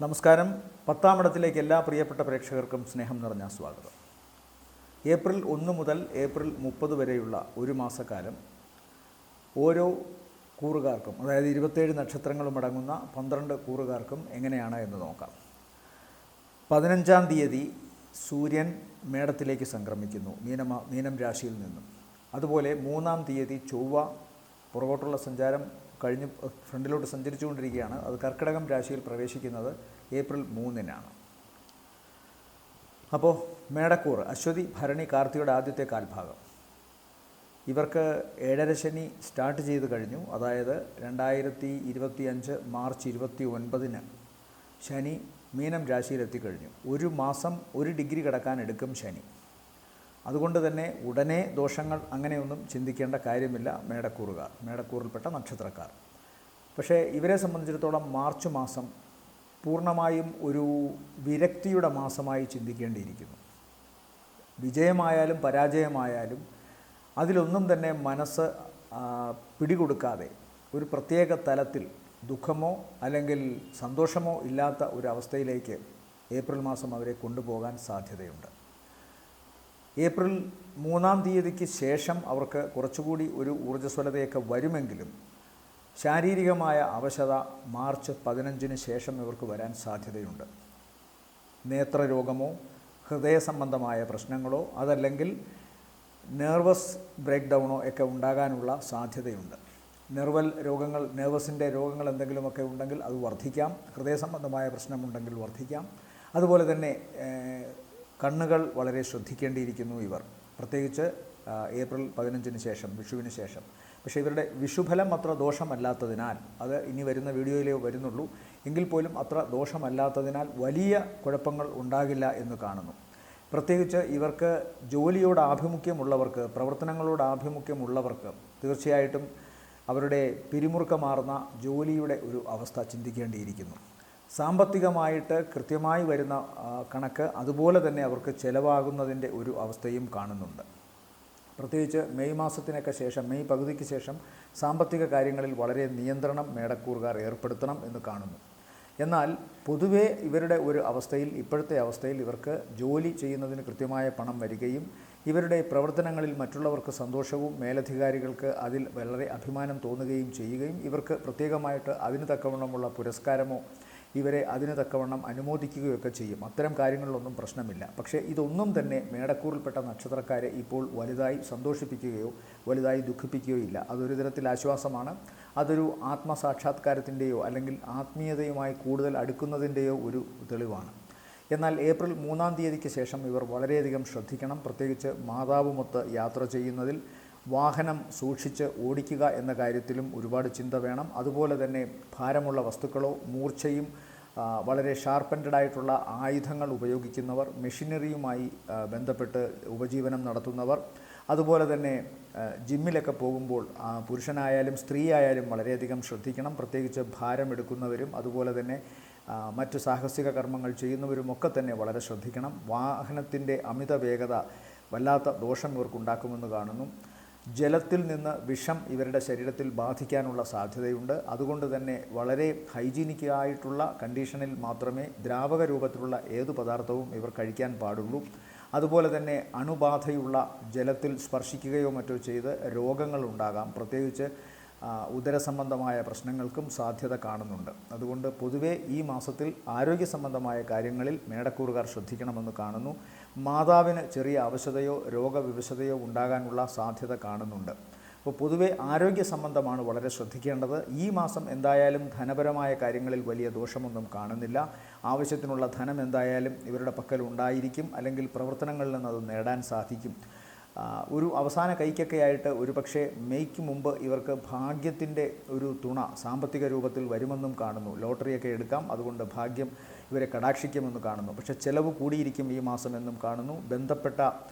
നമസ്കാരം. 10-ാം ഇടത്തിലേക്ക് എല്ലാ പ്രിയപ്പെട്ട പ്രേക്ഷകർക്കും സ്നേഹം നിറഞ്ഞ സ്വാഗതം. ഏപ്രിൽ 1 മുതൽ ഏപ്രിൽ 30 വരെയുള്ള ഒരു മാസക്കാലം ഓരോ കൂറുകാർക്കും, അതായത് 27 നക്ഷത്രങ്ങളും അടങ്ങുന്ന 12 കൂറുകാർക്കും എങ്ങനെയാണ് എന്ന് നോക്കാം. 15-ാം തീയതി സൂര്യൻ മേടത്തിലേക്ക് സംക്രമിക്കുന്നു മീനം രാശിയിൽ നിന്നും. അതുപോലെ 3-ാം തീയതി ചൊവ്വ പുറകോട്ടുള്ള സഞ്ചാരം കഴിഞ്ഞ് ഫ്രണ്ടിലോട്ട് സഞ്ചരിച്ചുകൊണ്ടിരിക്കുകയാണ്. അത് കർക്കിടകം രാശിയിൽ പ്രവേശിക്കുന്നത് ഏപ്രിൽ 3-നാണ്. അപ്പോൾ മേടക്കൂറ് അശ്വതി ഭരണി കാർത്തികയുടെ ആദ്യത്തെ കാൽഭാഗം. ഇവർക്ക് 7.5 ശനി സ്റ്റാർട്ട് ചെയ്ത് കഴിഞ്ഞു. അതായത് 2025 മാർച്ച് 29-ന് ശനി മീനം രാശിയിലെത്തിക്കഴിഞ്ഞു. ഒരു മാസം 1 ഡിഗ്രി കടക്കാൻ എടുക്കും ശനി. അതുകൊണ്ട് തന്നെ ഉടനെ ദോഷങ്ങൾ അങ്ങനെയൊന്നും ചിന്തിക്കേണ്ട കാര്യമില്ല മേടക്കൂറിൽപ്പെട്ട നക്ഷത്രക്കാർ. പക്ഷേ ഇവരെ സംബന്ധിച്ചിടത്തോളം മാർച്ച് മാസം പൂർണ്ണമായും ഒരു വിരക്തിയുടെ മാസമായി ചിന്തിക്കേണ്ടിയിരിക്കുന്നു. വിജയമായാലും പരാജയമായാലും അതിലൊന്നും തന്നെ മനസ്സ് പിടികൊടുക്കാതെ ഒരു പ്രത്യേക തലത്തിൽ ദുഃഖമോ അല്ലെങ്കിൽ സന്തോഷമോ ഇല്ലാത്ത ഒരു അവസ്ഥയിലേക്ക് ഏപ്രിൽ മാസം അവരെ കൊണ്ടുപോകാൻ സാധ്യതയുണ്ട്. ഏപ്രിൽ 3-ാം തീയതിക്ക് ശേഷം അവർക്ക് കുറച്ചുകൂടി ഒരു ഊർജ്ജസ്വലതയൊക്കെ വരുമെങ്കിലും ശാരീരികമായ അവശത മാർച്ച് 15-ന് ശേഷം ഇവർക്ക് വരാൻ സാധ്യതയുണ്ട്. നേത്രരോഗമോ ഹൃദയ സംബന്ധമായ പ്രശ്നങ്ങളോ അതല്ലെങ്കിൽ നെർവസ് ബ്രേക്ക് ഡൗണോ ഒക്കെ ഉണ്ടാകാനുള്ള സാധ്യതയുണ്ട്. നെർവസിൻ്റെ രോഗങ്ങൾ എന്തെങ്കിലുമൊക്കെ ഉണ്ടെങ്കിൽ അത് വർദ്ധിക്കാം. ഹൃദയ സംബന്ധമായ പ്രശ്നമുണ്ടെങ്കിൽ വർദ്ധിക്കാം. അതുപോലെ തന്നെ കണ്ണുകൾ വളരെ ശ്രദ്ധിക്കേണ്ടിയിരിക്കുന്നു ഇവർ, പ്രത്യേകിച്ച് ഏപ്രിൽ 15-ന് ശേഷം, വിഷുവിന് ശേഷം. പക്ഷേ ഇവരുടെ വിഷുഫലം അത്ര ദോഷമല്ലാത്തതിനാൽ, അത് ഇനി വരുന്ന വീഡിയോയിലേ വരുന്നുള്ളൂ, എങ്കിൽ പോലും അത്ര ദോഷമല്ലാത്തതിനാൽ വലിയ കുഴപ്പങ്ങൾ ഉണ്ടാകില്ല എന്ന് കാണുന്നു. പ്രത്യേകിച്ച് ഇവർക്ക് ജോലിയോട് ആഭിമുഖ്യമുള്ളവർക്ക്, പ്രവർത്തനങ്ങളോട് ആഭിമുഖ്യമുള്ളവർക്ക് തീർച്ചയായിട്ടും അവരുടെ പിരിമുറുക്കമാർന്ന ജോലിയുടെ ഒരു അവസ്ഥ ചിന്തിക്കേണ്ടിയിരിക്കുന്നു. സാമ്പത്തികമായിട്ട് കൃത്യമായി വരുന്ന കണക്ക് അതുപോലെ തന്നെ അവർക്ക് ചിലവാകുന്നതിൻ്റെ ഒരു അവസ്ഥയും കാണുന്നുണ്ട്. പ്രത്യേകിച്ച് മെയ് മാസത്തിനൊക്കെ ശേഷം, മെയ് പകുതിക്ക് ശേഷം സാമ്പത്തിക കാര്യങ്ങളിൽ വളരെ നിയന്ത്രണം മേടക്കൂറുകാർ ഏർപ്പെടുത്തണം എന്ന് കാണുന്നു. എന്നാൽ പൊതുവേ ഇവരുടെ ഒരു അവസ്ഥയിൽ, ഇപ്പോഴത്തെ അവസ്ഥയിൽ ഇവർക്ക് ജോലി ചെയ്യുന്നതിന് കൃത്യമായ പണം വരികയും ഇവരുടെ പ്രവർത്തനങ്ങളിൽ മറ്റുള്ളവർക്ക് സന്തോഷവും മേലധികാരികൾക്ക് അതിൽ വളരെ അഭിമാനം തോന്നുകയും ചെയ്യുകയും ഇവർക്ക് പ്രത്യേകമായിട്ട് അതിന് തക്കവണ്ണമുള്ള പുരസ്കാരമോ ഇവരെ അതിന് തക്കവണ്ണം അനുമോദിക്കുകയൊക്കെ ചെയ്യും. അത്തരം കാര്യങ്ങളിലൊന്നും പ്രശ്നമില്ല. പക്ഷേ ഇതൊന്നും തന്നെ മേടക്കൂറിൽപ്പെട്ട നക്ഷത്രക്കാരെ ഇപ്പോൾ വലുതായി സന്തോഷിപ്പിക്കുകയോ വലുതായി ദുഃഖിപ്പിക്കുകയോ ഇല്ല. അതൊരു തരത്തിൽ ആശ്വാസമാണ്. അതൊരു ആത്മസാക്ഷാത്കാരത്തിൻ്റെയോ അല്ലെങ്കിൽ ആത്മീയതയുമായി കൂടുതൽ അടുക്കുന്നതിൻ്റെയോ ഒരു തെളിവാണ്. എന്നാൽ ഏപ്രിൽ 3-ാം തീയതിക്ക് ശേഷം ഇവർ വളരെയധികം ശ്രദ്ധിക്കണം. പ്രത്യേകിച്ച് മാതാവുമൊത്ത് യാത്ര ചെയ്യുന്നതിൽ, വാഹനം സൂക്ഷിച്ച് ഓടിക്കുക എന്ന കാര്യത്തിലും ഒരുപാട് ചിന്ത വേണം. അതുപോലെ തന്നെ ഭാരമുള്ള വസ്തുക്കളോ മൂർച്ചയും വളരെ ഷാർപ്പൻഡായിട്ടുള്ള ആയുധങ്ങൾ ഉപയോഗിക്കുന്നവർ, മെഷീനറിയുമായി ബന്ധപ്പെട്ട് ഉപജീവനം നടത്തുന്നവർ, അതുപോലെ തന്നെ ജിമ്മിലൊക്കെ പോകുമ്പോൾ പുരുഷനായാലും സ്ത്രീ ആയാലും വളരെയധികം ശ്രദ്ധിക്കണം. പ്രത്യേകിച്ച് ഭാരമെടുക്കുന്നവരും അതുപോലെ തന്നെ മറ്റു സാഹസിക കർമ്മങ്ങൾ ചെയ്യുന്നവരുമൊക്കെ തന്നെ വളരെ ശ്രദ്ധിക്കണം. വാഹനത്തിൻ്റെ അമിത വേഗത വല്ലാത്ത ദോഷം ഇവർക്കുണ്ടാക്കുമെന്ന് കാണുന്നു. ജലത്തിൽ നിന്ന് വിഷം ഇവരുടെ ശരീരത്തിൽ ബാധിക്കാനുള്ള സാധ്യതയുണ്ട്. അതുകൊണ്ട് തന്നെ വളരെ ഹൈജീനിക്കായിട്ടുള്ള കണ്ടീഷനിൽ മാത്രമേ ദ്രാവക രൂപത്തിലുള്ള ഏതു പദാർത്ഥവും ഇവർ കഴിക്കാൻ പാടുള്ളൂ. അതുപോലെ തന്നെ അണുബാധയുള്ള ജലത്തിൽ സ്പർശിക്കുകയോ മറ്റോ ചെയ്ത് രോഗങ്ങൾ ഉണ്ടാകാം. പ്രത്യേകിച്ച് ഉദരസംബന്ധമായ പ്രശ്നങ്ങൾക്കും സാധ്യത കാണുന്നുണ്ട്. അതുകൊണ്ട് പൊതുവേ ഈ മാസത്തിൽ ആരോഗ്യ സംബന്ധമായ കാര്യങ്ങളിൽ മേടക്കൂറുകാർ ശ്രദ്ധിക്കണമെന്ന് കാണുന്നു. മാതാവിന് ചെറിയ അവശതയോ രോഗവിവശതയോ ഉണ്ടാകാനുള്ള സാധ്യത കാണുന്നുണ്ട്. അപ്പോൾ പൊതുവെ ആരോഗ്യ സംബന്ധമാണ് വളരെ ശ്രദ്ധിക്കേണ്ടത്. ഈ മാസം എന്തായാലും ധനപരമായ കാര്യങ്ങളിൽ വലിയ ദോഷമൊന്നും കാണുന്നില്ല. ആവശ്യത്തിനുള്ള ധനം എന്തായാലും ഇവരുടെ പക്കൽ ഉണ്ടായിരിക്കും, അല്ലെങ്കിൽ പ്രവർത്തനങ്ങളിൽ നിന്ന് അത് നേടാൻ സാധിക്കും. ഒരു അവസാന കൈക്കൊക്കെ ആയിട്ട് ഒരു പക്ഷേ മെയ്ക്ക് മുമ്പ് ഇവർക്ക് ഭാഗ്യത്തിൻ്റെ ഒരു തുണ സാമ്പത്തിക രൂപത്തിൽ വരുമെന്നും കാണുന്നു. ലോട്ടറിയൊക്കെ എടുക്കാം, അതുകൊണ്ട് ഭാഗ്യം ഇവരെ കടാക്ഷിക്കുമെന്ന് കാണുന്നു. പക്ഷേ ചിലവ് കൂടിയിരിക്കും ഈ മാസം എന്നും കാണുന്നു. ബന്ധപ്പെട്ട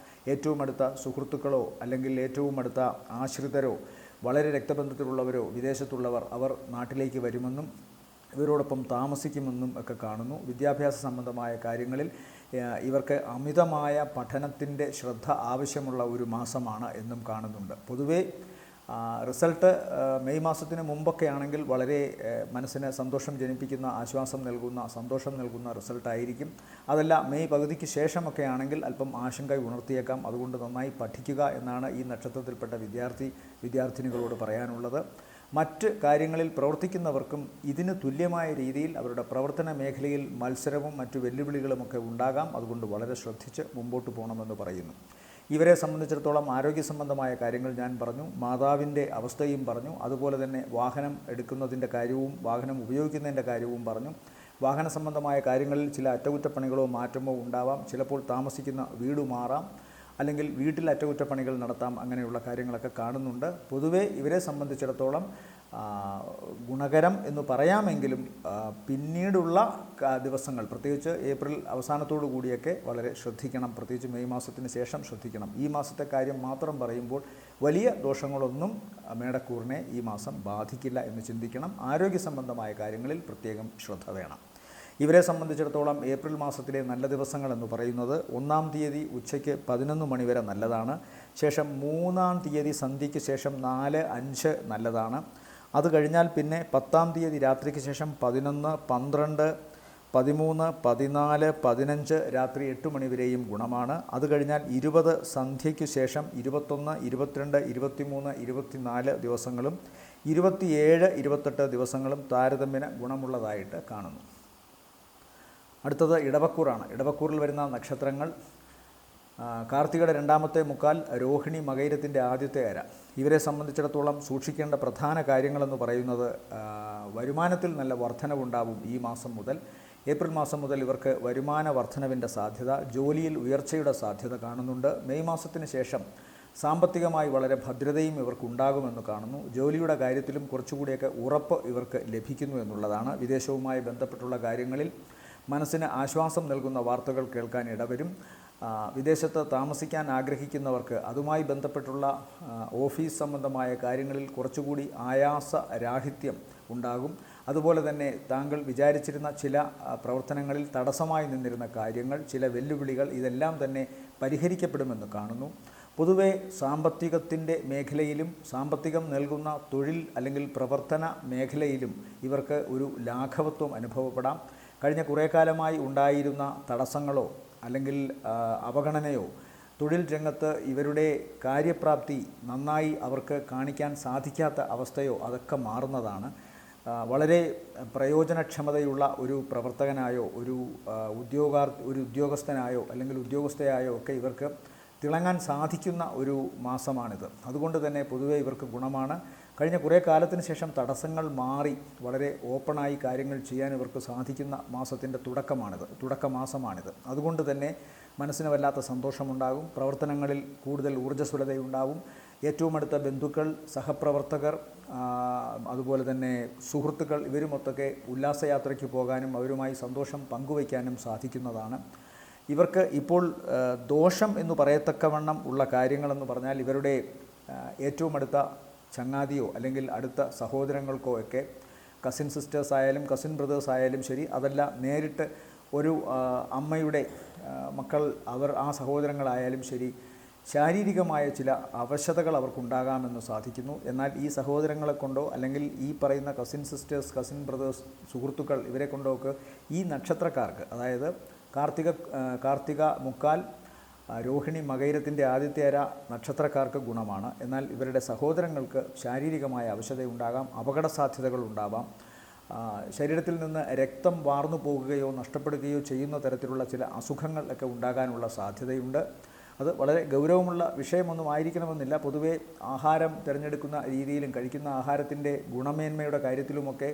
ഏറ്റവും അടുത്ത സുഹൃത്തുക്കളോ അല്ലെങ്കിൽ ഏറ്റവും അടുത്ത ആശ്രിതരോ വളരെ രക്തബന്ധത്തിലുള്ളവരോ വിദേശത്തുള്ളവർ അവർ നാട്ടിലേക്ക് വരുമെന്നും ഇവരോടൊപ്പം താമസിക്കുമെന്നും ഒക്കെ കാണുന്നു. വിദ്യാഭ്യാസ സംബന്ധമായ കാര്യങ്ങളിൽ ഇവർക്ക് അമിതമായ പഠനത്തിൻ്റെ ശ്രദ്ധ ആവശ്യമുള്ള ഒരു മാസമാണ് എന്നും കാണുന്നുണ്ട്. പൊതുവേ റിസൾട്ട് മെയ് മാസത്തിന് മുമ്പൊക്കെ ആണെങ്കിൽ വളരെ മനസ്സിന് സന്തോഷം ജനിപ്പിക്കുന്ന, ആശ്വാസം നൽകുന്ന, സന്തോഷം നൽകുന്ന റിസൾട്ടായിരിക്കും. അതല്ല മെയ് പകുതിക്ക് ശേഷമൊക്കെ ആണെങ്കിൽ അല്പം ആശങ്ക ഉണർത്തിയേക്കാം. അതുകൊണ്ട് നന്നായി പഠിക്കുക എന്നാണ് ഈ നക്ഷത്രത്തിൽപ്പെട്ട വിദ്യാർത്ഥിനികളോട് പറയാനുള്ളത്. മറ്റ് കാര്യങ്ങളിൽ പ്രവർത്തിക്കുന്നവർക്കും ഇതിന് തുല്യമായ രീതിയിൽ അവരുടെ പ്രവർത്തന മേഖലയിൽ മത്സരവും മറ്റു വെല്ലുവിളികളുമൊക്കെ ഉണ്ടാകാം. അതുകൊണ്ട് വളരെ ശ്രദ്ധിച്ച് മുമ്പോട്ട് പോകണമെന്ന് പറയുന്നു. ഇവരെ സംബന്ധിച്ചിടത്തോളം ആരോഗ്യ സംബന്ധമായ കാര്യങ്ങൾ ഞാൻ പറഞ്ഞു, മാതാവിൻ്റെ അവസ്ഥയും പറഞ്ഞു, അതുപോലെ തന്നെ വാഹനം എടുക്കുന്നതിൻ്റെ കാര്യവും വാഹനം ഉപയോഗിക്കുന്നതിൻ്റെ കാര്യവും പറഞ്ഞു. വാഹന സംബന്ധമായ കാര്യങ്ങളിൽ ചില അറ്റകുറ്റപ്പണികളോ മാറ്റമോ ഉണ്ടാവാം. ചിലപ്പോൾ താമസിക്കുന്ന വീട് മാറാം, അല്ലെങ്കിൽ വീട്ടിൽ അറ്റകുറ്റപ്പണികൾ നടത്താം. അങ്ങനെയുള്ള കാര്യങ്ങളൊക്കെ കാണുന്നുണ്ട്. പൊതുവേ ഇവരെ സംബന്ധിച്ചിടത്തോളം ഗുണകരം എന്ന് പറയാമെങ്കിലും പിന്നീടുള്ള ദിവസങ്ങൾ, പ്രത്യേകിച്ച് ഏപ്രിൽ അവസാനത്തോടു കൂടിയൊക്കെ വളരെ ശ്രദ്ധിക്കണം. പ്രത്യേകിച്ച് മെയ് മാസത്തിന് ശേഷം ശ്രദ്ധിക്കണം. ഈ മാസത്തെ കാര്യം മാത്രം പറയുമ്പോൾ വലിയ ദോഷങ്ങളൊന്നും മേടക്കൂറിനെ ഈ മാസം ബാധിക്കില്ല എന്ന് ചിന്തിക്കണം. ആരോഗ്യ സംബന്ധമായ കാര്യങ്ങളിൽ പ്രത്യേകം ശ്രദ്ധ വേണം. ഇവരെ സംബന്ധിച്ചിടത്തോളം ഏപ്രിൽ മാസത്തിലെ നല്ല ദിവസങ്ങൾ എന്ന് പറയുന്നത് 1-ാം തീയതി ഉച്ചയ്ക്ക് 11 മണി വരെ നല്ലതാണ്. ശേഷം 3-ാം തീയതി സന്ധ്യയ്ക്ക് ശേഷം 4-5 നല്ലതാണ്. അത് കഴിഞ്ഞാൽ പിന്നെ 10-ാം തീയതി രാത്രിക്ക് ശേഷം 11, 12, 13, 14, 15 രാത്രി 8 മണി വരെയും ഗുണമാണ്. അത് കഴിഞ്ഞാൽ 20 സന്ധ്യയ്ക്ക് ശേഷം 21, 22, 23, 24 ദിവസങ്ങളും 27, 28 ദിവസങ്ങളും താരതമ്യേന ഗുണമുള്ളതായിട്ട് കാണുന്നു. അടുത്തത് ഇടവക്കൂറാണ്. ഇടവക്കൂറിൽ വരുന്ന നക്ഷത്രങ്ങൾ കാർത്തികയുടെ 2-ാമത്തെ മുക്കാൽ, രോഹിണി മകയിരത്തിൻ്റെ ആദ്യത്തെ അര. ഇവരെ സംബന്ധിച്ചിടത്തോളം സൂക്ഷിക്കേണ്ട പ്രധാന കാര്യങ്ങളെന്ന് പറയുന്നത് വരുമാനത്തിൽ നല്ല വർധനവുണ്ടാവും ഈ മാസം മുതൽ. ഏപ്രിൽ മാസം മുതൽ ഇവർക്ക് വരുമാന വർധനവിൻ്റെ സാധ്യത, ജോലിയിൽ ഉയർച്ചയുടെ സാധ്യത കാണുന്നുണ്ട്. മെയ് മാസത്തിന് ശേഷം സാമ്പത്തികമായി വളരെ ഭദ്രതയും ഇവർക്കുണ്ടാകുമെന്ന് കാണുന്നു. ജോലിയുടെ കാര്യത്തിലും കുറച്ചുകൂടിയൊക്കെ ഉറപ്പ് ഇവർക്ക് ലഭിക്കുന്നു എന്നുള്ളതാണ്. വിദേശവുമായി ബന്ധപ്പെട്ടുള്ള കാര്യങ്ങളിൽ മനസ്സിന് ആശ്വാസം നൽകുന്ന വാർത്തകൾ കേൾക്കാൻ ഇടവരും. വിദേശത്ത് താമസിക്കാൻ ആഗ്രഹിക്കുന്നവർക്ക് അതുമായി ബന്ധപ്പെട്ടുള്ള ഓഫീസ് സംബന്ധമായ കാര്യങ്ങളിൽ കുറച്ചുകൂടി ആയാസരാഹിത്യം ഉണ്ടാകും. അതുപോലെ തന്നെ താങ്കൾ വിചാരിച്ചിരുന്ന ചില പ്രവർത്തനങ്ങളിൽ തടസ്സമായി നിന്നിരുന്ന കാര്യങ്ങൾ, ചില വെല്ലുവിളികൾ, ഇതെല്ലാം തന്നെ പരിഹരിക്കപ്പെടുമെന്ന് കാണുന്നു. പൊതുവെ സാമ്പത്തികത്തിൻ്റെ മേഖലയിലും സാമ്പത്തികം നൽകുന്ന തൊഴിൽ അല്ലെങ്കിൽ പ്രവർത്തന മേഖലയിലും ഇവർക്ക് ഒരു ലാഘവത്വം അനുഭവപ്പെടാം. കഴിഞ്ഞ കുറേ കാലമായി ഉണ്ടായിരുന്ന തടസ്സങ്ങളോ അല്ലെങ്കിൽ അവഗണനയോ, തൊഴിൽ രംഗത്ത് ഇവരുടെ കാര്യപ്രാപ്തി നന്നായി അവർക്ക് കാണിക്കാൻ സാധിക്കാത്ത അവസ്ഥയോ അതൊക്കെ മാറുന്നതാണ്. വളരെ പ്രയോജനക്ഷമതയുള്ള ഒരു പ്രവർത്തകനായോ ഒരു ഉദ്യോഗസ്ഥനായോ അല്ലെങ്കിൽ ഉദ്യോഗസ്ഥയായോ ഒക്കെ ഇവർക്ക് തിളങ്ങാൻ സാധിക്കുന്ന ഒരു മാസമാണിത്. അതുകൊണ്ട് തന്നെ പൊതുവെ ഇവർക്ക് ഗുണമാണ്. കഴിഞ്ഞ കുറേ കാലത്തിന് ശേഷം തടസ്സങ്ങൾ മാറി വളരെ ഓപ്പണായി കാര്യങ്ങൾ ചെയ്യാൻ ഇവർക്ക് സാധിക്കുന്ന മാസത്തിൻ്റെ തുടക്കമാസമാണിത്. അതുകൊണ്ട് തന്നെ മനസ്സിന് വല്ലാത്ത സന്തോഷമുണ്ടാകും. പ്രവർത്തനങ്ങളിൽ കൂടുതൽ ഊർജ്ജസ്വലതയുണ്ടാവും. ഏറ്റവും അടുത്ത ബന്ധുക്കൾ, സഹപ്രവർത്തകർ, അതുപോലെ തന്നെ സുഹൃത്തുക്കൾ, ഇവരുമൊത്തൊക്കെ ഉല്ലാസയാത്രയ്ക്ക് പോകാനും അവരുമായി സന്തോഷം പങ്കുവയ്ക്കാനും സാധിക്കുന്നതാണ്. ഇവർക്ക് ഇപ്പോൾ ദോഷം എന്ന് പറയത്തക്കവണ്ണം ഉള്ള കാര്യങ്ങളെന്ന് പറഞ്ഞാൽ ഇവരുടെ ഏറ്റവും അടുത്ത ചങ്ങാതിയോ അല്ലെങ്കിൽ അടുത്ത സഹോദരങ്ങൾക്കോ ഒക്കെ, കസിൻ സിസ്റ്റേഴ്സ് ആയാലും കസിൻ ബ്രദേഴ്സ് ആയാലും ശരി, അതല്ല നേരിട്ട് ഒരു അമ്മയുടെ മക്കൾ, ആ സഹോദരങ്ങളായാലും ശരി, ശാരീരികമായ ചില അവശതകൾ അവർക്കുണ്ടാകാമെന്ന് സാധിക്കുന്നു. എന്നാൽ ഈ സഹോദരങ്ങളെ കൊണ്ടോ അല്ലെങ്കിൽ ഈ പറയുന്ന കസിൻ സിസ്റ്റേഴ്സ്, കസിൻ ബ്രദേഴ്സ്, സുഹൃത്തുക്കൾ, ഇവരെ കൊണ്ടോ ഒക്കെ ഈ നക്ഷത്രക്കാർക്ക്, അതായത് കാർത്തിക മുക്കാൽ, രോഹിണി മകയിരത്തിൻ്റെ ആദ്യത്തെ അര നക്ഷത്രക്കാർക്ക് ഗുണമാണ്. എന്നാൽ ഇവരുടെ സഹോദരങ്ങൾക്ക് ശാരീരികമായ അവശതയുണ്ടാകാം, അപകട സാധ്യതകൾ ഉണ്ടാവാം. ശരീരത്തിൽ നിന്ന് രക്തം വാർന്നു പോകുകയോ നഷ്ടപ്പെടുകയോ ചെയ്യുന്ന തരത്തിലുള്ള ചില അസുഖങ്ങൾ ഒക്കെ ഉണ്ടാകാനുള്ള സാധ്യതയുണ്ട്. അത് വളരെ ഗൗരവമുള്ള വിഷയമൊന്നും ആയിരിക്കണമെന്നില്ല. പൊതുവേ ആഹാരം തിരഞ്ഞെടുക്കുന്ന രീതിയിലും കഴിക്കുന്ന ആഹാരത്തിൻ്റെ ഗുണമേന്മയുടെ കാര്യത്തിലുമൊക്കെ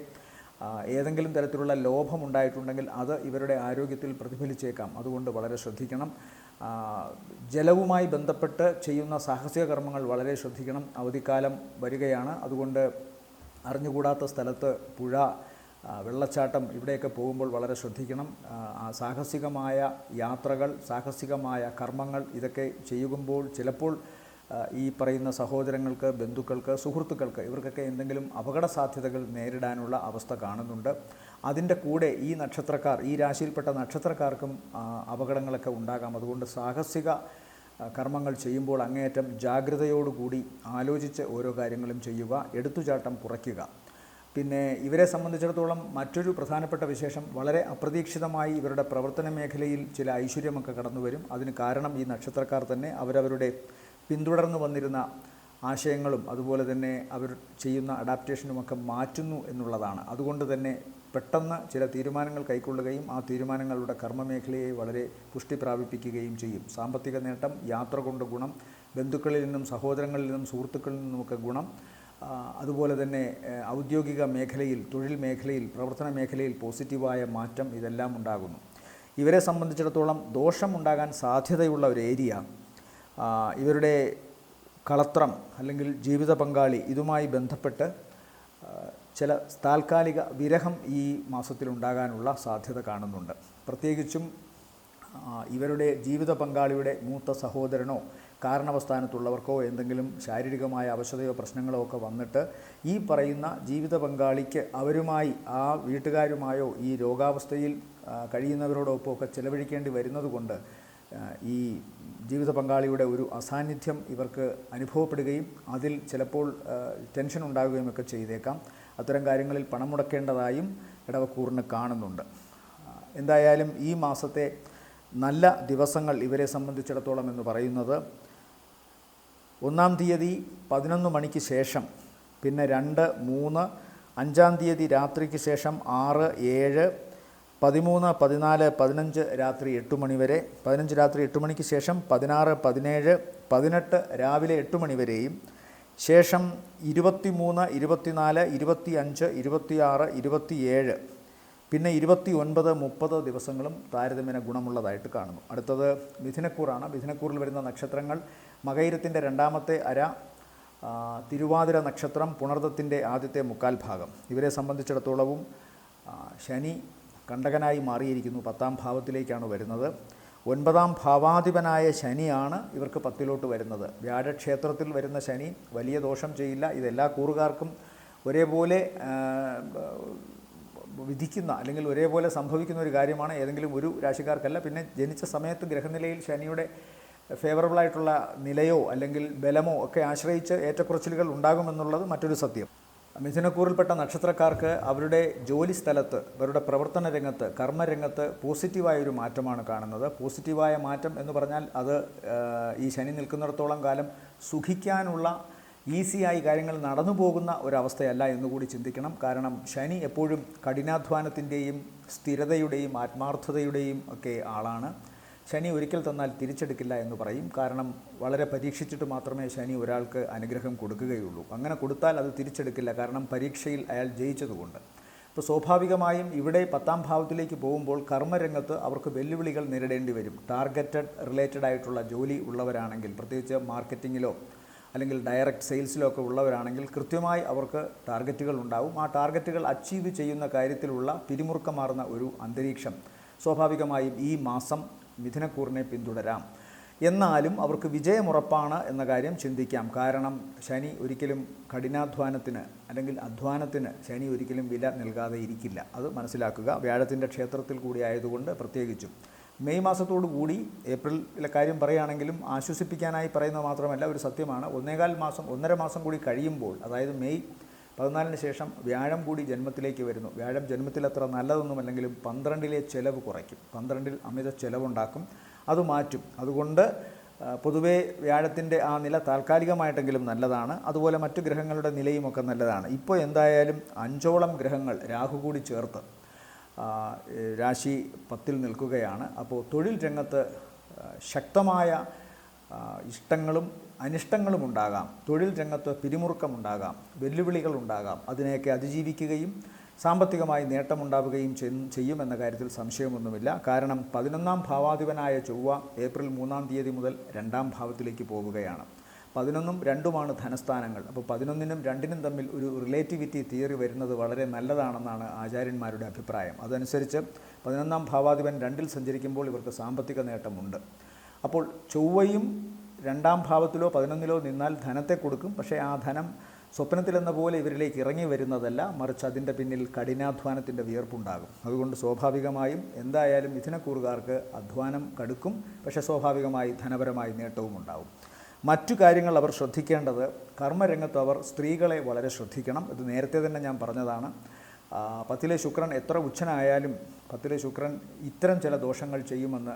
ഏതെങ്കിലും തരത്തിലുള്ള ലോഭമുണ്ടായിട്ടുണ്ടെങ്കിൽ അത് ഇവരുടെ ആരോഗ്യത്തിൽ പ്രതിഫലിച്ചേക്കാം. അതുകൊണ്ട് വളരെ ശ്രദ്ധിക്കണം. ജലവുമായി ബന്ധപ്പെട്ട് ചെയ്യുന്ന സാഹസിക കർമ്മങ്ങൾ വളരെ ശ്രദ്ധിക്കണം. അവധിക്കാലം വരികയാണ്. അതുകൊണ്ട് അറിഞ്ഞുകൂടാത്ത സ്ഥലത്ത് പുഴ, വെള്ളച്ചാട്ടം, ഇവിടെയൊക്കെ പോകുമ്പോൾ വളരെ ശ്രദ്ധിക്കണം. സാഹസികമായ യാത്രകൾ, സാഹസികമായ കർമ്മങ്ങൾ ഇതൊക്കെ ചെയ്യുമ്പോൾ ചിലപ്പോൾ ഈ പറയുന്ന സഹോദരങ്ങൾക്ക്, ബന്ധുക്കൾക്ക്, സുഹൃത്തുക്കൾക്ക്, ഇവർക്കൊക്കെ എന്തെങ്കിലും അപകട സാധ്യതകൾ നേരിടാനുള്ള അവസ്ഥ കാണുന്നുണ്ട്. അതിൻ്റെ കൂടെ ഈ നക്ഷത്രക്കാർ, ഈ രാശിയിൽപ്പെട്ട നക്ഷത്രക്കാർക്കും അപകടങ്ങളൊക്കെ ഉണ്ടാകാം. അതുകൊണ്ട് സാഹസിക കർമ്മങ്ങൾ ചെയ്യുമ്പോൾ അങ്ങേയറ്റം ജാഗ്രതയോടുകൂടി ആലോചിച്ച് ഓരോ കാര്യങ്ങളും ചെയ്യുക, എടുത്തുചാട്ടം കുറയ്ക്കുക. പിന്നെ ഇവരെ സംബന്ധിച്ചിടത്തോളം മറ്റൊരു പ്രധാനപ്പെട്ട വിശേഷം, വളരെ അപ്രതീക്ഷിതമായി ഇവരുടെ പ്രവർത്തന മേഖലയിൽ ചില ഐശ്വര്യമൊക്കെ കടന്നു വരും. അതിന് കാരണം ഈ നക്ഷത്രക്കാർ തന്നെ അവരവരുടെ പിന്തുടർന്നു വന്നിരുന്ന ആശയങ്ങളും അതുപോലെ തന്നെ അവർ ചെയ്യുന്ന അഡാപ്റ്റേഷനുമൊക്കെ മാറ്റുന്നു എന്നുള്ളതാണ്. അതുകൊണ്ട് തന്നെ പെട്ടെന്ന് ചില തീരുമാനങ്ങൾ കൈക്കൊള്ളുകയും ആ തീരുമാനങ്ങളുടെ കർമ്മമേഖലയെ വളരെ പുഷ്ടി പ്രാപിപ്പിക്കുകയും ചെയ്യും. സാമ്പത്തിക നേട്ടം, യാത്ര കൊണ്ട് ഗുണം, ബന്ധുക്കളിൽ നിന്നും സഹോദരങ്ങളിൽ നിന്നും സുഹൃത്തുക്കളിൽ നിന്നുമൊക്കെ ഗുണം, അതുപോലെ തന്നെ ഔദ്യോഗിക മേഖലയിൽ, തൊഴിൽ മേഖലയിൽ, പ്രവർത്തന മേഖലയിൽ പോസിറ്റീവായ മാറ്റം ഇതെല്ലാം ഉണ്ടാകുന്നു. ഇവരെ സംബന്ധിച്ചിടത്തോളം ദോഷമുണ്ടാകാൻ സാധ്യതയുള്ള ഒരു ഏരിയ ഇവരുടെ കളത്രം അല്ലെങ്കിൽ ജീവിത പങ്കാളി, ഇതുമായി ബന്ധപ്പെട്ട് ചില താൽക്കാലിക വിരഹം ഈ മാസത്തിലുണ്ടാകാനുള്ള സാധ്യത കാണുന്നുണ്ട്. പ്രത്യേകിച്ചും ഇവരുടെ ജീവിത പങ്കാളിയുടെ മൂത്ത സഹോദരനോ കാരണവസ്ഥാനത്തുള്ളവർക്കോ എന്തെങ്കിലും ശാരീരികമായ അവശതയോ പ്രശ്നങ്ങളോ ഒക്കെ വന്നിട്ട് ഈ പറയുന്ന ജീവിത പങ്കാളിക്ക് അവരുമായി, ആ വീട്ടുകാരുമായോ ഈ രോഗാവസ്ഥയിൽ കഴിയുന്നവരോടൊപ്പമൊക്കെ ചിലവഴിക്കേണ്ടി വരുന്നതുകൊണ്ട് ഈ ജീവിത പങ്കാളിയുടെ ഒരു അസാന്നിധ്യം ഇവർക്ക് അനുഭവപ്പെടുകയും അതിൽ ചിലപ്പോൾ ടെൻഷൻ ഉണ്ടാകുകയും ഒക്കെ ചെയ്തേക്കാം. അത്തരം കാര്യങ്ങളിൽ പണം മുടക്കേണ്ടതായും ഇടവക്കൂറിന് കാണുന്നുണ്ട്. എന്തായാലും ഈ മാസത്തെ നല്ല ദിവസങ്ങൾ ഇവരെ സംബന്ധിച്ചിടത്തോളം എന്ന് പറയുന്നത് 1-ാം തീയതി 11 മണിക്ക് ശേഷം, പിന്നെ 2, 3, 5-ാം തീയതി രാത്രിക്ക് ശേഷം 6, 7, 13, 14, 15 രാത്രി 8 മണി വരെ, 15 രാത്രി 8 മണിക്ക് ശേഷം 16, 17, 18 രാവിലെ 8 മണി വരെയും, ശേഷം 23, 24, 25, 26, 27, പിന്നെ 29, 30 ദിവസങ്ങളും താരതമ്യേന ഗുണമുള്ളതായിട്ട് കാണുന്നു. അടുത്തത് മിഥുനക്കൂറാണ്. മിഥുനക്കൂറിൽ വരുന്ന നക്ഷത്രങ്ങൾ മകയിരത്തിൻ്റെ 2ാമത്തെ അര, തിരുവാതിര നക്ഷത്രം, പുണർദത്തിൻ്റെ ആദ്യത്തെ 1/4 ഭാഗം. ഇവരെ സംബന്ധിച്ചിടത്തോളവും ശനി കണ്ടകനായി മാറിയിരിക്കുന്നു. 10ാം ഭാവത്തിലേക്കാണ് വരുന്നത്. 9ാം ഭാവാധിപനായ ശനിയാണ് ഇവർക്ക് 10ിലോട്ട് വരുന്നത്. വ്യാഴക്ഷേത്രത്തിൽ വരുന്ന ശനി വലിയ ദോഷം ചെയ്യില്ല. ഇതെല്ലാ കൂറുകാർക്കും ഒരേപോലെ വിധിക്കുന്ന അല്ലെങ്കിൽ ഒരേപോലെ സംഭവിക്കുന്ന ഒരു കാര്യമാണ്. ഏതെങ്കിലും ഒരു രാശിക്കാർക്കല്ല. പിന്നെ ജനിച്ച സമയത്ത് ഗ്രഹനിലയിൽ ശനിയുടെ ഫേവറബിളായിട്ടുള്ള നിലയോ അല്ലെങ്കിൽ ബലമോ ഒക്കെ ആശ്രയിച്ച് ഏറ്റക്കുറച്ചിലുകൾ ഉണ്ടാകുമെന്നുള്ളത് മറ്റൊരു സത്യം. മിഥുനക്കൂറിൽപ്പെട്ട നക്ഷത്രക്കാർക്ക് അവരുടെ ജോലി സ്ഥലത്ത്, അവരുടെ പ്രവർത്തന രംഗത്ത്, കർമ്മരംഗത്ത് പോസിറ്റീവായൊരു മാറ്റമാണ് കാണുന്നത്. പോസിറ്റീവായ മാറ്റം എന്ന് പറഞ്ഞാൽ അത് ഈ ശനി നിൽക്കുന്നിടത്തോളം കാലം സുഖിക്കാനുള്ള, ഈസിയായി കാര്യങ്ങൾ നടന്നു പോകുന്ന ഒരവസ്ഥയല്ല എന്നുകൂടി ചിന്തിക്കണം. കാരണം ശനി എപ്പോഴും കഠിനാധ്വാനത്തിൻ്റെയും സ്ഥിരതയുടെയും ആത്മാർത്ഥതയുടെയും ഒക്കെ ആളാണ്. ശനി ഒരിക്കൽ തന്നാൽ തിരിച്ചെടുക്കില്ല എന്ന് പറയും. കാരണം വളരെ പരീക്ഷിച്ചിട്ട് മാത്രമേ ശനി ഒരാൾക്ക് അനുഗ്രഹം കൊടുക്കുകയുള്ളൂ. അങ്ങനെ കൊടുത്താൽ അത് തിരിച്ചെടുക്കില്ല. കാരണം പരീക്ഷയിൽ അയാൾ ജയിച്ചതുകൊണ്ട്. അപ്പോൾ സ്വാഭാവികമായും ഇവിടെ 10ാം ഭാവത്തിലേക്ക് പോകുമ്പോൾ കർമ്മരംഗത്ത് അവർക്ക് വെല്ലുവിളികൾ നേരിടേണ്ടി വരും. ടാർഗറ്റഡ് റിലേറ്റഡ് ആയിട്ടുള്ള ജോലി ഉള്ളവരാണെങ്കിൽ, പ്രത്യേകിച്ച് മാർക്കറ്റിങ്ങിലോ അല്ലെങ്കിൽ ഡയറക്റ്റ് സെയിൽസിലോ ഒക്കെ ഉള്ളവരാണെങ്കിൽ കൃത്യമായി അവർക്ക് ടാർഗറ്റുകൾ ഉണ്ടാവും. ആ ടാർഗറ്റുകൾ അച്ചീവ് ചെയ്യുന്ന കാര്യത്തിലുള്ള പിരിമുറുക്കമാർന്ന ഒരു അന്തരീക്ഷം സ്വാഭാവികമായും ഈ മാസം മിഥുനക്കൂറിനെ പിന്തുടരാം. എന്നാലും അവർക്ക് വിജയമുറപ്പാണ് എന്ന കാര്യം ചിന്തിക്കാം. കാരണം ശനി ഒരിക്കലും കഠിനാധ്വാനത്തിന് അല്ലെങ്കിൽ അധ്വാനത്തിന് ശനി ഒരിക്കലും വില നൽകാതെ ഇരിക്കില്ല. അത് മനസ്സിലാക്കുക. വ്യാഴത്തിൻ്റെ ക്ഷേത്രത്തിൽ കൂടി ആയതുകൊണ്ട് പ്രത്യേകിച്ചും മെയ് മാസത്തോടു കൂടി, ഏപ്രിലിലെ കാര്യം പറയുകയാണെങ്കിലും ആശ്വസിപ്പിക്കാനായി പറയുന്നത് മാത്രമല്ല, ഒരു സത്യമാണ്. 1.5 മാസം കൂടി കഴിയുമ്പോൾ, അതായത് മെയ് 14 ശേഷം വ്യാഴം കൂടി ജന്മത്തിലേക്ക് വരുന്നു. വ്യാഴം ജന്മത്തിൽ അത്ര നല്ലതൊന്നുമല്ലെങ്കിലും 12ലെ ചിലവ് കുറയ്ക്കും. 12ൽ അമിത ചിലവുണ്ടാക്കും. അത് മാറ്റും. അതുകൊണ്ട് പൊതുവേ വ്യാഴത്തിൻ്റെ ആ നില താൽക്കാലികമായിട്ടെങ്കിലും നല്ലതാണ്. അതുപോലെ മറ്റു ഗ്രഹങ്ങളുടെ നിലയുമൊക്കെ നല്ലതാണ്. ഇപ്പോൾ എന്തായാലും 5ഓളം ഗ്രഹങ്ങൾ രാഹു കൂടി ചേർത്ത് രാശി 10ൽ നിൽക്കുകയാണ്. അപ്പോൾ തൊഴിൽ രംഗത്ത് ശക്തമായ ഇഷ്ടങ്ങളും അനിഷ്ടങ്ങളും ഉണ്ടാകാം. തൊഴിൽ രംഗത്ത് പിരിമുറുക്കമുണ്ടാകാം, വെല്ലുവിളികൾ ഉണ്ടാകാം. അതിനെയൊക്കെ അതിജീവിക്കുകയും സാമ്പത്തികമായി നേട്ടമുണ്ടാവുകയും ചെയ്യുമെന്ന കാര്യത്തിൽ സംശയമൊന്നുമില്ല. കാരണം 11ാം ഭാവാധിപനായ ചൊവ്വ ഏപ്രിൽ 3-ാം തീയതി മുതൽ 2ാം ഭാവത്തിലേക്ക് പോവുകയാണ്. 11ഉം 2ഉമാണ് ധനസ്ഥാനങ്ങൾ. അപ്പോൾ 11നും 2നും തമ്മിൽ ഒരു റിലേറ്റിവിറ്റി തിയറി വരുന്നത് വളരെ നല്ലതാണെന്നാണ് ആചാര്യന്മാരുടെ അഭിപ്രായം. അതനുസരിച്ച് 11ാം ഭാവാധിപൻ 2ൽ സഞ്ചരിക്കുമ്പോൾ ഇവർക്ക് സാമ്പത്തിക നേട്ടമുണ്ട്. അപ്പോൾ ചൊവ്വയും 2ാം ഭാവത്തിലോ 11ലോ നിന്നാൽ ധനത്തെ കൊടുക്കും. പക്ഷേ ആ ധനം സ്വപ്നത്തിലെന്ന പോലെ ഇവരിലേക്ക് ഇറങ്ങി വരുന്നതല്ല, മറിച്ച് അതിൻ്റെ പിന്നിൽ കഠിനാധ്വാനത്തിൻ്റെ വിയർപ്പുണ്ടാകും. അതുകൊണ്ട് സ്വാഭാവികമായും എന്തായാലും മിഥുനക്കൂറുകാർക്ക് അധ്വാനം കടുക്കും, പക്ഷേ സ്വാഭാവികമായി ധനപരമായി നേട്ടവും ഉണ്ടാവും. മറ്റു കാര്യങ്ങൾ അവർ ശ്രദ്ധിക്കേണ്ടത്, കർമ്മരംഗത്ത് അവർ സ്ത്രീകളെ വളരെ ശ്രദ്ധിക്കണം. ഇത് നേരത്തെ തന്നെ ഞാൻ പറഞ്ഞതാണ്. 10-ലെ ശുക്രൻ എത്ര ഉച്ചനായാലും 10-ലെ ശുക്രൻ ഇത്തരം ചില ദോഷങ്ങൾ ചെയ്യുമെന്ന്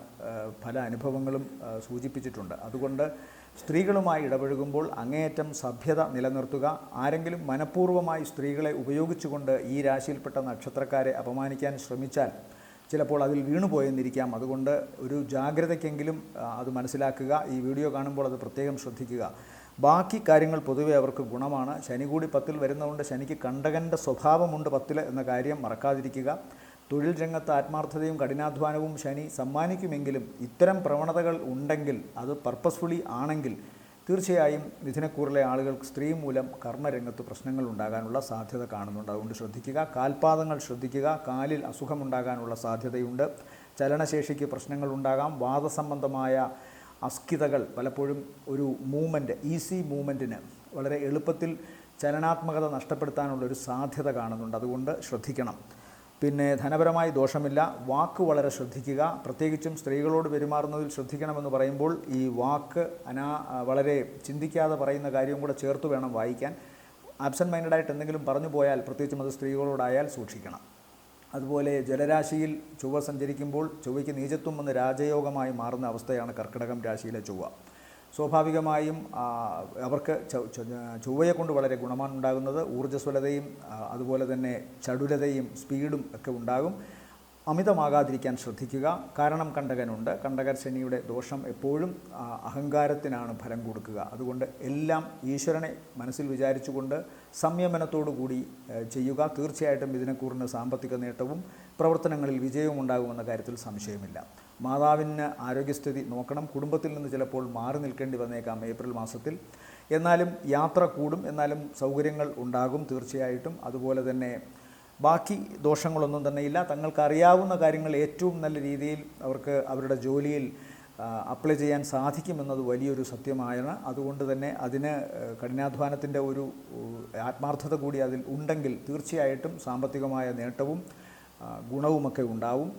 പല അനുഭവങ്ങളും സൂചിപ്പിച്ചിട്ടുണ്ട്. അതുകൊണ്ട് സ്ത്രീകളുമായി ഇടപഴകുമ്പോൾ അങ്ങേയറ്റം സഭ്യത നിലനിർത്തുക. ആരെങ്കിലും മനഃപൂർവ്വമായി സ്ത്രീകളെ ഉപയോഗിച്ചുകൊണ്ട് ഈ രാശിയിൽപ്പെട്ട നക്ഷത്രക്കാരെ അപമാനിക്കാൻ ശ്രമിച്ചാൽ ചിലപ്പോൾ അതിൽ വീണുപോയെന്നിരിക്കാം. അതുകൊണ്ട് ഒരു ജാഗ്രതയ്ക്കെങ്കിലും അത് മനസ്സിലാക്കുക. ഈ വീഡിയോ കാണുമ്പോൾ അത് പ്രത്യേകം ശ്രദ്ധിക്കുക. ബാക്കി കാര്യങ്ങൾ പൊതുവെ അവർക്ക് ഗുണമാണ്. ശനി കൂടി 10-ൽ വരുന്നതുകൊണ്ട് ശനിക്ക് കണ്ടകൻ്റെ സ്വഭാവമുണ്ട് 10-ൽ എന്ന കാര്യം മറക്കാതിരിക്കുക. തൊഴിൽ രംഗത്ത് ആത്മാർത്ഥതയും കഠിനാധ്വാനവും ശനി സമ്മാനിക്കുമെങ്കിലും ഇത്തരം പ്രവണതകൾ ഉണ്ടെങ്കിൽ, അത് പർപ്പസ്ഫുള്ളി ആണെങ്കിൽ, തീർച്ചയായും മിഥുനക്കൂറിലെ ആളുകൾക്ക് സ്ത്രീ മൂലം കർമ്മരംഗത്ത് പ്രശ്നങ്ങൾ ഉണ്ടാകാനുള്ള സാധ്യത കാണുന്നുണ്ട്. അതുകൊണ്ട് ശ്രദ്ധിക്കുക. കാൽപാദങ്ങൾ ശ്രദ്ധിക്കുക. കാലിൽ അസുഖമുണ്ടാകാനുള്ള സാധ്യതയുണ്ട്. ചലനശേഷിക്ക് പ്രശ്നങ്ങളുണ്ടാകാം. വാദസംബന്ധമായ അസ്കിതകൾ, പലപ്പോഴും ഒരു മൂവ്മെൻറ്റ്, ഈസി മൂവ്മെൻറ്റിന് വളരെ എളുപ്പത്തിൽ ചലനാത്മകത നഷ്ടപ്പെടുത്താനുള്ളൊരു സാധ്യത കാണുന്നുണ്ട്. അതുകൊണ്ട് ശ്രദ്ധിക്കണം. പിന്നെ ധനപരമായി ദോഷമില്ല. വാക്ക് വളരെ ശ്രദ്ധിക്കുക. പ്രത്യേകിച്ചും സ്ത്രീകളോട് പെരുമാറുന്നതിൽ ശ്രദ്ധിക്കണമെന്ന് പറയുമ്പോൾ ഈ വാക്ക് വളരെ ചിന്തിക്കാതെ പറയുന്ന കാര്യം കൂടെ ചേർത്ത് വേണം വായിക്കാൻ. ആബ്സെൻറ്റ് മൈൻഡായിട്ട് എന്തെങ്കിലും പറഞ്ഞു പോയാൽ, പ്രത്യേകിച്ചും അത് സ്ത്രീകളോടായാൽ സൂക്ഷിക്കണം. അതുപോലെ ജലരാശിയിൽ ചൊവ്വ സഞ്ചരിക്കുമ്പോൾ ചൊവ്വയ്ക്ക് നീചത്വം വന്ന് രാജയോഗമായി മാറുന്ന അവസ്ഥയാണ് കർക്കിടകം രാശിയിലെ ചൊവ്വ. സ്വാഭാവികമായും അവർക്ക് ചൊവ്വയെ കൊണ്ട് വളരെ ഗുണമാണ് ഉണ്ടാകുന്നത്. ഊർജ്ജസ്വലതയും അതുപോലെ തന്നെ ചടുലതയും സ്പീഡും ഒക്കെ ഉണ്ടാകും. അമിതമാകാതിരിക്കാൻ ശ്രദ്ധിക്കുക. കാരണം കണ്ടകനുണ്ട്. കണ്ടകൻ ശനിയുടെ ദോഷം എപ്പോഴും അഹങ്കാരത്തിനാണ് ഫലം കൊടുക്കുക. അതുകൊണ്ട് എല്ലാം ഈശ്വരനെ മനസ്സിൽ വിചാരിച്ചുകൊണ്ട് സംയമനത്തോടു കൂടി ചെയ്യുക. തീർച്ചയായിട്ടും മിഥുനക്കൂറിന് സാമ്പത്തിക നേട്ടവും പ്രവർത്തനങ്ങളിൽ വിജയവും ഉണ്ടാകുമെന്ന കാര്യത്തിൽ സംശയമില്ല. മാതാവിന് ആരോഗ്യസ്ഥിതി നോക്കണം. കുടുംബത്തിൽ നിന്ന് ചിലപ്പോൾ മാറി നിൽക്കേണ്ടി വന്നേക്കാം ഏപ്രിൽ മാസത്തിൽ. എന്നാലും യാത്ര കൂടും, എന്നാലും സൗകര്യങ്ങൾ ഉണ്ടാകും തീർച്ചയായിട്ടും. അതുപോലെ തന്നെ ബാക്കി ദോഷങ്ങളൊന്നും തന്നെയില്ല. തങ്ങൾക്കറിയാവുന്ന കാര്യങ്ങൾ ഏറ്റവും നല്ല രീതിയിൽ അവർക്ക് അവരുടെ ജോലിയിൽ അപ്ലൈ ചെയ്യാൻ സാധിക്കുമെന്നത് വലിയൊരു സത്യമാണ്. അതുകൊണ്ട് തന്നെ അതിന് കഠിനാധ്വാനത്തിൻ്റെ ഒരു ആത്മാർത്ഥത കൂടി അതിൽ ഉണ്ടെങ്കിൽ തീർച്ചയായിട്ടും സാമ്പത്തികമായ നേട്ടവും ഗുണവുമൊക്കെ ഉണ്ടാവും.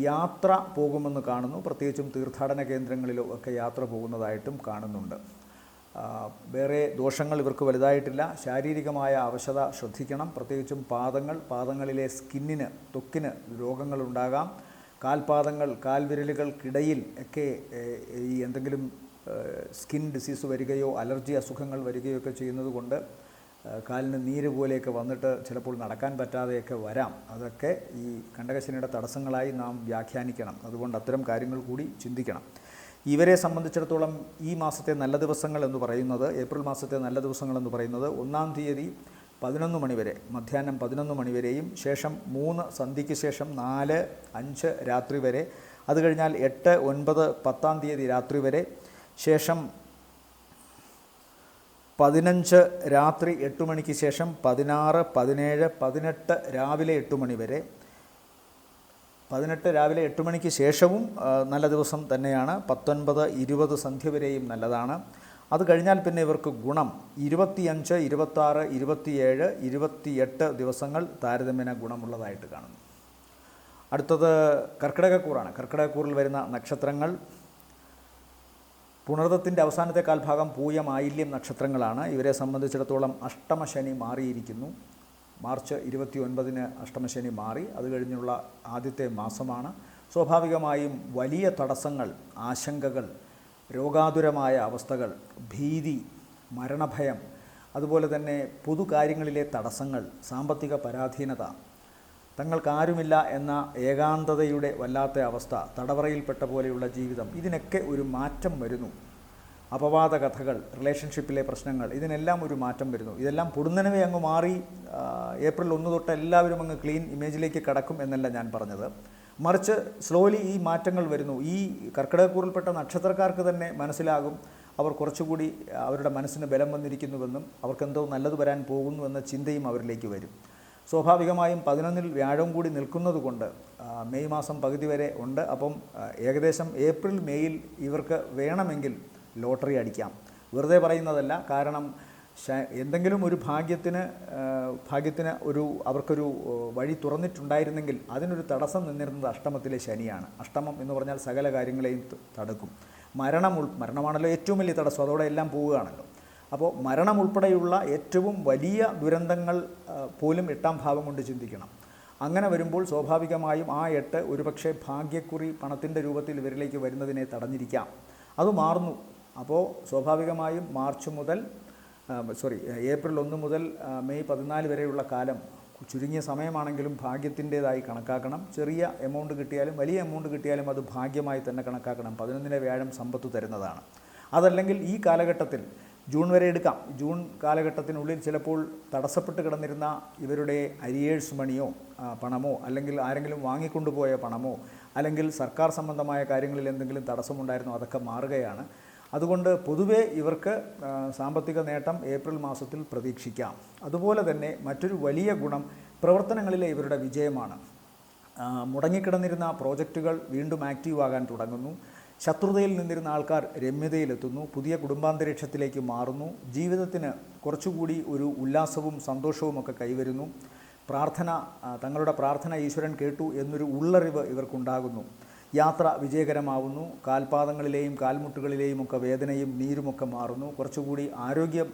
യാത്ര പോകുമെന്ന് കാണുന്നു. പ്രത്യേകിച്ചും തീർത്ഥാടന കേന്ദ്രങ്ങളിലോ ഒക്കെ യാത്ര പോകുന്നതായിട്ടും കാണുന്നുണ്ട്. വേറെ ദോഷങ്ങൾ ഇവർക്ക് വലുതായിട്ടില്ല. ശാരീരികമായ അവശത ശ്രദ്ധിക്കണം. പ്രത്യേകിച്ചും പാദങ്ങളിലെ സ്കിന്നിന്, ത്വക്കിന് രോഗങ്ങളുണ്ടാകാം. കാൽപാദങ്ങൾ, കാൽവിരലുകൾക്കിടയിൽ ഒക്കെ ഈ എന്തെങ്കിലും സ്കിൻ ഡിസീസ് വരികയോ അലർജി അസുഖങ്ങൾ വരികയോ ഒക്കെ ചെയ്യുന്നത് കൊണ്ട് കാലിന് നീര് പോലെയൊക്കെ വന്നിട്ട് ചിലപ്പോൾ നടക്കാൻ പറ്റാതെയൊക്കെ വരാം. അതൊക്കെ ഈ കണ്ടകശനിയുടെ തടസ്സങ്ങളായി നാം വ്യാഖ്യാനിക്കണം. അതുകൊണ്ട് അത്തരം കാര്യങ്ങൾ കൂടി ചിന്തിക്കണം. ഇവരെ സംബന്ധിച്ചിടത്തോളം ഈ മാസത്തെ നല്ല ദിവസങ്ങൾ എന്ന് പറയുന്നത്, ഏപ്രിൽ മാസത്തെ നല്ല ദിവസങ്ങളെന്ന് പറയുന്നത് 1-ാം തീയതി 11 മണി വരെ, മധ്യാഹ്നം 11 മണി വരെയും, ശേഷം 3 സന്ധ്യയ്ക്ക് ശേഷം 4-5 രാത്രി വരെ, അത് കഴിഞ്ഞാൽ 8, 9, 10-ാം തീയതി രാത്രി വരെ, ശേഷം 15 രാത്രി 8 മണിക്ക് ശേഷം 16, 17, 18 രാവിലെ 8 മണി വരെ. 18 രാവിലെ 8 മണിക്ക് ശേഷവും നല്ല ദിവസം തന്നെയാണ്. 19, 20 സന്ധ്യ വരെയും നല്ലതാണ്. അത് കഴിഞ്ഞാൽ പിന്നെ ഇവർക്ക് ഗുണം 25, 26, 27, 28 ദിവസങ്ങൾ താരതമ്യേന ഗുണമുള്ളതായിട്ട് കാണുന്നു. അടുത്തത് കർക്കിടകക്കൂറാണ്. കർക്കിടകക്കൂറിൽ വരുന്ന നക്ഷത്രങ്ങൾ പുണർദത്തിൻ്റെ അവസാനത്തെ കാൽഭാഗം പൂയം, ആയില്യം നക്ഷത്രങ്ങളാണ്. ഇവരെ സംബന്ധിച്ചിടത്തോളം അഷ്ടമശനി മാറിയിരിക്കുന്നു. മാർച്ച് 29-ന് അഷ്ടമശനി മാറി. അത് കഴിഞ്ഞുള്ള ആദ്യത്തെ മാസമാണ്. സ്വാഭാവികമായും വലിയ തടസ്സങ്ങൾ, ആശങ്കകൾ, രോഗാതുരമായ അവസ്ഥകൾ, ഭീതി, മരണഭയം, അതുപോലെ തന്നെ പൊതുകാര്യങ്ങളിലെ തടസ്സങ്ങൾ, സാമ്പത്തിക പരാധീനത, തങ്ങൾക്കാരുമില്ല എന്ന ഏകാന്തതയുടെ വല്ലാത്ത അവസ്ഥ, തടവറയിൽപ്പെട്ട പോലെയുള്ള ജീവിതം, ഇതിനൊക്കെ ഒരു മാറ്റം വരുന്നു. അപവാദ കഥകൾ, റിലേഷൻഷിപ്പിലെ പ്രശ്നങ്ങൾ, ഇതിനെല്ലാം ഒരു മാറ്റം വരുന്നു. ഇതെല്ലാം പൊടുന്നനവേ അങ്ങ് മാറി ഏപ്രിൽ 1 തൊട്ട് എല്ലാവരും അങ്ങ് ക്ലീൻ ഇമേജിലേക്ക് കടക്കും എന്നല്ല ഞാൻ പറഞ്ഞത്. മറിച്ച് സ്ലോലി ഈ മാറ്റങ്ങൾ വരുന്നു. ഈ കർക്കിടകക്കൂറിൽപ്പെട്ട നക്ഷത്രക്കാർക്ക് തന്നെ മനസ്സിലാകും അവർ കുറച്ചുകൂടി അവരുടെ മനസ്സിന് ബലം വന്നിരിക്കുന്നുവെന്നും അവർക്കെന്തോ നല്ലത് വരാൻ പോകുന്നുവെന്ന ചിന്തയും അവരിലേക്ക് വരും. സ്വാഭാവികമായും 11-ൽ വ്യാഴം കൂടി നിൽക്കുന്നത് കൊണ്ട് മെയ് മാസം പകുതി വരെ ഉണ്ട്. അപ്പം ഏകദേശം ഏപ്രിൽ മെയ്യിൽ ഇവർക്ക് വേണമെങ്കിൽ ലോട്ടറി അടിക്കാം. വെറുതെ പറയുന്നതല്ല. കാരണം എന്തെങ്കിലും ഒരു ഭാഗ്യത്തിന് അവർക്കൊരു വഴി തുറന്നിട്ടുണ്ടായിരുന്നെങ്കിൽ അതിനൊരു തടസ്സം നിന്നിരുന്നത് അഷ്ടമത്തിലെ ശനിയാണ്. അഷ്ടമം എന്ന് പറഞ്ഞാൽ സകല കാര്യങ്ങളെയും തടുക്കും. മരണമാണല്ലോ ഏറ്റവും വലിയ തടസ്സം, അതോടെ എല്ലാം പോവുകയാണല്ലോ. അപ്പോൾ മരണം ഉൾപ്പെടെയുള്ള ഏറ്റവും വലിയ ദുരന്തങ്ങൾ പോലും 8ാം ഭാവം കൊണ്ട് ചിന്തിക്കണം. അങ്ങനെ വരുമ്പോൾ സ്വാഭാവികമായും ആ 8 ഒരുപക്ഷെ ഭാഗ്യക്കുറി പണത്തിൻ്റെ രൂപത്തിൽ ഇവരിലേക്ക് വരുന്നതിനെ തടഞ്ഞിരിക്കാം. അത് മാറുന്നു. അപ്പോൾ സ്വാഭാവികമായും ഏപ്രിൽ 1 മുതൽ മെയ് 14 വരെയുള്ള കാലം ചുരുങ്ങിയ സമയമാണെങ്കിലും ഭാഗ്യത്തിൻ്റേതായി കണക്കാക്കണം. ചെറിയ എമൗണ്ട് കിട്ടിയാലും വലിയ എമൗണ്ട് കിട്ടിയാലും അത് ഭാഗ്യമായി തന്നെ കണക്കാക്കണം. 11 വ്യാഴം സമ്പത്ത് തരുന്നതാണ്. അതല്ലെങ്കിൽ ഈ കാലഘട്ടത്തിൽ ജൂൺ വരെ എടുക്കാം. ജൂൺ കാലഘട്ടത്തിനുള്ളിൽ ചിലപ്പോൾ തടസ്സപ്പെട്ട് കിടന്നിരുന്ന ഇവരുടെ അരിയേഴ്സ് മണിയോ പണമോ, അല്ലെങ്കിൽ ആരെങ്കിലും വാങ്ങിക്കൊണ്ടുപോയ പണമോ, അല്ലെങ്കിൽ സർക്കാർ സംബന്ധമായ കാര്യങ്ങളിൽ എന്തെങ്കിലും തടസ്സമുണ്ടായിരുന്നോ, അതൊക്കെ മാറുകയാണ്. അതുകൊണ്ട് പൊതുവേ ഇവർക്ക് സാമ്പത്തിക നേട്ടം ഏപ്രിൽ മാസത്തിൽ പ്രതീക്ഷിക്കാം. അതുപോലെ തന്നെ മറ്റൊരു വലിയ ഗുണം പ്രവർത്തനങ്ങളിലെ ഇവരുടെ വിജയമാണ്. മുടങ്ങിക്കിടന്നിരുന്ന പ്രോജക്റ്റുകൾ വീണ്ടും ആക്റ്റീവ് ആകാൻ തുടങ്ങുന്നു. ശത്രുതയിൽ നിന്നിരുന്ന ആൾക്കാർ രമ്യതയിലെത്തുന്നു. പുതിയ കുടുംബാന്തരീക്ഷത്തിലേക്ക് മാറുന്നു. ജീവിതത്തിന് കുറച്ചുകൂടി ഒരു ഉല്ലാസവും സന്തോഷവും ഒക്കെ കൈവരുന്നു. തങ്ങളുടെ പ്രാർത്ഥന ഈശ്വരൻ കേട്ടു എന്നൊരു ഉള്ളറിവ് ഇവർക്കുണ്ടാകുന്നു. യാത്ര വിജയകരമാവുന്നു. കാൽപാദങ്ങളിലെയും കാൽമുട്ടുകളിലെയും ഒക്കെ വേദനയും നീരുമൊക്കെ മാറുന്നു. കുറച്ചുകൂടി ആരോഗ്യം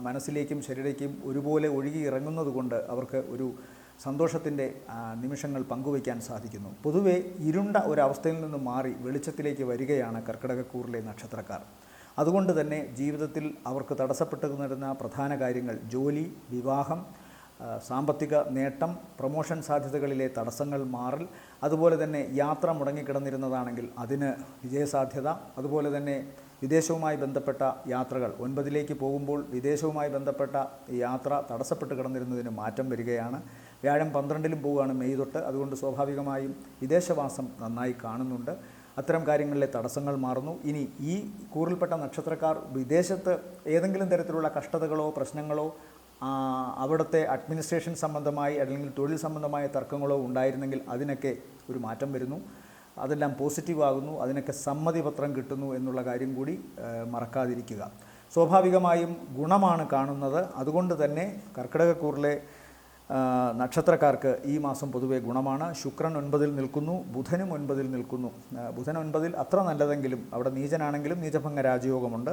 മനസ്സിലേക്കും ശരീരയ്ക്കും ഒരുപോലെ ഒഴുകി ഇറങ്ങുന്നതുകൊണ്ട് അവർക്ക് ഒരു സന്തോഷത്തിൻ്റെ നിമിഷങ്ങൾ പങ്കുവയ്ക്കാൻ സാധിക്കുന്നു. പൊതുവെ ഇരുണ്ട ഒരവസ്ഥയിൽ നിന്ന് മാറി വെളിച്ചത്തിലേക്ക് വരികയാണ് കർക്കിടകക്കൂറിലെ നക്ഷത്രക്കാർ. അതുകൊണ്ട് തന്നെ ജീവിതത്തിൽ അവർക്ക് തടസ്സപ്പെട്ടു നിന്നിരുന്ന പ്രധാന കാര്യങ്ങൾ ജോലി, വിവാഹം, സാമ്പത്തിക നേട്ടം, പ്രൊമോഷൻ സാധ്യതകളിലെ തടസ്സങ്ങൾ മാറൽ, അതുപോലെ തന്നെ യാത്ര മുടങ്ങിക്കിടന്നിരുന്നതാണെങ്കിൽ അതിന് വിജയസാധ്യത, അതുപോലെ തന്നെ വിദേശവുമായി ബന്ധപ്പെട്ട യാത്രകൾ 9ലേക്ക് പോകുമ്പോൾ വിദേശവുമായി ബന്ധപ്പെട്ട യാത്ര തടസ്സപ്പെട്ട് കിടന്നിരുന്നതിന് മാറ്റം വരികയാണ്. വ്യാഴം 12ലും പോവുകയാണ് മെയ് തൊട്ട്. അതുകൊണ്ട് സ്വാഭാവികമായും വിദേശവാസം നന്നായി കാണുന്നുണ്ട്. അത്തരം കാര്യങ്ങളിലെ തടസ്സങ്ങൾ മാറുന്നു. ഇനി ഈ കൂറിൽപ്പെട്ട നക്ഷത്രക്കാർ വിദേശത്ത് ഏതെങ്കിലും തരത്തിലുള്ള കഷ്ടതകളോ പ്രശ്നങ്ങളോ അവിടുത്തെ അഡ്മിനിസ്ട്രേഷൻ സംബന്ധമായി അല്ലെങ്കിൽ തൊഴിൽ സംബന്ധമായ തർക്കങ്ങളോ ഉണ്ടായിരുന്നെങ്കിൽ അതിനൊക്കെ ഒരു മാറ്റം വരുന്നു. അതെല്ലാം പോസിറ്റീവ് ആകുന്നു. അതിനൊക്കെ സമ്മതിപത്രം കിട്ടുന്നു എന്നുള്ള കാര്യം കൂടി മറക്കാതിരിക്കുക. സ്വാഭാവികമായും ഗുണമാണ് കാണുന്നത്. അതുകൊണ്ട് തന്നെ കർക്കിടകക്കൂറിലെ നക്ഷത്രക്കാർക്ക് ഈ മാസം പൊതുവെ ഗുണമാണ്. ശുക്രൻ 9ൽ നിൽക്കുന്നു, ബുധനും 9ൽ നിൽക്കുന്നു. ബുധൻ 9ൽ അത്ര നല്ലതെങ്കിലും അവിടെ നീചനാണെങ്കിലും നീചഭംഗ രാജയോഗമുണ്ട്.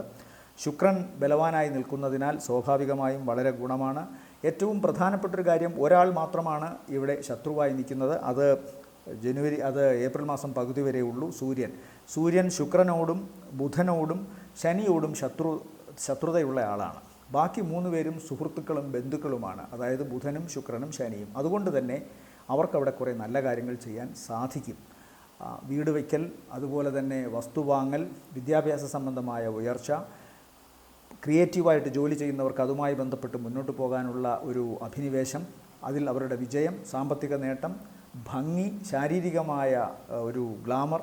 ശുക്രൻ ബലവാനായി നിൽക്കുന്നതിനാൽ സ്വാഭാവികമായും വളരെ ഗുണമാണ്. ഏറ്റവും പ്രധാനപ്പെട്ടൊരു കാര്യം, ഒരാൾ മാത്രമാണ് ഇവിടെ ശത്രുവായി നിൽക്കുന്നത്. അത് ഏപ്രിൽ മാസം പകുതി വരെ ഉള്ളൂ. സൂര്യൻ ശുക്രനോടും ബുധനോടും ശനിയോടും ശത്രുതയുള്ള ആളാണ്. ബാക്കി 3 പേരും സുഹൃത്തുക്കളും ബന്ധുക്കളുമാണ്. അതായത് ബുധനും ശുക്രനും ശനിയും. അതുകൊണ്ട് തന്നെ അവർക്കവിടെ കുറേ നല്ല കാര്യങ്ങൾ ചെയ്യാൻ സാധിക്കും. വീട് വയ്ക്കൽ, അതുപോലെ തന്നെ വസ്തു വാങ്ങൽ, വിദ്യാഭ്യാസ സംബന്ധമായ ഉയർച്ച, ക്രിയേറ്റീവായിട്ട് ജോലി ചെയ്യുന്നവർക്ക് അതുമായി ബന്ധപ്പെട്ട് മുന്നോട്ട് പോകാനുള്ള ഒരു അഭിനിവേശം, അതിൽ അവരുടെ വിജയം, സാമ്പത്തിക നേട്ടം, ഭംഗി, ശാരീരികമായ ഒരു ഗ്ലാമർ,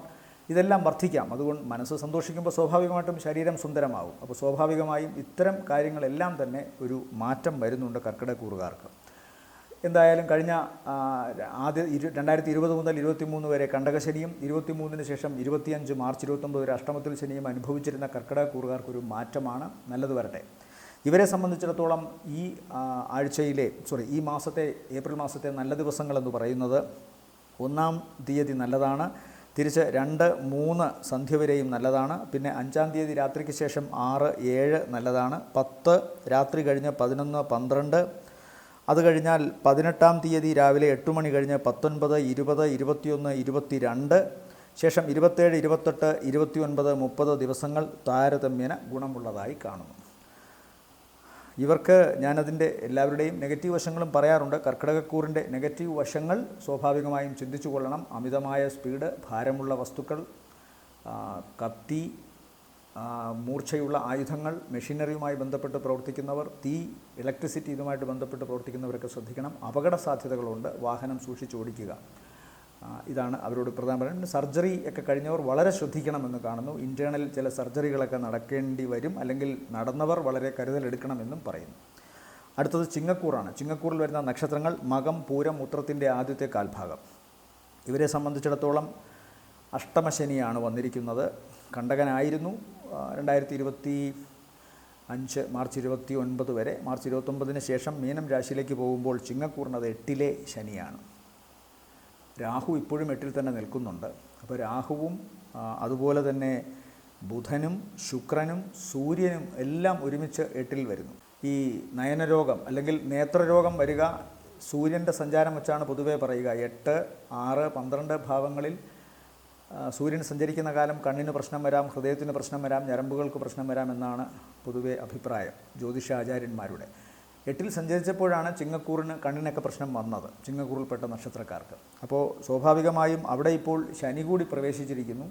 ഇതെല്ലാം വർദ്ധിക്കാം. അതുകൊണ്ട് മനസ്സ് സന്തോഷിക്കുമ്പോൾ സ്വാഭാവികമായിട്ടും ശരീരം സുന്ദരമാകും. അപ്പോൾ സ്വാഭാവികമായും ഇത്തരം കാര്യങ്ങളെല്ലാം തന്നെ ഒരു മാറ്റം വരുന്നുണ്ട് കർക്കിടകക്കൂറുകാർക്ക്. എന്തായാലും കഴിഞ്ഞ 2020 മുതൽ 23 വരെ കണ്ടകശനിയും 23 ശേഷം 25 മാർച്ച് 29 വരെ അഷ്ടമത്തിൽ ശനിയും അനുഭവിച്ചിരുന്ന കർക്കിടകക്കൂറുകാർക്കൊരു മാറ്റമാണ്. നല്ലത് വരട്ടെ. ഇവരെ സംബന്ധിച്ചിടത്തോളം ഈ മാസത്തെ ഏപ്രിൽ മാസത്തെ നല്ല ദിവസങ്ങളെന്ന് പറയുന്നത് 1-ാം തീയതി നല്ലതാണ്. തിരിച്ച് 2, 3 സന്ധ്യ വരെയും നല്ലതാണ്. പിന്നെ 5-ാം തീയതി രാത്രിക്ക് ശേഷം 6, 7 നല്ലതാണ്. 10 രാത്രി കഴിഞ്ഞ് 11, 12, അത് കഴിഞ്ഞാൽ 18-ാം തീയതി രാവിലെ 8 മണി കഴിഞ്ഞ് 19, 20, 21, 22, ശേഷം 27, 28, 29, 30 ദിവസങ്ങൾ താരതമ്യേന ഗുണമുള്ളതായി കാണുന്നു. ഇവർക്ക് ഞാനതിൻ്റെ എല്ലാവരുടെയും നെഗറ്റീവ് വശങ്ങളും പറയാറുണ്ട്. കർക്കിടകക്കൂറിൻ്റെ നെഗറ്റീവ് വശങ്ങൾ സ്വാഭാവികമായും ചിന്തിച്ചു കൊള്ളണം. അമിതമായ സ്പീഡ്, ഭാരമുള്ള വസ്തുക്കൾ, കത്തി, മൂർച്ചയുള്ള ആയുധങ്ങൾ, മെഷീനറിയുമായി ബന്ധപ്പെട്ട് പ്രവർത്തിക്കുന്നവർ, തീ, ഇലക്ട്രിസിറ്റി ഇതുമായിട്ട് ബന്ധപ്പെട്ട് പ്രവർത്തിക്കുന്നവരൊക്കെ ശ്രദ്ധിക്കണം. അപകട സാധ്യതകളുണ്ട്. വാഹനം സൂക്ഷിച്ചോടിക്കുക. ഇതാണ് അവരോട് പ്രധാനപ്പെട്ട. സർജറി ഒക്കെ കഴിഞ്ഞവർ വളരെ ശ്രദ്ധിക്കണമെന്ന് കാണുന്നു. ഇൻറ്റേർണൽ ചില സർജറികളൊക്കെ നടക്കേണ്ടി വരും. അല്ലെങ്കിൽ നടന്നവർ വളരെ കരുതലെടുക്കണമെന്നും പറയുന്നു. അടുത്തത് ചിങ്ങക്കൂറാണ്. ചിങ്ങക്കൂറിൽ വരുന്ന നക്ഷത്രങ്ങൾ മകം, പൂരം, ഉത്രത്തിൻ്റെ ആദ്യത്തെ കാൽഭാഗം. ഇവരെ സംബന്ധിച്ചിടത്തോളം അഷ്ടമശനിയാണ് വന്നിരിക്കുന്നത്. കണ്ടകനായിരുന്നു 2020 മാർച്ച് 29 വരെ. മാർച്ച് 29 ശേഷം മീനം രാശിയിലേക്ക് പോകുമ്പോൾ ചിങ്ങക്കൂറിനത് 8-ലെ ശനിയാണ്. രാഹു ഇപ്പോഴും 8-ൽ തന്നെ നിൽക്കുന്നുണ്ട്. അപ്പോൾ രാഹുവും അതുപോലെ തന്നെ ബുധനും ശുക്രനും സൂര്യനും എല്ലാം ഒരുമിച്ച് 8-ൽ വരുന്നു. ഈ നയനരോഗം അല്ലെങ്കിൽ നേത്രരോഗം വരിക സൂര്യൻ്റെ സഞ്ചാരം വെച്ചാണ് പൊതുവേ പറയുക. 8, 6, 12 ഭാവങ്ങളിൽ സൂര്യൻ സഞ്ചരിക്കുന്ന കാലം കണ്ണിന് പ്രശ്നം വരാം, ഹൃദയത്തിന് പ്രശ്നം വരാം, ഞരമ്പുകൾക്ക് പ്രശ്നം വരാം എന്നാണ് പൊതുവേ അഭിപ്രായം ജ്യോതിഷാചാര്യന്മാരുടെ. 8-ൽ സഞ്ചരിച്ചപ്പോഴാണ് ചിങ്ങക്കൂറിന് കണ്ണിനൊക്കെ പ്രശ്നം വന്നത്, ചിങ്ങക്കൂറിൽപ്പെട്ട നക്ഷത്രക്കാർക്ക്. അപ്പോൾ സ്വാഭാവികമായും അവിടെ ഇപ്പോൾ ശനി കൂടി പ്രവേശിച്ചിരിക്കുന്നു.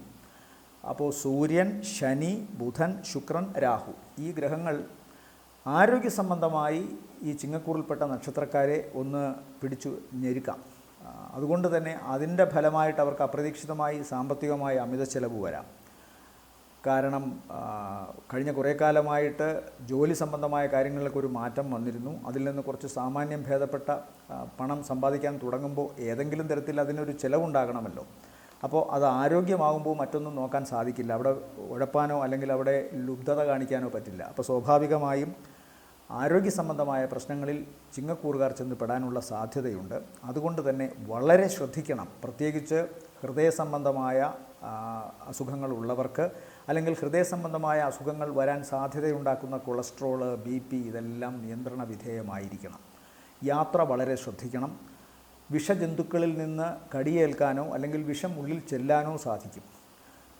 അപ്പോൾ സൂര്യൻ, ശനി, ബുധൻ, ശുക്രൻ, രാഹു ഈ ഗ്രഹങ്ങൾ ആരോഗ്യ സംബന്ധമായി ഈ ചിങ്ങക്കൂറിൽപ്പെട്ട നക്ഷത്രക്കാരെ ഒന്ന് പിടിച്ചു ഞെരുക്കാം. അതുകൊണ്ട് തന്നെ അതിൻ്റെ ഫലമായിട്ട് അവർക്ക് അപ്രതീക്ഷിതമായി സാമ്പത്തികമായി അമിത ചെലവ് വരാം. കാരണം കഴിഞ്ഞ കുറേ കാലമായിട്ട് ജോലി സംബന്ധമായ കാര്യങ്ങളിലൊക്കെ ഒരു മാറ്റം വന്നിരുന്നു. അതിൽ നിന്ന് കുറച്ച് സാമാന്യം ഭേദപ്പെട്ട പണം സമ്പാദിക്കാൻ തുടങ്ങുമ്പോൾ ഏതെങ്കിലും തരത്തിൽ അതിനൊരു ചിലവുണ്ടാകണമല്ലോ. അപ്പോൾ അത് ആരോഗ്യമാകുമ്പോൾ മറ്റൊന്നും നോക്കാൻ സാധിക്കില്ല. അവിടെ ഉഴപ്പാനോ അല്ലെങ്കിൽ അവിടെ ലുബ്ധത കാണിക്കാനോ പറ്റില്ല. അപ്പോൾ സ്വാഭാവികമായും ആരോഗ്യ സംബന്ധമായ പ്രശ്നങ്ങളിൽ ചിങ്ങക്കൂറുകാർ ചെന്ന് പെടാനുള്ള സാധ്യതയുണ്ട്. അതുകൊണ്ട് തന്നെ വളരെ ശ്രദ്ധിക്കണം. പ്രത്യേകിച്ച് ഹൃദയ സംബന്ധമായ അസുഖങ്ങൾ ഉള്ളവർക്ക് അല്ലെങ്കിൽ ഹൃദയ സംബന്ധമായ അസുഖങ്ങൾ വരാൻ സാധ്യതയുണ്ടാക്കുന്ന കൊളസ്ട്രോള്, BP ഇതെല്ലാം നിയന്ത്രണ വിധേയമായിരിക്കണം. യാത്ര വളരെ ശ്രദ്ധിക്കണം. വിഷജന്തുക്കളിൽ നിന്ന് കടിയേൽക്കാനോ അല്ലെങ്കിൽ വിഷം ഉള്ളിൽ ചെല്ലാനോ സാധിക്കും.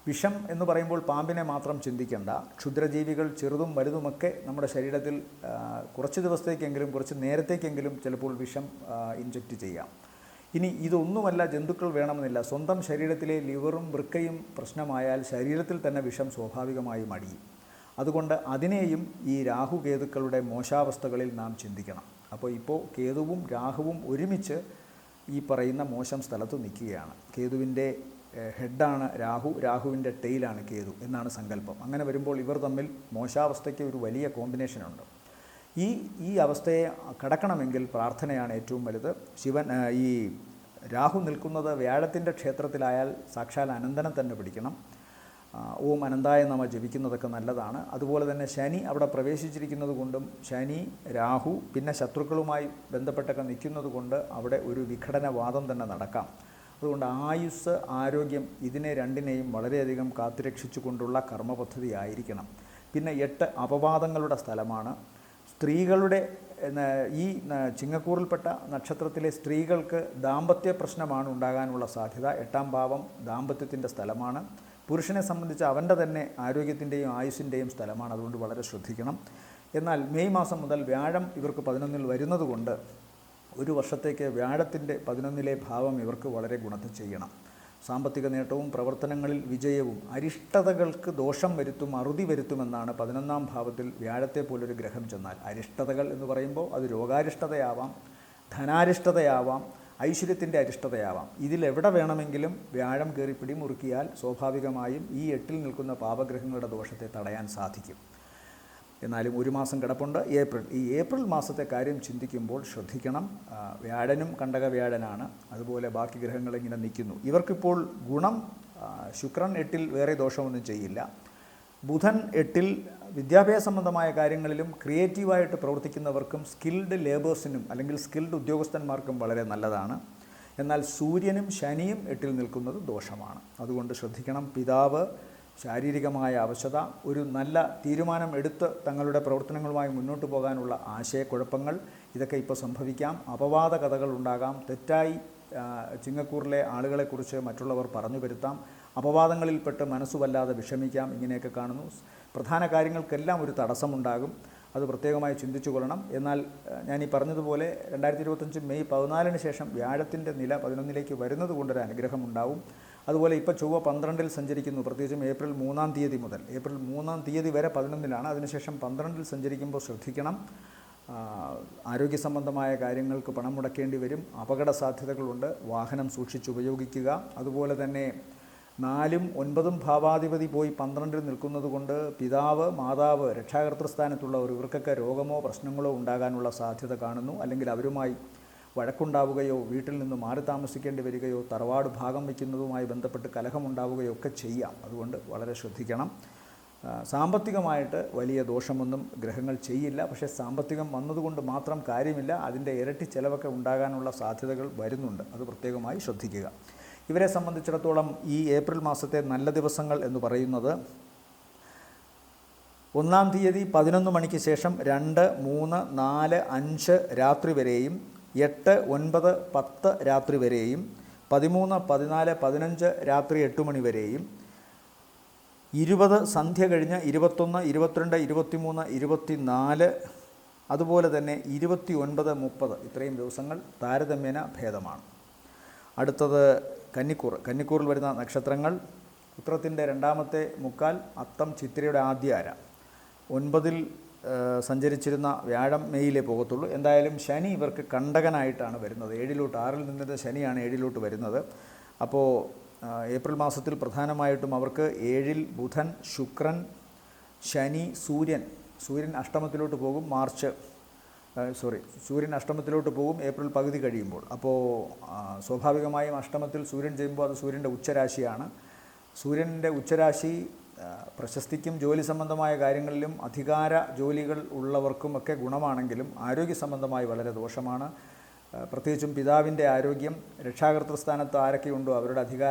വിഷം എന്ന് പറയുമ്പോൾ പാമ്പിനെ മാത്രം ചിന്തിക്കേണ്ട. ക്ഷുദ്രജീവികൾ ചെറുതും വലുതുമൊക്കെ നമ്മുടെ ശരീരത്തിൽ കുറച്ച് ദിവസത്തേക്കെങ്കിലും കുറച്ച് നേരത്തേക്കെങ്കിലും ചിലപ്പോൾ വിഷം ഇൻജക്റ്റ് ചെയ്യാം. ഇനി ഇതൊന്നുമല്ല ജന്തുക്കൾ വേണമെന്നില്ല. സ്വന്തം ശരീരത്തിലെ ലിവറും വൃക്കയും പ്രശ്നമായാൽ ശരീരത്തിൽ തന്നെ വിഷം സ്വാഭാവികമായും അടിയും. അതുകൊണ്ട് അതിനെയും ഈ രാഹുകേതുക്കളുടെ മോശാവസ്ഥകളിൽ നാം ചിന്തിക്കണം. അപ്പോൾ ഇപ്പോൾ കേതുവും രാഹുവും ഒരുമിച്ച് ഈ പറയുന്ന മോശം സ്ഥലത്ത് നിൽക്കുകയാണ്. കേതുവിൻ്റെ ഹെഡാണ് രാഹു, രാഹുവിൻ്റെ ടെയിലാണ് കേതു എന്നാണ് സങ്കല്പം. അങ്ങനെ വരുമ്പോൾ ഇവർ തമ്മിൽ മോശാവസ്ഥയ്ക്ക് ഒരു വലിയ കോമ്പിനേഷനുണ്ട്. ഈ അവസ്ഥയെ കടക്കണമെങ്കിൽ പ്രാർത്ഥനയാണ് ഏറ്റവും വലുത്. ഈ രാഹു നിൽക്കുന്നത് വ്യാഴത്തിൻ്റെ ക്ഷേത്രത്തിലായാൽ സാക്ഷാൽ അനന്തനെ തന്നെ പിടിക്കണം. ഓം അനന്തായ നമ ജപിക്കുന്നതൊക്കെ നല്ലതാണ്. അതുപോലെ തന്നെ ശനി അവിടെ പ്രവേശിച്ചിരിക്കുന്നത് കൊണ്ടും ശനി, രാഹു പിന്നെ ശത്രുക്കളുമായി ബന്ധപ്പെട്ടൊക്കെ നിൽക്കുന്നത് കൊണ്ട് അവിടെ ഒരു വിഘടനവാദം തന്നെ നടക്കാം. അതുകൊണ്ട് ആയുസ്, ആരോഗ്യം ഇതിനെ രണ്ടിനെയും വളരെയധികം കാത്തുരക്ഷിച്ചു കൊണ്ടുള്ള കർമ്മപദ്ധതി ആയിരിക്കണം. പിന്നെ 8 അപവാദങ്ങളുടെ സ്ഥലമാണ്. സ്ത്രീകളുടെ ഈ ചിങ്ങക്കൂറിൽപ്പെട്ട നക്ഷത്രത്തിലെ സ്ത്രീകൾക്ക് ദാമ്പത്യ പ്രശ്നമാണ് ഉണ്ടാകാനുള്ള സാധ്യത. 8-ാം ഭാവം ദാമ്പത്യത്തിൻ്റെ സ്ഥലമാണ്. പുരുഷനെ സംബന്ധിച്ച് അവൻ്റെ തന്നെ ആരോഗ്യത്തിൻ്റെയും ആയുസ്സിൻ്റെയും സ്ഥലമാണ്. അതുകൊണ്ട് വളരെ ശ്രദ്ധിക്കണം. എന്നാൽ മെയ് മാസം മുതൽ വ്യാഴം ഇവർക്ക് 11-ൽ വരുന്നത് കൊണ്ട് ഒരു വർഷത്തേക്ക് വ്യാഴത്തിൻ്റെ 11-ലെ ഭാവം ഇവർക്ക് വളരെ ഗുണത്തെ ചെയ്യണം. സാമ്പത്തിക നേട്ടവും പ്രവർത്തനങ്ങളിൽ വിജയവും അരിഷ്ടതകൾക്ക് ദോഷം വരുത്തും, അറുതി വരുത്തുമെന്നാണ് 11-ാം ഭാവത്തിൽ വ്യാഴത്തെ പോലൊരു ഗ്രഹം ചെന്നാൽ. അരിഷ്ടതകൾ എന്ന് പറയുമ്പോൾ അത് രോഗാരിഷ്ടതയാവാം, ധനാരിഷ്ടതയാവാം, ഐശ്വര്യത്തിൻ്റെ അരിഷ്ടതയാവാം. ഇതിലെവിടെ വേണമെങ്കിലും വ്യാഴം കയറി പിടിമുറുക്കിയാൽ സ്വാഭാവികമായും ഈ 8-ൽ നിൽക്കുന്ന പാപഗ്രഹങ്ങളുടെ ദോഷത്തെ തടയാൻ സാധിക്കും. എന്നാലും ഒരു മാസം കിടപ്പുണ്ട്, ഏപ്രിൽ. ഈ ഏപ്രിൽ മാസത്തെ കാര്യം ചിന്തിക്കുമ്പോൾ ശ്രദ്ധിക്കണം. വ്യാഴനും കണ്ടകവ്യാഴനാണ്. അതുപോലെ ബാക്കി ഗ്രഹങ്ങളിങ്ങനെ നിൽക്കുന്നു. ഇവർക്കിപ്പോൾ ഗുണം ശുക്രൻ 8-ൽ വേറെ ദോഷമൊന്നും ചെയ്യില്ല. ബുധൻ 8-ൽ വിദ്യാഭ്യാസ സംബന്ധമായ കാര്യങ്ങളിലും ക്രിയേറ്റീവായിട്ട് പ്രവർത്തിക്കുന്നവർക്കും സ്കിൽഡ് ലേബേഴ്സിനും അല്ലെങ്കിൽ സ്കിൽഡ് ഉദ്യോഗസ്ഥന്മാർക്കും വളരെ നല്ലതാണ്. എന്നാൽ സൂര്യനും ശനിയും 8-ൽ നിൽക്കുന്നത് ദോഷമാണ്. അതുകൊണ്ട് ശ്രദ്ധിക്കണം. പിതാവ് ശാരീരികമായ അവശത, ഒരു നല്ല തീരുമാനം എടുത്ത് തങ്ങളുടെ പ്രവർത്തനങ്ങളുമായി മുന്നോട്ട് പോകാനുള്ള ആശയക്കുഴപ്പങ്ങൾ ഇതൊക്കെ ഇപ്പോൾ സംഭവിക്കാം. അപവാദ കഥകൾ ഉണ്ടാകാം. തെറ്റായി ചിങ്ങക്കൂറിലെ ആളുകളെക്കുറിച്ച് മറ്റുള്ളവർ പറഞ്ഞു വരുത്താം. അപവാദങ്ങളിൽപ്പെട്ട് മനസ്സുവല്ലാതെ വിഷമിക്കാം. ഇങ്ങനെയൊക്കെ കാണുന്നു. പ്രധാന കാര്യങ്ങൾക്കെല്ലാം ഒരു തടസ്സമുണ്ടാകും. അത് പ്രത്യേകമായി ചിന്തിച്ചു കൊള്ളണം. എന്നാൽ ഞാൻ ഈ പറഞ്ഞതുപോലെ 2025 മെയ് 14-ന് ശേഷം വ്യാഴത്തിൻ്റെ നില 11-ലേക്ക് വരുന്നത് കൊണ്ടൊരു അനുഗ്രഹമുണ്ടാവും. അതുപോലെ ഇപ്പോൾ ചൊവ്വ 12-ൽ സഞ്ചരിക്കുന്നു. പ്രത്യേകിച്ചും ഏപ്രിൽ 3-ാം തീയതി മുതൽ. ഏപ്രിൽ 3-ാം തീയതി വരെ 11-ലാണ്. അതിനുശേഷം 12-ൽ സഞ്ചരിക്കുമ്പോൾ ശ്രദ്ധിക്കണം. ആരോഗ്യ സംബന്ധമായ കാര്യങ്ങൾക്ക് പണം മുടക്കേണ്ടി വരും. അപകട സാധ്യതകളുണ്ട്. വാഹനം സൂക്ഷിച്ചുപയോഗിക്കുക. അതുപോലെ തന്നെ 4-ഉം 9-ഉം ഭാവാധിപതി പോയി 12-ൽ നിൽക്കുന്നത് കൊണ്ട് പിതാവ്, മാതാവ്, രക്ഷാകർതൃസ്ഥാനത്തുള്ളവർ ഇവർക്കൊക്കെ രോഗമോ പ്രശ്നങ്ങളോ ഉണ്ടാകാനുള്ള സാധ്യത കാണുന്നു. അല്ലെങ്കിൽ അവരുമായി വഴക്കുണ്ടാവുകയോ വീട്ടിൽ നിന്ന് മാറി താമസിക്കേണ്ടി വരികയോ തറവാട് ഭാഗം വയ്ക്കുന്നതുമായി ബന്ധപ്പെട്ട് കലഹമുണ്ടാവുകയോ ഒക്കെ ചെയ്യാം. അതുകൊണ്ട് വളരെ ശ്രദ്ധിക്കണം. സാമ്പത്തികമായിട്ട് വലിയ ദോഷമൊന്നും ഗ്രഹങ്ങൾ ചെയ്യില്ല. പക്ഷേ സാമ്പത്തികം വന്നതുകൊണ്ട് മാത്രം കാര്യമില്ല, അതിൻ്റെ ഇരട്ടി ചിലവൊക്കെ ഉണ്ടാകാനുള്ള സാധ്യതകൾ വരുന്നുണ്ട്. അത് പ്രത്യേകമായി ശ്രദ്ധിക്കുക. ഇവരെ സംബന്ധിച്ചിടത്തോളം ഈ ഏപ്രിൽ മാസത്തെ നല്ല ദിവസങ്ങൾ എന്ന് പറയുന്നത് 1-ാം തീയതി 11 മണിക്ക് ശേഷം 2, 3, 4, 5 രാത്രി വരെയും 8, 9, 10 രാത്രി വരെയും 13, 14, 15 രാത്രി 8 മണി വരെയും 20 സന്ധ്യ കഴിഞ്ഞ് 21, 22, 23, 24 അതുപോലെ തന്നെ 29, 30 ഇത്രയും ദിവസങ്ങൾ താരതമ്യേന ഭേദമാണ്. അടുത്തത് കന്നിക്കൂറിൽ വരുന്ന നക്ഷത്രങ്ങൾ ഉത്രത്തിൻ്റെ 2ാമത്തെ മുക്കാൽ, അത്തം ചിത്തിരയുടെ ആദ്യ അര. 9-ൽ സഞ്ചരിച്ചിരുന്ന വ്യാഴം മെയ്യിലേ പോകത്തുള്ളൂ. എന്തായാലും ശനി ഇവർക്ക് കണ്ടകനായിട്ടാണ് വരുന്നത്. 7-ലോട്ട് 6-ൽ നിന്നിട്ട് ശനിയാണ് 7-ലോട്ട് വരുന്നത്. അപ്പോൾ ഏപ്രിൽ മാസത്തിൽ പ്രധാനമായിട്ടും അവർക്ക് 7-ൽ ബുധൻ, ശുക്രൻ, ശനി, സൂര്യൻ അഷ്ടമത്തിലോട്ട് പോകും. സൂര്യൻ അഷ്ടമത്തിലോട്ട് പോകും ഏപ്രിൽ പകുതി കഴിയുമ്പോൾ. അപ്പോൾ സ്വാഭാവികമായും അഷ്ടമത്തിൽ സൂര്യൻ ചെയ്യുമ്പോൾ അത് സൂര്യൻ്റെ ഉച്ചരാശിയാണ്. സൂര്യൻ്റെ ഉച്ചരാശി പ്രശസ്തിക്കും ജോലി സംബന്ധമായ കാര്യങ്ങളിലും അധികാര ജോലികൾ ഉള്ളവർക്കുമൊക്കെ ഗുണമാണെങ്കിലും ആരോഗ്യ സംബന്ധമായി വളരെ ദോഷമാണ്. പ്രത്യേകിച്ചും പിതാവിൻ്റെ ആരോഗ്യം, രക്ഷാകർതൃസ്ഥാനത്ത് ആരൊക്കെയുണ്ടോ അവരുടെ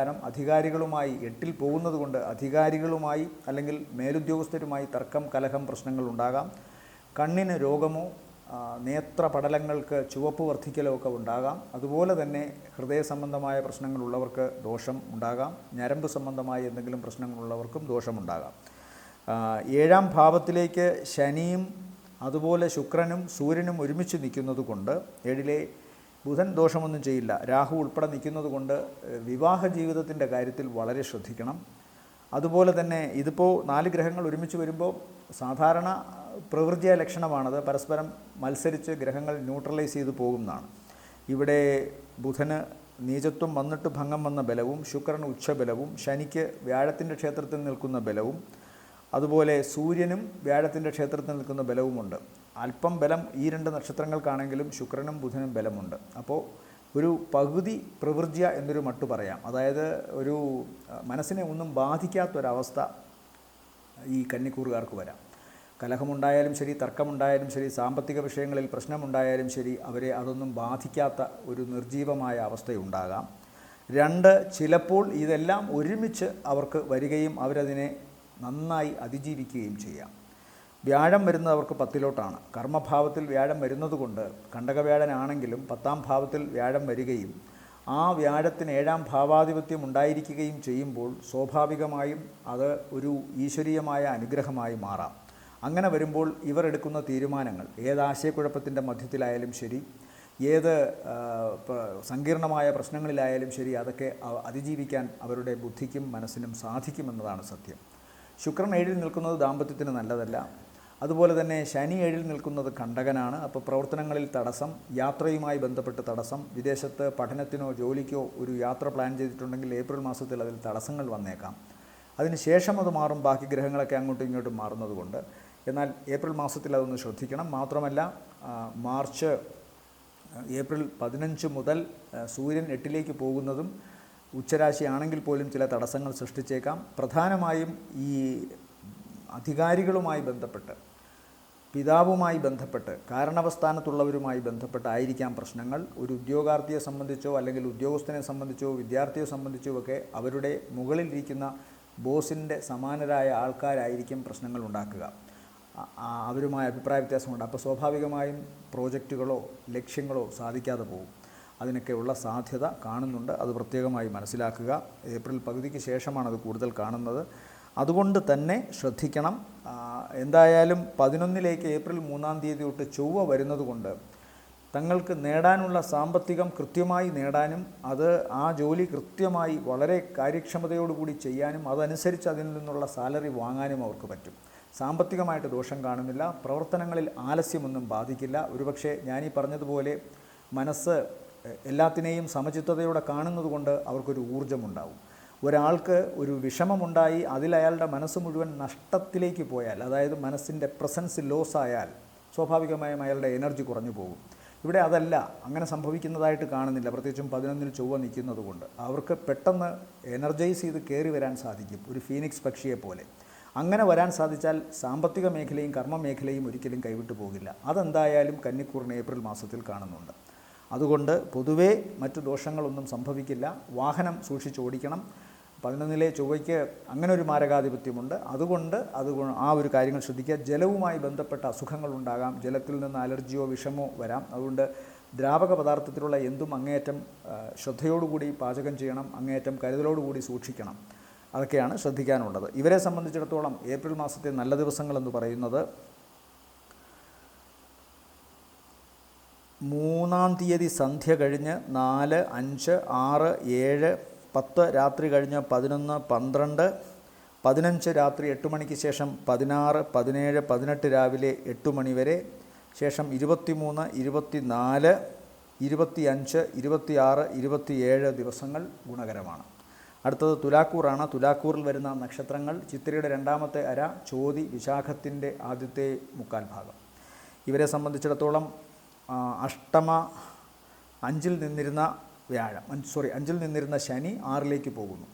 അധികാരികളുമായി 8-ൽ പോകുന്നത് കൊണ്ട് അധികാരികളുമായി അല്ലെങ്കിൽ മേലുദ്യോഗസ്ഥരുമായി തർക്കം, കലഹം, പ്രശ്നങ്ങൾ ഉണ്ടാകാം. കണ്ണിന് രോഗമോ നേത്രപടലങ്ങൾക്ക് ചുവപ്പ് വർദ്ധിക്കലോ ഒക്കെ ഉണ്ടാകാം. അതുപോലെ തന്നെ ഹൃദയ സംബന്ധമായ പ്രശ്നങ്ങളുള്ളവർക്ക് ദോഷം ഉണ്ടാകാം. ഞരമ്പ് സംബന്ധമായ എന്തെങ്കിലും പ്രശ്നങ്ങളുള്ളവർക്കും ദോഷമുണ്ടാകാം. 7-ാം ഭാവത്തിലേക്ക് ശനിയും അതുപോലെ ശുക്രനും സൂര്യനും ഒരുമിച്ച് നിൽക്കുന്നത് കൊണ്ട് 7-ലെ ബുധൻ ദോഷമൊന്നും ചെയ്യില്ല. രാഹു ഉൾപ്പെടെ നിൽക്കുന്നത് കൊണ്ട് വിവാഹ ജീവിതത്തിൻ്റെ കാര്യത്തിൽ വളരെ ശ്രദ്ധിക്കണം. അതുപോലെ തന്നെ ഇതിപ്പോൾ 4 ഗ്രഹങ്ങൾ ഒരുമിച്ച് വരുമ്പോൾ സാധാരണ പ്രവൃത്തിയ ലക്ഷണമാണത്. പരസ്പരം മത്സരിച്ച് ഗ്രഹങ്ങൾ ന്യൂട്രലൈസ് ചെയ്ത് പോകുന്നതാണ്. ഇവിടെ ബുധന് നീചത്വം വന്നിട്ട് ഭംഗം വന്ന ബലവും, ശുക്രന് ഉച്ചബലവും, ശനിക്ക് വ്യാഴത്തിൻ്റെ ക്ഷേത്രത്തിൽ നിൽക്കുന്ന ബലവും, അതുപോലെ സൂര്യനും വ്യാഴത്തിൻ്റെ ക്ഷേത്രത്തിൽ നിൽക്കുന്ന ബലവുമുണ്ട്. അല്പം ബലം ഈ 2 നക്ഷത്രങ്ങൾക്കാണെങ്കിലും ശുക്രനും ബുധനും ബലമുണ്ട്. അപ്പോൾ ഒരു പകുതി പ്രവൃജ്യ എന്നൊരു മട്ടു പറയാം. അതായത് ഒരു മനസ്സിനെ ഒന്നും ബാധിക്കാത്തൊരവസ്ഥ ഈ കന്നിക്കൂറുകാർക്ക് വരാം. കലഹമുണ്ടായാലും ശരി, തർക്കമുണ്ടായാലും ശരി, സാമ്പത്തിക വിഷയങ്ങളിൽ പ്രശ്നമുണ്ടായാലും ശരി, അവരെ അതൊന്നും ബാധിക്കാത്ത ഒരു നിർജീവമായ അവസ്ഥയുണ്ടാകാം. 2, ചിലപ്പോൾ ഇതെല്ലാം ഒരുമിച്ച് അവർക്ക് വരികയും അവരതിനെ നന്നായി അതിജീവിക്കുകയും ചെയ്യാം. വ്യാഴം വരുന്നത് അവർക്ക് 10-ലോട്ടാണ്. കർമ്മഭാവത്തിൽ വ്യാഴം വരുന്നത് കൊണ്ട് കണ്ടകവ്യാഴനാണെങ്കിലും 10-ാം ഭാവത്തിൽ വ്യാഴം വരികയും ആ വ്യാഴത്തിന് 7-ാം ഭാവാധിപത്യം ഉണ്ടായിരിക്കുകയും ചെയ്യുമ്പോൾ സ്വാഭാവികമായും അത് ഒരു ഈശ്വരീയമായ അനുഗ്രഹമായി മാറാം. അങ്ങനെ വരുമ്പോൾ ഇവർ എടുക്കുന്ന തീരുമാനങ്ങൾ ഏത് ആശയക്കുഴപ്പത്തിൻ്റെ മധ്യത്തിലായാലും ശരി, ഏത് സങ്കീർണമായ പ്രശ്നങ്ങളിലായാലും ശരി, അതൊക്കെ അതിജീവിക്കാൻ അവരുടെ ബുദ്ധിക്കും മനസ്സിനും സാധിക്കുമെന്നതാണ് സത്യം. ശുക്രൻ 7-ൽ നിൽക്കുന്നത് ദാമ്പത്യത്തിന് നല്ലതല്ല. അതുപോലെ തന്നെ ശനി 7-ൽ നിൽക്കുന്നത് കണ്ടകനാണ്. അപ്പോൾ പ്രവർത്തനങ്ങളിൽ തടസ്സം, യാത്രയുമായി ബന്ധപ്പെട്ട് തടസ്സം, വിദേശത്ത് പഠനത്തിനോ ജോലിക്കോ ഒരു യാത്ര പ്ലാൻ ചെയ്തിട്ടുണ്ടെങ്കിൽ ഏപ്രിൽ മാസത്തിൽ അതിൽ തടസ്സങ്ങൾ വന്നേക്കാം. അതിനുശേഷം അത് മാറും, ബാക്കി ഗ്രഹങ്ങളൊക്കെ അങ്ങോട്ടും ഇങ്ങോട്ടും മാറുന്നത് കൊണ്ട്. എന്നാൽ ഏപ്രിൽ മാസത്തിൽ അതൊന്ന് ശ്രദ്ധിക്കണം. മാത്രമല്ല ഏപ്രിൽ 15 മുതൽ സൂര്യൻ 8-ലേക്ക് പോകുന്നതും ഉച്ചരാശിയാണെങ്കിൽ പോലും ചില തടസ്സങ്ങൾ സൃഷ്ടിച്ചേക്കാം. പ്രധാനമായും ഈ അധികാരികളുമായി ബന്ധപ്പെട്ട്, പിതാവുമായി ബന്ധപ്പെട്ട്, കാരണവസ്ഥാനത്തുള്ളവരുമായി ബന്ധപ്പെട്ടായിരിക്കാം പ്രശ്നങ്ങൾ. ഒരു ഉദ്യോഗാർത്ഥിയെ സംബന്ധിച്ചോ അല്ലെങ്കിൽ ഉദ്യോഗസ്ഥനെ സംബന്ധിച്ചോ വിദ്യാർത്ഥിയെ സംബന്ധിച്ചോ ഒക്കെ അവരുടെ മുകളിലിരിക്കുന്ന ബോസിൻ്റെ സമാനരായ ആൾക്കാരായിരിക്കും പ്രശ്നങ്ങൾ ഉണ്ടാക്കുക. അവരുമായി അഭിപ്രായ വ്യത്യാസമുണ്ട്. അപ്പോൾ സ്വാഭാവികമായും പ്രോജക്റ്റുകളോ ലക്ഷ്യങ്ങളോ സാധിക്കാതെ പോകും. അതിനൊക്കെയുള്ള സാധ്യത കാണുന്നുണ്ട്. അത് പ്രത്യേകമായി മനസ്സിലാക്കുക. ഏപ്രിൽ പകുതിക്ക് ശേഷമാണ് അത് കൂടുതൽ കാണുന്നത്. അതുകൊണ്ട് തന്നെ ശ്രദ്ധിക്കണം. എന്തായാലും 11-ലേക്ക് ഏപ്രിൽ 3-ാം തീയതി തൊട്ട് ചൊവ്വ വരുന്നത് കൊണ്ട് തങ്ങൾക്ക് നേടാനുള്ള സാമ്പത്തികം കൃത്യമായി നേടാനും അത് ആ ജോലി കൃത്യമായി വളരെ കാര്യക്ഷമതയോടുകൂടി ചെയ്യാനും അതനുസരിച്ച് അതിൽ നിന്നുള്ള സാലറി വാങ്ങാനും അവർക്ക് പറ്റും. സാമ്പത്തികമായിട്ട് ദോഷം കാണുന്നില്ല. പ്രവർത്തനങ്ങളിൽ ആലസ്യമൊന്നും ബാധിക്കില്ല. ഒരുപക്ഷെ ഞാനീ പറഞ്ഞതുപോലെ മനസ്സ് എല്ലാത്തിനെയും സമചിത്തതയോടെ കാണുന്നത് കൊണ്ട് അവർക്കൊരു ഊർജ്ജമുണ്ടാവും. ഒരാൾക്ക് ഒരു വിഷമമുണ്ടായി അതിൽ അയാളുടെ മനസ്സ് മുഴുവൻ നഷ്ടത്തിലേക്ക് പോയാൽ, അതായത് മനസ്സിൻ്റെ പ്രസൻസ് ലോസ് ആയാൽ സ്വാഭാവികമായും അയാളുടെ എനർജി കുറഞ്ഞു പോകും. ഇവിടെ അതല്ല, അങ്ങനെ സംഭവിക്കുന്നതായിട്ട് കാണുന്നില്ല. പ്രത്യേകിച്ചും 11-ൽ ചൊവ്വ നിൽക്കുന്നത് കൊണ്ട് അവർക്ക് പെട്ടെന്ന് എനർജൈസ് ചെയ്ത് കയറി വരാൻ സാധിക്കും, ഒരു ഫീനിക്സ് പക്ഷിയെ പോലെ. അങ്ങനെ വരാൻ സാധിച്ചാൽ സാമ്പത്തിക മേഖലയും കർമ്മ മേഖലയും ഒരിക്കലും കൈവിട്ടു പോകില്ല. അതെന്തായാലും കന്നിക്കൂറിന് ഏപ്രിൽ മാസത്തിൽ കാണുന്നുണ്ട്. അതുകൊണ്ട് പൊതുവേ മറ്റു ദോഷങ്ങളൊന്നും സംഭവിക്കില്ല. വാഹനം സൂക്ഷിച്ചോടിക്കണം. 11-ലെ ചൊവ്വയ്ക്ക് അങ്ങനെ ഒരു മാരകാധിപത്യമുണ്ട്. അതുകൊണ്ട് ആ ഒരു കാര്യങ്ങൾ ശ്രദ്ധിക്കുക. ജലവുമായി ബന്ധപ്പെട്ട അസുഖങ്ങളുണ്ടാകാം. ജലത്തിൽ നിന്ന് അലർജിയോ വിഷമോ വരാം. അതുകൊണ്ട് ദ്രാവക പദാർത്ഥത്തിലുള്ള എന്തും അങ്ങേയറ്റം ശ്രദ്ധയോടുകൂടി പാചകം ചെയ്യണം, അങ്ങേയറ്റം കരുതലോടുകൂടി സൂക്ഷിക്കണം. അതൊക്കെയാണ് ശ്രദ്ധിക്കാനുള്ളത്. ഇവരെ സംബന്ധിച്ചിടത്തോളം ഏപ്രിൽ മാസത്തെ നല്ല ദിവസങ്ങളെന്ന് പറയുന്നത് 3-ാം തീയതി സന്ധ്യ കഴിഞ്ഞ് 4, 5, 6, 7, 10 രാത്രി കഴിഞ്ഞ് 11, 12, 15 രാത്രി 8 മണിക്ക് ശേഷം 16, 17, 18 രാവിലെ 8 മണി വരെ, ശേഷം 23, 24, 25, 26, 27 ദിവസങ്ങൾ ഗുണകരമാണ്. അടുത്തത് തുലാക്കൂറാണ്. തുലാക്കൂറിൽ വരുന്ന നക്ഷത്രങ്ങൾ ചിത്തിരയുടെ 2-ാമത്തെ അര, ചോതി, വിശാഖത്തിൻ്റെ ആദ്യത്തെ 1/4 ഭാഗം. ഇവരെ സംബന്ധിച്ചിടത്തോളം അഷ്ടമ 5-ൽ നിന്നിരുന്ന വ്യാഴം, 5-ൽ നിന്നിരുന്ന ശനി 6-ലേക്ക് പോകുന്നു.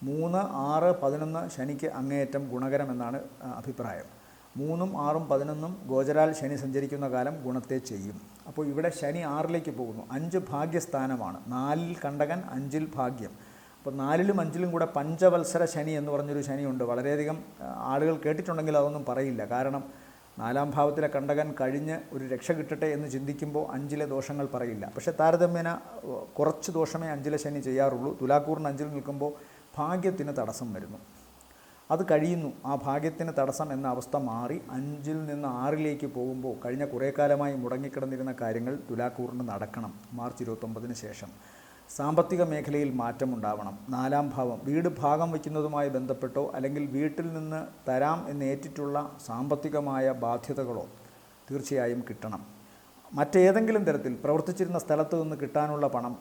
3, 6, 11 ശനിക്ക് അങ്ങേയറ്റം ഗുണകരമെന്നാണ് അഭിപ്രായം. 3, 6, 11 ഗോചരാൽ ശനി സഞ്ചരിക്കുന്ന കാലം ഗുണത്തെ ചെയ്യും. അപ്പോൾ ഇവിടെ ശനി 6-ലേക്ക് പോകുന്നു. 5 ഭാഗ്യസ്ഥാനമാണ്. 4-ൽ കണ്ടകൻ, 5-ൽ ഭാഗ്യം. അപ്പോൾ 4-ലും 5-ലും കൂടെ പഞ്ചവത്സര ശനി എന്ന് പറഞ്ഞൊരു ശനിയുണ്ട്. വളരെയധികം ആളുകൾ കേട്ടിട്ടുണ്ടെങ്കിൽ അതൊന്നും പറയില്ല. കാരണം 4-ാം ഭാവത്തിലെ കണ്ടകൻ കഴിഞ്ഞ് ഒരു രക്ഷ കിട്ടട്ടെ എന്ന് ചിന്തിക്കുമ്പോൾ 5-ലെ ദോഷങ്ങൾ പറയില്ല. പക്ഷേ താരതമ്യേന കുറച്ച് ദോഷമേ 5-ലെ ശനി ചെയ്യാറുള്ളൂ. തുലാക്കൂറിന് 5-ൽ നിൽക്കുമ്പോൾ ഭാഗ്യത്തിന് തടസ്സം വരുന്നു. അത് കഴിയുന്നു. ആ ഭാഗ്യത്തിന് തടസ്സം എന്ന അവസ്ഥ മാറി 5-ൽ നിന്ന് 6-ലേക്ക് പോകുമ്പോൾ കഴിഞ്ഞ കുറേ കാലമായി മുടങ്ങിക്കിടന്നിരുന്ന കാര്യങ്ങൾ തുലാക്കൂറിന് നടക്കണം. മാർച്ച് 29-ന് ശേഷം സാമ്പത്തിക മേഖലയിൽ മാറ്റമുണ്ടാവണം. 4-ാം ഭാവം വീട് ഭാഗം വയ്ക്കുന്നതുമായി ബന്ധപ്പെട്ടോ അല്ലെങ്കിൽ വീട്ടിൽ നിന്ന് തരാം എന്നേറ്റിട്ടുള്ള സാമ്പത്തികമായ ബാധ്യതകളോ തീർച്ചയായും കിട്ടണം. മറ്റേതെങ്കിലും തരത്തിൽ പ്രവർത്തിച്ചിരുന്ന സ്ഥലത്ത് നിന്ന് കിട്ടാനുള്ള പണം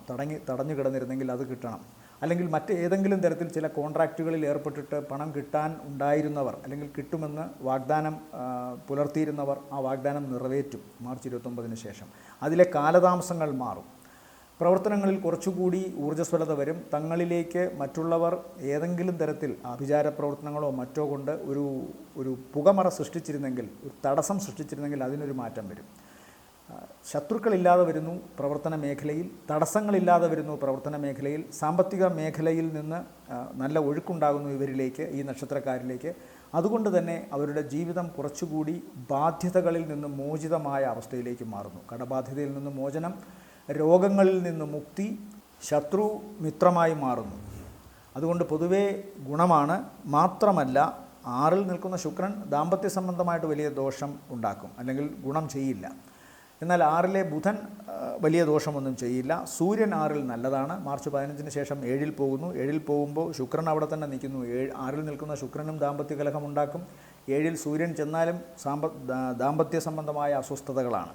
തടഞ്ഞു കിടന്നിരുന്നെങ്കിൽ അത് കിട്ടണം. അല്ലെങ്കിൽ മറ്റേതെങ്കിലും തരത്തിൽ ചില കോൺട്രാക്റ്റുകളിൽ ഏർപ്പെട്ടിട്ട് പണം കിട്ടാൻ ഉണ്ടായിരുന്നവർ അല്ലെങ്കിൽ കിട്ടുമെന്ന് വാഗ്ദാനം പുലർത്തിയിരുന്നവർ ആ വാഗ്ദാനം നിറവേറ്റും മാർച്ച് 29-ന് ശേഷം. അതിലെ കാലതാമസങ്ങൾ മാറും. പ്രവർത്തനങ്ങളിൽ കുറച്ചുകൂടി ഊർജ്ജസ്വലത വരും. തങ്ങളിലേക്ക് മറ്റുള്ളവർ ഏതെങ്കിലും തരത്തിൽ ആഭിചാര പ്രവർത്തനങ്ങളോ മറ്റോ കൊണ്ട് ഒരു പുകമറ സൃഷ്ടിച്ചിരുന്നെങ്കിൽ, ഒരു തടസ്സം സൃഷ്ടിച്ചിരുന്നെങ്കിൽ അതിനൊരു മാറ്റം വരും. ശത്രുക്കളില്ലാതെ വരുന്നു പ്രവർത്തന മേഖലയിൽ, തടസ്സങ്ങളില്ലാതെ വരുന്നു പ്രവർത്തന മേഖലയിൽ. സാമ്പത്തിക മേഖലയിൽ നിന്ന് നല്ല ഒഴുക്കുണ്ടാകുന്നു ഇവരിലേക്ക്, ഈ നക്ഷത്രക്കാരിലേക്ക്. അതുകൊണ്ട് തന്നെ അവരുടെ ജീവിതം കുറച്ചുകൂടി ബാധ്യതകളിൽ നിന്ന് മോചിതമായ അവസ്ഥയിലേക്ക് മാറുന്നു. കടബാധ്യതയിൽ നിന്ന് മോചനം, രോഗങ്ങളിൽ നിന്ന് മുക്തി, ശത്രു മിത്രമായി മാറുന്നു. അതുകൊണ്ട് പൊതുവേ ഗുണമാണ്. മാത്രമല്ല 6-ൽ നിൽക്കുന്ന ശുക്രൻ ദാമ്പത്യ സംബന്ധമായിട്ട് വലിയ ദോഷം ഉണ്ടാക്കും, അല്ലെങ്കിൽ ഗുണം ചെയ്യില്ല. എന്നാൽ 6-ലെ ബുധൻ വലിയ ദോഷമൊന്നും ചെയ്യില്ല. സൂര്യൻ 6-ൽ നല്ലതാണ്. മാർച്ച് 15-ന് ശേഷം 7-ൽ പോകുന്നു. 7-ൽ പോകുമ്പോൾ ശുക്രൻ അവിടെ തന്നെ നിൽക്കുന്നു. 6-ൽ നിൽക്കുന്ന ശുക്രനും ദാമ്പത്യ കലഹമുണ്ടാക്കും. 7-ൽ സൂര്യൻ ചെന്നാലും ദാമ്പത്യ സംബന്ധമായ അസ്വസ്ഥതകളാണ്.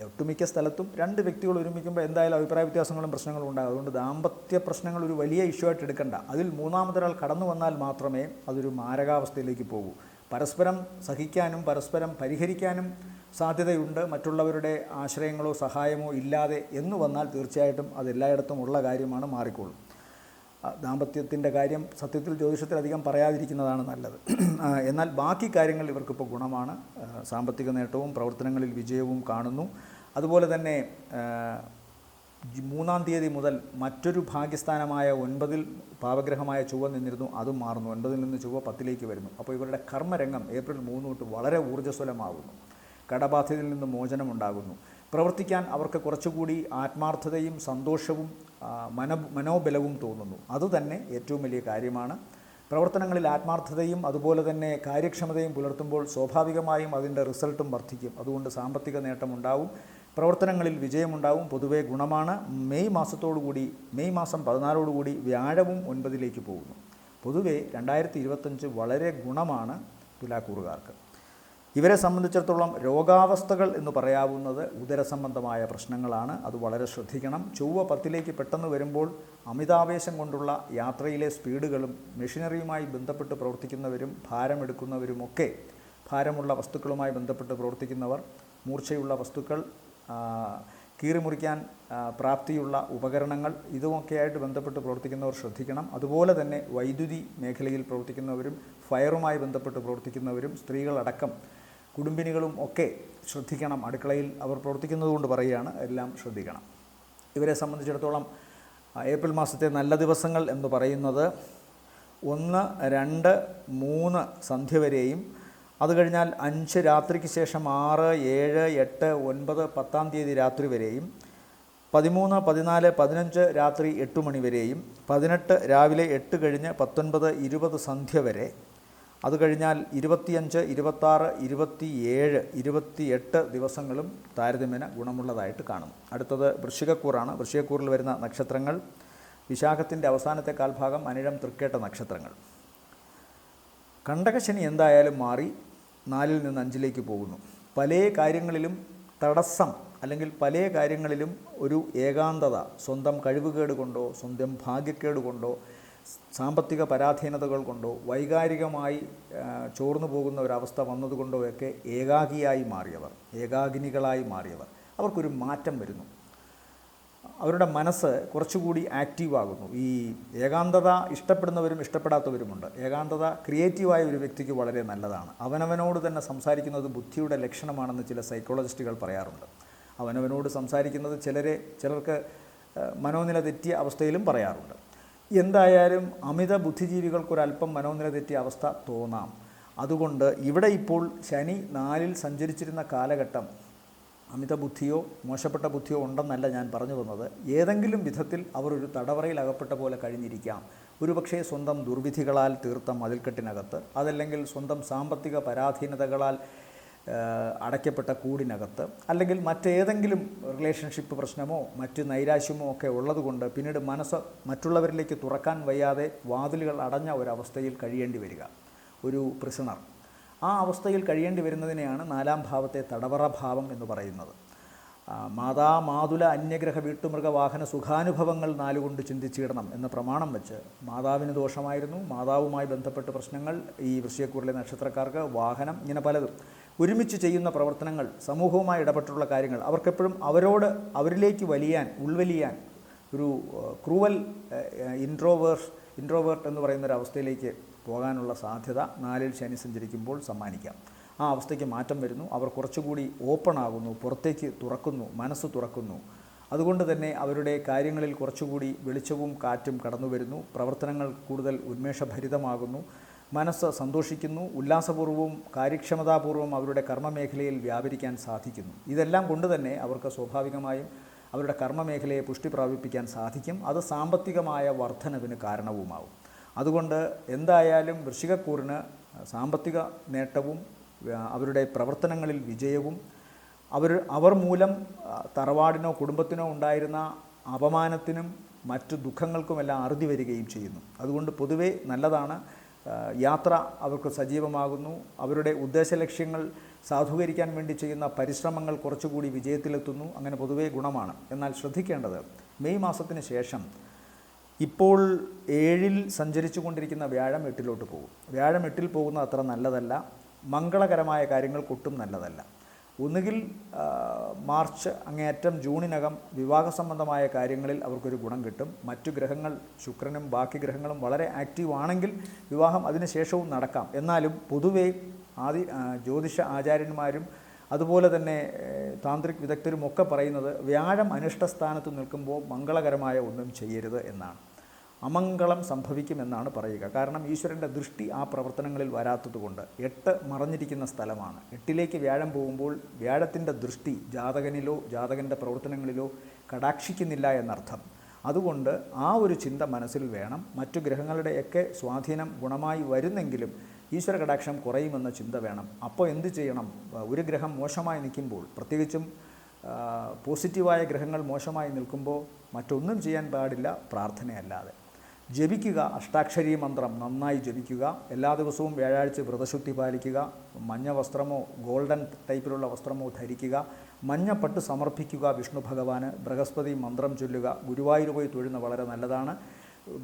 ഒട്ടുമിക്ക സ്ഥലത്തും 2 വ്യക്തികൾ ഒരുമിക്കുമ്പോൾ എന്തായാലും അഭിപ്രായ വ്യത്യാസങ്ങളും പ്രശ്നങ്ങളും ഉണ്ടാകും. അതുകൊണ്ട് ദാമ്പത്യ പ്രശ്നങ്ങൾ ഒരു വലിയ ഇഷ്യൂ ആയിട്ട് എടുക്കണ്ട. അതിൽ മൂന്നാമതൊരാൾ കടന്നു വന്നാൽ മാത്രമേ അതൊരു മാരകാവസ്ഥയിലേക്ക് പോകൂ. പരസ്പരം സഹിക്കാനും പരസ്പരം പരിഹരിക്കാനും സാധ്യതയുണ്ട്. മറ്റുള്ളവരുടെ ആശ്രയങ്ങളോ സഹായമോ ഇല്ലാതെ എന്ന് വന്നാൽ തീർച്ചയായിട്ടും അതെല്ലായിടത്തും ഉള്ള കാര്യമാണ്, മാറിക്കോളും. ദാമ്പത്യത്തിൻ്റെ കാര്യം സത്യത്തിൽ ജ്യോതിഷത്തിൽ അധികം പറയാതിരിക്കുന്നതാണ് നല്ലത്. എന്നാൽ ബാക്കി കാര്യങ്ങൾ ഇവർക്കിപ്പോൾ ഗുണമാണ്. സാമ്പത്തിക നേട്ടവും പ്രവർത്തനങ്ങളിൽ വിജയവും കാണുന്നു. അതുപോലെ തന്നെ 3-ാം തീയതി മുതൽ മറ്റൊരു ഭാഗ്യസ്ഥാനമായ 9-ൽ പാവഗ്രഹമായ ചൊവ്വ നിന്നിരുന്നു, അതും മാറുന്നു. 9-ൽ നിന്ന് ചൊവ്വ 10-ലേക്ക് വരുന്നു. അപ്പോൾ ഇവരുടെ കർമ്മരംഗം ഏപ്രിൽ 3 തൊട്ട് വളരെ ഊർജ്ജസ്വലമാകുന്നു. കടബാധ്യതയിൽ നിന്ന് മോചനമുണ്ടാകുന്നു. പ്രവർത്തിക്കാൻ അവർക്ക് കുറച്ചുകൂടി ആത്മാർത്ഥതയും സന്തോഷവും മനോബലവും തോന്നുന്നു. അതുതന്നെ ഏറ്റവും വലിയ കാര്യമാണ്. പ്രവർത്തനങ്ങളിൽ ആത്മാർത്ഥതയും അതുപോലെ തന്നെ കാര്യക്ഷമതയും പുലർത്തുമ്പോൾ സ്വാഭാവികമായും അതിൻ്റെ റിസൾട്ടും വർദ്ധിക്കും. അതുകൊണ്ട് സാമ്പത്തിക നേട്ടമുണ്ടാവും, പ്രവർത്തനങ്ങളിൽ വിജയമുണ്ടാവും. പൊതുവേ ഗുണമാണ്. മെയ് മാസം 14 വ്യാഴവും 9-ലേക്ക് പോകുന്നു. പൊതുവേ 2025 വളരെ ഗുണമാണ് തുലാക്കൂറുകാർക്ക്. ഇവരെ സംബന്ധിച്ചിടത്തോളം രോഗാവസ്ഥകൾ എന്ന് പറയാവുന്നത് ഉദരസംബന്ധമായ പ്രശ്നങ്ങളാണ്. അത് വളരെ ശ്രദ്ധിക്കണം. ചൊവ്വ 10-ലേക്ക് പെട്ടെന്ന് വരുമ്പോൾ അമിതാവേശം കൊണ്ടുള്ള യാത്രയിലെ സ്പീഡുകളും മെഷീനറിയുമായി ബന്ധപ്പെട്ട് പ്രവർത്തിക്കുന്നവരും ഭാരമെടുക്കുന്നവരുമൊക്കെ, ഭാരമുള്ള വസ്തുക്കളുമായി ബന്ധപ്പെട്ട് പ്രവർത്തിക്കുന്നവർ, മൂർച്ചയുള്ള വസ്തുക്കൾ, കീറി മുറിക്കാൻ പ്രാപ്തിയുള്ള ഉപകരണങ്ങൾ, ഇതുമൊക്കെയായിട്ട് ബന്ധപ്പെട്ട് പ്രവർത്തിക്കുന്നവർ ശ്രദ്ധിക്കണം. അതുപോലെ തന്നെ വൈദ്യുതി മേഖലയിൽ പ്രവർത്തിക്കുന്നവരും ഫയറുമായി ബന്ധപ്പെട്ട് പ്രവർത്തിക്കുന്നവരും സ്ത്രീകളടക്കം കുടുംബിനികളും ഒക്കെ ശ്രദ്ധിക്കണം. അടുക്കളയിൽ അവർ പ്രവർത്തിക്കുന്നത് കൊണ്ട് പറയുകയാണ്, എല്ലാം ശ്രദ്ധിക്കണം. ഇവരെ സംബന്ധിച്ചിടത്തോളം ഏപ്രിൽ മാസത്തെ നല്ല ദിവസങ്ങൾ എന്ന് പറയുന്നത് 1, 2, 3 സന്ധ്യ വരെയും, അത് കഴിഞ്ഞാൽ 5 രാത്രിക്ക് ശേഷം 6, 7, 8, 9, 10-ാം തീയതി രാത്രി വരെയും, 13, 14, 15 രാത്രി 8 മണി വരെയും, 18 രാവിലെ 8 കഴിഞ്ഞ് 19, 20 സന്ധ്യ വരെ, അത് കഴിഞ്ഞാൽ 25, 26, 27, 28 ദിവസങ്ങളും താരതമ്യേന ഗുണമുള്ളതായിട്ട് കാണും. അടുത്തത് വൃശ്ചികക്കൂറാണ്. വൃശ്ചികക്കൂറിൽ വരുന്ന നക്ഷത്രങ്ങൾ വിശാഖത്തിൻ്റെ അവസാനത്തെ കാൽഭാഗം, അനിഴം, തൃക്കേട്ട നക്ഷത്രങ്ങൾ. കണ്ടകശനി എന്തായാലും മാറി 4-ൽ നിന്ന് 5-ലേക്ക് പോകുന്നു. പല കാര്യങ്ങളിലും തടസ്സം അല്ലെങ്കിൽ പല കാര്യങ്ങളിലും ഒരു ഏകാന്തത, സ്വന്തം കഴിവുകേട് കൊണ്ടോ സ്വന്തം ഭാഗ്യക്കേട് കൊണ്ടോ സാമ്പത്തിക പരാധീനതകൾ കൊണ്ടോ വൈകാരികമായി ചോർന്നു പോകുന്ന ഒരവസ്ഥ വന്നതുകൊണ്ടോ ഒക്കെ ഏകാഗിയായി മാറിയവർ, ഏകാഗ്നികളായി മാറിയവർ, അവർക്കൊരു മാറ്റം വരുന്നു. അവരുടെ മനസ്സ് കുറച്ചുകൂടി ആക്റ്റീവാകുന്നു. ഈ ഏകാന്തത ഇഷ്ടപ്പെടുന്നവരും ഇഷ്ടപ്പെടാത്തവരുമുണ്ട്. ഏകാന്തത ക്രിയേറ്റീവായ ഒരു വ്യക്തിക്ക് വളരെ നല്ലതാണ്. അവനവനോട് തന്നെ സംസാരിക്കുന്നത് ബുദ്ധിയുടെ ലക്ഷണമാണെന്ന് ചില സൈക്കോളജിസ്റ്റുകൾ പറയാറുണ്ട്. അവനവനോട് സംസാരിക്കുന്നത് ചിലർക്ക് മനോനില തെറ്റിയ അവസ്ഥയിലും പറയാറുണ്ട്. എന്തായാലും അമിത ബുദ്ധിജീവികൾക്കൊരല്പം മനോനില തെറ്റിയ അവസ്ഥ തോന്നാം. അതുകൊണ്ട് ഇവിടെ ഇപ്പോൾ ശനി 4-ൽ സഞ്ചരിച്ചിരുന്ന കാലഘട്ടം അമിത ബുദ്ധിയോ മോശപ്പെട്ട ബുദ്ധിയോ ഉണ്ടെന്നല്ല ഞാൻ പറഞ്ഞു വന്നത്. ഏതെങ്കിലും വിധത്തിൽ അവർ ഒരു തടവറയിൽ അകപ്പെട്ട പോലെ കഴിഞ്ഞിരിക്കാം. ഒരുപക്ഷേ സ്വന്തം ദുർവിധികളാൽ തീർത്ത മതിൽക്കെട്ടിനകത്ത്, അതല്ലെങ്കിൽ സ്വന്തം സാമ്പത്തിക പരാധീനതകളാൽ അടയ്ക്കപ്പെട്ട കൂടിനകത്ത്, അല്ലെങ്കിൽ മറ്റേതെങ്കിലും റിലേഷൻഷിപ്പ് പ്രശ്നമോ മറ്റ് നൈരാശ്യമോ ഒക്കെ ഉള്ളതുകൊണ്ട് പിന്നീട് മനസ്സ് മറ്റുള്ളവരിലേക്ക് തുറക്കാൻ വയ്യാതെ വാതിലുകൾ അടഞ്ഞ ഒരവസ്ഥയിൽ കഴിയേണ്ടി വരിക, ഒരു പ്രിസണർ. ആ അവസ്ഥയിൽ കഴിയേണ്ടി വരുന്നതിനെയാണ് 4-ാം ഭാവത്തെ തടവറ ഭാവം എന്ന് പറയുന്നത്. മാതാ മാതുല അന്യഗ്രഹ വീട്ടുമൃഗ വാഹന സുഖാനുഭവങ്ങൾ 4 കൊണ്ട് ചിന്തിച്ചിടണം എന്ന പ്രമാണം വെച്ച് മാതാവിന് ദോഷമായിരുന്നു, മാതാവുമായി ബന്ധപ്പെട്ട് പ്രശ്നങ്ങൾ, ഈ വൃശ്ചികക്കൂറിലെ നക്ഷത്രക്കാർക്ക് വാഹനം, ഇങ്ങനെ പലതും ഒരുമിച്ച് ചെയ്യുന്ന പ്രവർത്തനങ്ങൾ, സമൂഹവുമായി ഇടപെട്ടുള്ള കാര്യങ്ങൾ, അവർക്കെപ്പോഴും അവരിലേക്ക് ഉൾവലിയാൻ ഒരു ക്രൂവൽ ഇൻട്രോവേർട്ട് എന്ന് പറയുന്നൊരവസ്ഥയിലേക്ക് പോകാനുള്ള സാധ്യത 4-ൽ ശനി സഞ്ചരിക്കുമ്പോൾ സമ്മാനിക്കാം. ആ അവസ്ഥയ്ക്ക് മാറ്റം വരുന്നു. അവർ കുറച്ചുകൂടി ഓപ്പൺ ആകുന്നു, പുറത്തേക്ക് തുറക്കുന്നു, മനസ്സ് തുറക്കുന്നു. അതുകൊണ്ട് തന്നെ അവരുടെ കാര്യങ്ങളിൽ കുറച്ചുകൂടി വെളിച്ചവും കാറ്റും കടന്നു വരുന്നു. പ്രവർത്തനങ്ങൾ കൂടുതൽ ഉന്മേഷഭരിതമാകുന്നു. മനസ്സ് സന്തോഷിക്കുന്നു. ഉല്ലാസപൂർവ്വവും കാര്യക്ഷമതാപൂർവ്വം അവരുടെ കർമ്മമേഖലയിൽ വ്യാപരിക്കാൻ സാധിക്കുന്നു. ഇതെല്ലാം കൊണ്ട് തന്നെ അവർക്ക് സ്വാഭാവികമായും അവരുടെ കർമ്മമേഖലയെ പുഷ്ടി പ്രാപിപ്പിക്കാൻ സാധിക്കും. അത് സാമ്പത്തികമായ വർധനവിന് കാരണവുമാവും. അതുകൊണ്ട് എന്തായാലും വൃശ്ചികക്കൂറിന് സാമ്പത്തിക നേട്ടവും അവരുടെ പ്രവർത്തനങ്ങളിൽ വിജയവും അവർ മൂലം തറവാടിനോ കുടുംബത്തിനോ ഉണ്ടായിരുന്ന അപമാനത്തിനും മറ്റു ദുഃഖങ്ങൾക്കുമെല്ലാം അറുതി വരികയും ചെയ്യുന്നു. അതുകൊണ്ട് പൊതുവെ നല്ലതാണ്. യാത്ര അവർക്ക് സജീവമാകുന്നു. അവരുടെ ഉദ്ദേശലക്ഷ്യങ്ങൾ സാധൂകരിക്കാൻ വേണ്ടി ചെയ്യുന്ന പരിശ്രമങ്ങൾ കുറച്ചുകൂടി വിജയത്തിലെത്തുന്നു. അങ്ങനെ പൊതുവെ ഗുണമാണ്. എന്നാൽ ശ്രദ്ധിക്കേണ്ടത്, മെയ് മാസത്തിന് ശേഷം ഇപ്പോൾ 7-ൽ സഞ്ചരിച്ചു കൊണ്ടിരിക്കുന്ന വ്യാഴം 8-ലോട്ട് പോകും. വ്യാഴം 8-ൽ പോകുന്നത് അത്ര നല്ലതല്ല. മംഗളകരമായ കാര്യങ്ങൾക്കൊട്ടും നല്ലതല്ല. ഒന്നുകിൽ മാർച്ച് അങ്ങേയറ്റം ജൂണിനകം വിവാഹ സംബന്ധമായ കാര്യങ്ങളിൽ അവർക്കൊരു ഗുണം കിട്ടും. മറ്റു ഗ്രഹങ്ങൾ, ശുക്രനും ബാക്കി ഗ്രഹങ്ങളും വളരെ ആക്റ്റീവ് ആണെങ്കിൽ വിവാഹം അതിനുശേഷവും നടക്കാം. എന്നാലും പൊതുവേ ജ്യോതിഷ ആചാര്യന്മാരും അതുപോലെ തന്നെ താന്ത്രിക് വിദഗ്ധരും ഒക്കെ പറയുന്നത് വ്യാഴം അനിഷ്ടസ്ഥാനത്ത് നിൽക്കുമ്പോൾ മംഗളകരമായ ഒന്നും ചെയ്യരുത് എന്നാണ്. അമംഗളം സംഭവിക്കുമെന്നാണ് പറയുക. കാരണം ഈശ്വരൻ്റെ ദൃഷ്ടി ആ പ്രവർത്തനങ്ങളിൽ വരാത്തതുകൊണ്ട്. 8 മറഞ്ഞിരിക്കുന്ന സ്ഥലമാണ്. 8-ലേക്ക് വ്യാഴം പോകുമ്പോൾ വ്യാഴത്തിൻ്റെ ദൃഷ്ടി ജാതകനിലോ ജാതകൻ്റെ പ്രവർത്തനങ്ങളിലോ കടാക്ഷിക്കുന്നില്ല എന്നർത്ഥം. അതുകൊണ്ട് ആ ഒരു ചിന്ത മനസ്സിൽ വേണം. മറ്റു ഗ്രഹങ്ങളുടെയൊക്കെ സ്വാധീനം ഗുണമായി വരുന്നെങ്കിലും ഈശ്വര കടാക്ഷം കുറയുമെന്ന ചിന്ത വേണം. അപ്പോൾ എന്ത് ചെയ്യണം? ഒരു ഗ്രഹം മോശമായി നിൽക്കുമ്പോൾ, പ്രത്യേകിച്ചും പോസിറ്റീവായ ഗ്രഹങ്ങൾ മോശമായി നിൽക്കുമ്പോൾ മറ്റൊന്നും ചെയ്യാൻ പാടില്ല, പ്രാർത്ഥനയല്ലാതെ. ജപിക്കുക, അഷ്ടാക്ഷരി മന്ത്രം നന്നായി ജപിക്കുക. എല്ലാ ദിവസവും വ്യാഴാഴ്ച വ്രതശുദ്ധി പാലിക്കുക. മഞ്ഞ വസ്ത്രമോ ഗോൾഡൻ ടൈപ്പിലുള്ള വസ്ത്രമോ ധരിക്കുക. മഞ്ഞപ്പട്ട് സമർപ്പിക്കുക വിഷ്ണു ഭഗവാന്. ബൃഹസ്പതി മന്ത്രം ചൊല്ലുക. ഗുരുവായൂർ പോയി തൊഴുന്ന വളരെ നല്ലതാണ്.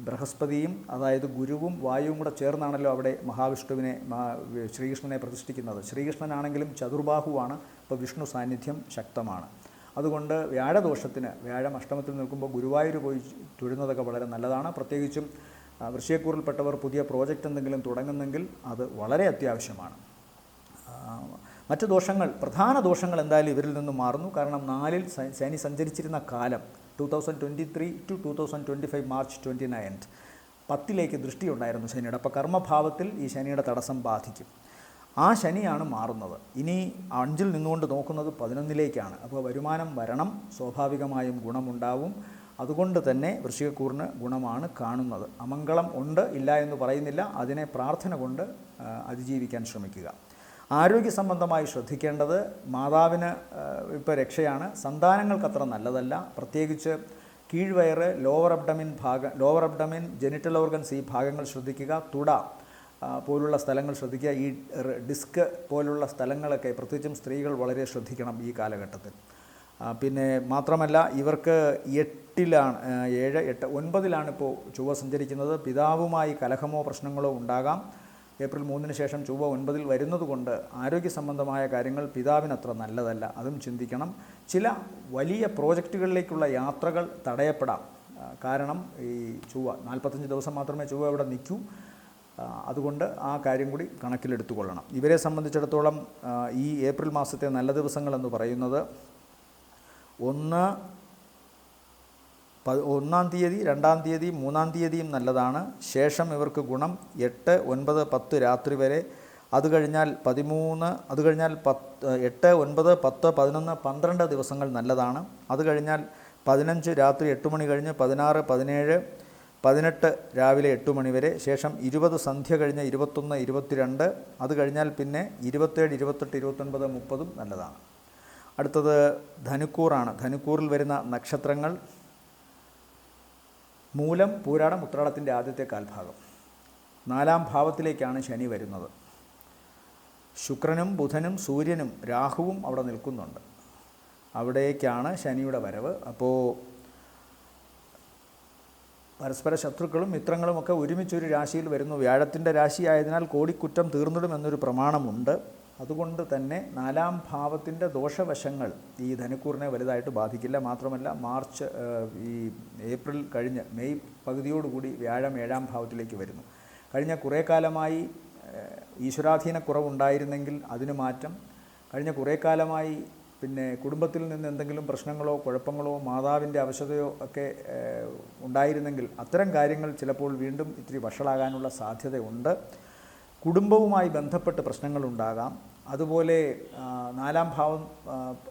ബൃഹസ്പതിയും അതായത് ഗുരുവും വായുവും കൂടെ ചേർന്നാണല്ലോ അവിടെ മഹാവിഷ്ണുവിനെ ശ്രീകൃഷ്ണനെ പ്രതിഷ്ഠിക്കുന്നത്. ശ്രീകൃഷ്ണനാണെങ്കിലും ചതുർബാഹുവാണ്. അപ്പോൾ വിഷ്ണു സാന്നിധ്യം ശക്തമാണ്. അതുകൊണ്ട് വ്യാഴദോഷത്തിന് വ്യാഴം അഷ്ടമത്തിൽ നിൽക്കുമ്പോൾ ഗുരുവായൂർ പോയി തൊഴുന്നതൊക്കെ വളരെ നല്ലതാണ്. പ്രത്യേകിച്ചും വൃശ്ചികക്കൂറിൽപ്പെട്ടവർ പുതിയ പ്രോജക്റ്റ് എന്തെങ്കിലും തുടങ്ങുന്നെങ്കിൽ അത് വളരെ അത്യാവശ്യമാണ്. മറ്റു ദോഷങ്ങൾ, പ്രധാന ദോഷങ്ങൾ എന്തായാലും ഇവരിൽ നിന്ന് മാറുന്നു. കാരണം 4-ൽ ശനി സഞ്ചരിച്ചിരുന്ന കാലം 2023 to 2025 മാർച്ച് 29 10ലേക്ക് ദൃഷ്ടിയുണ്ടായിരുന്നു ശനിയുടെ. അപ്പോൾ കർമ്മഭാവത്തിൽ ഈ ശനിയുടെ തടസ്സം ബാധിക്കും. ആ ശനിയാണ് മാറുന്നത്. ഇനി 5-ൽ നിന്നുകൊണ്ട് നോക്കുന്നത് 11ലേക്കാണ്. അപ്പോൾ വരുമാനം വരണം, സ്വാഭാവികമായും ഗുണമുണ്ടാവും. അതുകൊണ്ട് തന്നെ വൃശ്ചികക്കൂറിന് ഗുണമാണ് കാണുന്നത്. അമംഗളം ഉണ്ട്, ഇല്ല എന്ന് പറയുന്നില്ല. അതിനെ പ്രാർത്ഥന കൊണ്ട് അതിജീവിക്കാൻ ശ്രമിക്കുക. ആരോഗ്യ സംബന്ധമായി ശ്രദ്ധിക്കേണ്ടത്, മാതാവിന് ഇപ്പോൾ രക്ഷയാണ്, സന്താനങ്ങൾക്കത്ര നല്ലതല്ല. പ്രത്യേകിച്ച് കീഴ്വയറ്, ലോവർ അബ്ഡമിൻ, ജെനിറ്റൽ ഓർഗൻസ്, ഈ ഭാഗങ്ങൾ ശ്രദ്ധിക്കുക. തുട പോലുള്ള സ്ഥലങ്ങൾ ശ്രദ്ധിക്കുക. ഈ ഡിസ്ക് പോലുള്ള സ്ഥലങ്ങളൊക്കെ പ്രത്യേകിച്ചും സ്ത്രീകൾ വളരെ ശ്രദ്ധിക്കണം ഈ കാലഘട്ടത്തിൽ. പിന്നെ മാത്രമല്ല ഇവർക്ക് 8-ലാണ് 7, 8, 9-ലാണ് ഇപ്പോൾ ചൊവ്വ സഞ്ചരിക്കുന്നത്. പിതാവുമായി കലഹമോ പ്രശ്നങ്ങളോ ഉണ്ടാകാം. ഏപ്രിൽ 3-ന് ശേഷം ചൊവ്വ 9-ൽ വരുന്നതുകൊണ്ട് ആരോഗ്യ സംബന്ധമായ കാര്യങ്ങൾ പിതാവിനത്ര നല്ലതല്ല. അതും ചിന്തിക്കണം. ചില വലിയ പ്രോജക്റ്റുകളിലേക്കുള്ള യാത്രകൾ തടയപ്പെടാം. കാരണം ഈ ചൊവ്വ 45 ദിവസം മാത്രമേ ചൊവ്വ ഇവിടെ നിൽക്കൂ. അതുകൊണ്ട് ആ കാര്യം കൂടി കണക്കിലെടുത്തുകൊള്ളണം. ഇവരെ സംബന്ധിച്ചിടത്തോളം ഈ ഏപ്രിൽ മാസത്തെ നല്ല ദിവസങ്ങളെന്ന് പറയുന്നത് 1-ാം തീയതി, 2-ാം തീയതി, 3-ാം തീയതിയും നല്ലതാണ്. ശേഷം ഇവർക്ക് ഗുണം 8, 9, 10 രാത്രി വരെ. അത് കഴിഞ്ഞാൽ 13, അത് കഴിഞ്ഞാൽ 8, 9, 10, 11, 12 ദിവസങ്ങൾ നല്ലതാണ്. അത് കഴിഞ്ഞാൽ 15 രാത്രി 8 മണി കഴിഞ്ഞ് 16, 17, 18 രാവിലെ 8 മണി വരെ. ശേഷം 20 സന്ധ്യ കഴിഞ്ഞ് 21, 22. അത് കഴിഞ്ഞാൽ പിന്നെ 27, 28, 29, 30 നല്ലതാണ്. അടുത്തത് ധനുക്കൂറാണ്. ധനുക്കൂറിൽ വരുന്ന നക്ഷത്രങ്ങൾ മൂലം, പൂരാടം, ഉത്രാടത്തിൻ്റെ ആദ്യത്തെ കാൽഭാഗം. 4-ാം ഭാവത്തിലേക്കാണ് ശനി വരുന്നത്. ശുക്രനും ബുധനും സൂര്യനും രാഹുവും അവിടെ നിൽക്കുന്നുണ്ട്. അവിടേക്കാണ് ശനിയുടെ വരവ്. അപ്പോൾ പരസ്പര ശത്രുക്കളും മിത്രങ്ങളുമൊക്കെ ഒരുമിച്ചൊരു രാശിയിൽ വരുന്നു. വ്യാഴത്തിൻ്റെ രാശിയായതിനാൽ കോടിക്കുറ്റം തീർന്നിടും എന്നൊരു പ്രമാണമുണ്ട്. അതുകൊണ്ട് തന്നെ 4-ാം ഭാവത്തിൻ്റെ ദോഷവശങ്ങൾ ഈ ധനുക്കൂറിനെ വലുതായിട്ട് ബാധിക്കില്ല. മാത്രമല്ല ഈ ഏപ്രിൽ കഴിഞ്ഞ് മെയ് പകുതിയോടുകൂടി വ്യാഴം 7-ാം ഭാവത്തിലേക്ക് വരുന്നു. കഴിഞ്ഞ കുറേ കാലമായി ഈശ്വരാധീന കുറവുണ്ടായിരുന്നെങ്കിൽ അതിന് മാറ്റം. കഴിഞ്ഞ കുറേ കാലമായി പിന്നെ കുടുംബത്തിൽ നിന്ന് എന്തെങ്കിലും പ്രശ്നങ്ങളോ കുഴപ്പങ്ങളോ മാതാവിൻ്റെ അവശതയോ ഒക്കെ ഉണ്ടായിരുന്നെങ്കിൽ അത്തരം കാര്യങ്ങൾ ചിലപ്പോൾ വീണ്ടും ഇത്തിരി വഷളാകാനുള്ള സാധ്യതയുണ്ട്. കുടുംബവുമായി ബന്ധപ്പെട്ട് പ്രശ്നങ്ങളുണ്ടാകാം. അതുപോലെ 4-ാം ഭാവം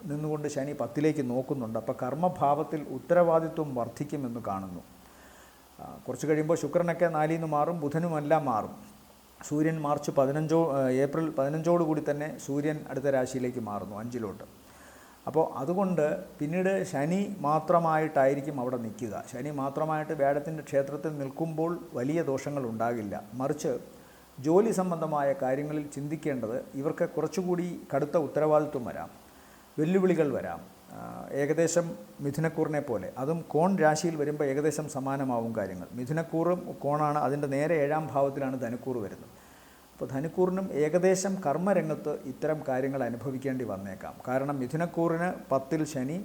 നിന്നുകൊണ്ട് ശനി 10ലേക്ക് നോക്കുന്നുണ്ട്. അപ്പോൾ കർമ്മഭാവത്തിൽ ഉത്തരവാദിത്വം വർദ്ധിക്കുമെന്ന് കാണുന്നു. കുറച്ച് കഴിയുമ്പോൾ ശുക്രനൊക്കെ 4-ൽ നിന്ന് മാറും, ബുധനുമെല്ലാം മാറും. സൂര്യൻ ഏപ്രിൽ 15ഓടുകൂടി തന്നെ സൂര്യൻ അടുത്ത രാശിയിലേക്ക് മാറുന്നു, 5-ലോട്ട്. അപ്പോൾ അതുകൊണ്ട് പിന്നീട് ശനി മാത്രമായിട്ടായിരിക്കും അവിടെ നിൽക്കുക. ശനി മാത്രമായിട്ട് വ്യാഴത്തിൻ്റെ ക്ഷേത്രത്തിൽ നിൽക്കുമ്പോൾ വലിയ ദോഷങ്ങൾ ഉണ്ടാകില്ല. മറിച്ച് ജോലി സംബന്ധമായ കാര്യങ്ങളിൽ ചിന്തിക്കേണ്ടത് ഇവർക്ക് കുറച്ചുകൂടി കടുത്ത ഉത്തരവാദിത്വം വരാം, വെല്ലുവിളികൾ വരാം. ഏകദേശം മിഥുനക്കൂറിനെ പോലെ, അതും കോൺ രാശിയിൽ വരുമ്പോൾ ഏകദേശം സമാനമാവും കാര്യങ്ങൾ. മിഥുനക്കൂറും കോണാണ്, അതിൻ്റെ നേരെ 7-ാം ഭാവത്തിലാണ് ധനുക്കൂർ വരുന്നത്. അപ്പോൾ ധനുക്കൂറിനും ഏകദേശം കർമ്മരംഗത്ത് ഇത്തരം കാര്യങ്ങൾ അനുഭവിക്കേണ്ടി വന്നേക്കാം. കാരണം മിഥുനക്കൂറിന് 10-ൽ ശനി,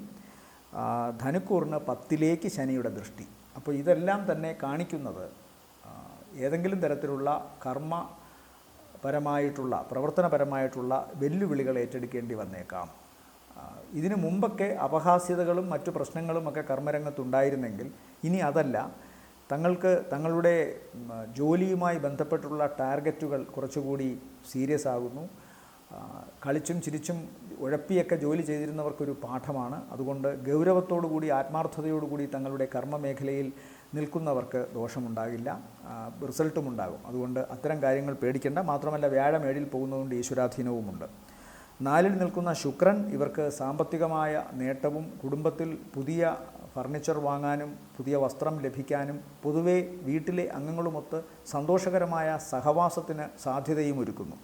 ധനുക്കൂറിന് 10ലേക്ക് ശനിയുടെ ദൃഷ്ടി. അപ്പോൾ ഇതെല്ലാം തന്നെ കാണിക്കുന്നത് ഏതെങ്കിലും തരത്തിലുള്ള കർമ്മപരമായിട്ടുള്ള പ്രവർത്തനപരമായിട്ടുള്ള വെല്ലുവിളികൾ ഏറ്റെടുക്കേണ്ടി വന്നേക്കാം. ഇതിനു മുമ്പൊക്കെ അപഹാസ്യതകളും മറ്റു പ്രശ്നങ്ങളുമൊക്കെ കർമ്മരംഗത്തുണ്ടായിരുന്നെങ്കിൽ ഇനി അതല്ല. തങ്ങളുടെ ജോലിയുമായി ബന്ധപ്പെട്ടുള്ള ടാർഗറ്റുകൾ കുറച്ചുകൂടി സീരിയസ് ആകുന്നു. കളിച്ചും ചിരിച്ചും ഉഴപ്പിയൊക്കെ ജോലി ചെയ്തിരുന്നവർക്കൊരു പാഠമാണ്. അതുകൊണ്ട് ഗൗരവത്തോടുകൂടി ആത്മാർത്ഥതയോടുകൂടി തങ്ങളുടെ കർമ്മമേഖലയിൽ നിൽക്കുന്നവർക്ക് ദോഷമുണ്ടാകില്ല, റിസൾട്ടും ഉണ്ടാകും. അതുകൊണ്ട് അത്തരം കാര്യങ്ങൾ പേടിക്കേണ്ട. മാത്രമല്ല വ്യാഴം 7-ൽ പോകുന്നതുകൊണ്ട് ഈശ്വരാധീനവുമുണ്ട്. 4-ൽ നിൽക്കുന്ന ശുക്രൻ ഇവർക്ക് സാമ്പത്തികമായ നേട്ടവും കുടുംബത്തിൽ പുതിയ ഫർണിച്ചർ വാങ്ങാനും പുതിയ വസ്ത്രം ലഭിക്കാനും പൊതുവെ വീട്ടിലെ അംഗങ്ങളുമൊത്ത് സന്തോഷകരമായ സഹവാസത്തിന് സാധ്യതയും ഒരുക്കുന്നു.